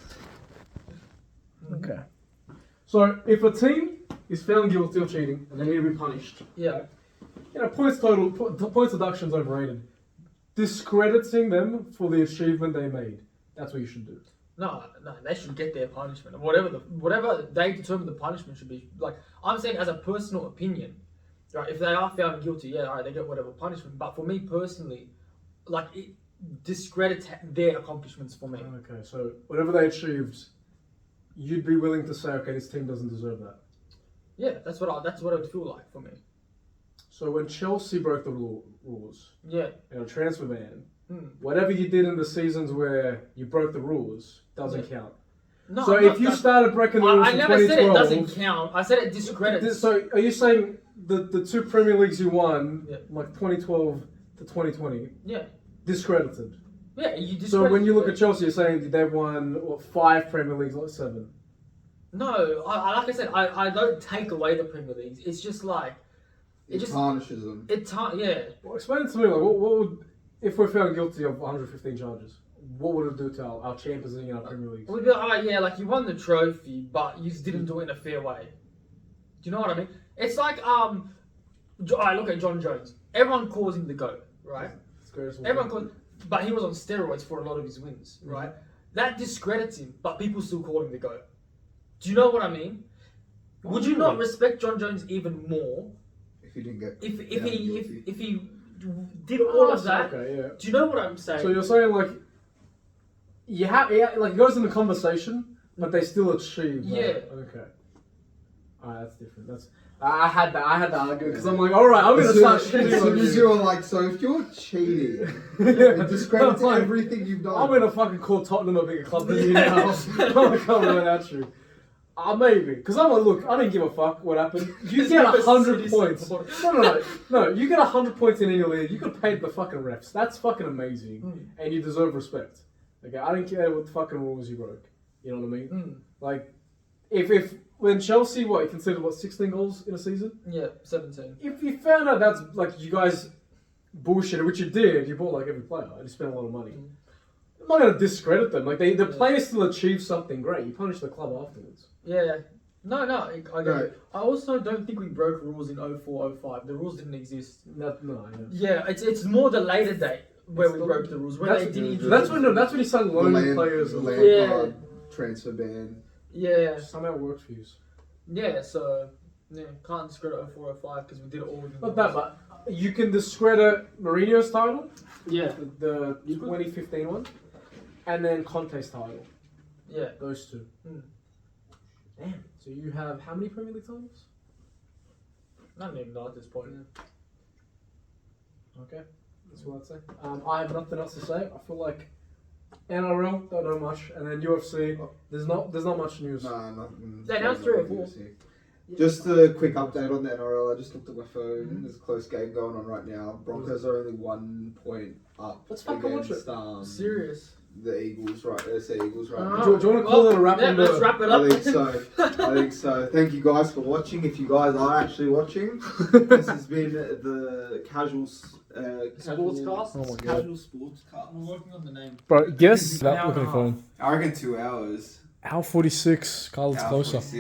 Speaker 2: Okay. So if a team is found guilty of cheating and they need to be punished,
Speaker 3: Yeah.
Speaker 2: points deduction's overrated. Discrediting them for the achievement they made. That's what you should do.
Speaker 3: No, they should get their punishment. Whatever they determine the punishment should be. Like, I'm saying as a personal opinion, right, if they are found guilty, yeah, alright, they get whatever punishment. But for me personally, like, it discredits their accomplishments for me.
Speaker 2: Okay, so whatever they achieved, you'd be willing to say, okay, this team doesn't deserve that.
Speaker 3: Yeah, that's what it would feel like for me.
Speaker 2: So when Chelsea broke the rules,
Speaker 3: Yeah.
Speaker 2: transfer ban, whatever you did in the seasons where you broke the rules doesn't count.
Speaker 3: No,
Speaker 2: So if you started breaking the rules
Speaker 3: I
Speaker 2: in
Speaker 3: never said it
Speaker 2: 2012,
Speaker 3: doesn't count. I said it discredits.
Speaker 2: So are you saying the 2 Premier Leagues you won,
Speaker 3: Yeah.
Speaker 2: like 2012 to 2020,
Speaker 3: Yeah.
Speaker 2: discredited?
Speaker 3: Yeah, you discredit.
Speaker 2: So when you look at Chelsea, you're saying they've won 5 Premier Leagues, not 7.
Speaker 3: No, like I said, I don't take away the Premier Leagues. It's just like
Speaker 1: It
Speaker 3: just
Speaker 1: tarnishes them.
Speaker 3: yeah.
Speaker 2: Well, explain it to me. Like, what would, if we're found guilty of 115 charges, what would it do to our Champions League and our Premier Leagues?
Speaker 3: We'd be like, oh yeah, like you won the trophy, but you just didn't do it in a fair way. you know what I mean? It's like I look at John Jones. Everyone calls him the GOAT, right? Everyone calls, but he was on steroids for a lot of his wins, right? That discredits him, but people still call him the GOAT. Do you know what I mean? Would you not respect John Jones even more
Speaker 1: If you didn't get
Speaker 3: if he did all of that?
Speaker 2: Okay, yeah.
Speaker 3: Do you know what I'm saying?
Speaker 2: So you're saying like you have like it goes in the conversation, but they still achieve.
Speaker 3: Yeah.
Speaker 2: Okay. Alright, that's different. That's I had to argue because I'm like, all right, I'm gonna start shitting
Speaker 1: As
Speaker 2: on
Speaker 1: soon as
Speaker 2: you.
Speaker 1: you're like, so if you're cheating, it discredits
Speaker 2: I'm like,
Speaker 1: everything you've done.
Speaker 2: I'm gonna fucking call Tottenham a bigger club than you now. I'm gonna come right at you. Maybe because I'm like, look, I didn't give a fuck what happened. You get 100 points. No. You get 100 points in any league. You could pay the fucking refs. That's fucking amazing, and you deserve respect. Okay, I didn't care what fucking rules you broke. You know what I mean? Like, if when Chelsea, you considered 16 goals in a season?
Speaker 3: Yeah, 17.
Speaker 2: If you found out that's like you guys bullshitted, which you did, you bought like every player and you spent a lot of money. I'm not gonna discredit them. Like the players still achieve something great. You punish the club afterwards.
Speaker 3: Yeah. No, I get it. I also don't think we broke rules in 04, 05. The rules didn't exist.
Speaker 2: No.
Speaker 3: Yeah, it's more the later date where we broke the rules. Where they didn't.
Speaker 2: That's when he started loaning players.
Speaker 1: Lampard transfer ban.
Speaker 3: Yeah.
Speaker 2: Somehow it works for you.
Speaker 3: Yeah. So can't discredit 04, 05 because we did it all.
Speaker 2: Not that, but you can discredit Mourinho's title.
Speaker 3: Yeah.
Speaker 2: The 2015 one, and then Conte's title.
Speaker 3: Yeah.
Speaker 2: Those two. Damn. So you have how many Premier League titles?
Speaker 3: I don't even know at this point.
Speaker 2: Okay. That's what I'd say. I have nothing else to say. I feel like NRL, don't know much, and then UFC, there's not much news.
Speaker 1: Nah, nothing.
Speaker 3: They announced 3 or 4.
Speaker 1: Just a quick update on the NRL. I just looked at my phone. There's a close game going on right now. Broncos are only 1 point up
Speaker 2: Let's fucking watch
Speaker 1: against
Speaker 3: Serious.
Speaker 1: the Eagles. Right, it's the Eagles right now.
Speaker 2: Do you want to call it a wrap?
Speaker 3: Let's wrap it up.
Speaker 1: I think so. Thank you guys for watching. If you guys are actually watching, this has been the casual
Speaker 3: Sportscast?
Speaker 2: Oh my God.
Speaker 1: Casual sportscast.
Speaker 3: I'm working on the name.
Speaker 2: Bro, guess.
Speaker 3: Hour and a half.
Speaker 2: phone.
Speaker 1: I reckon 2 hours.
Speaker 2: Hour 46. Carl's
Speaker 1: Hour
Speaker 2: closer.
Speaker 1: 46.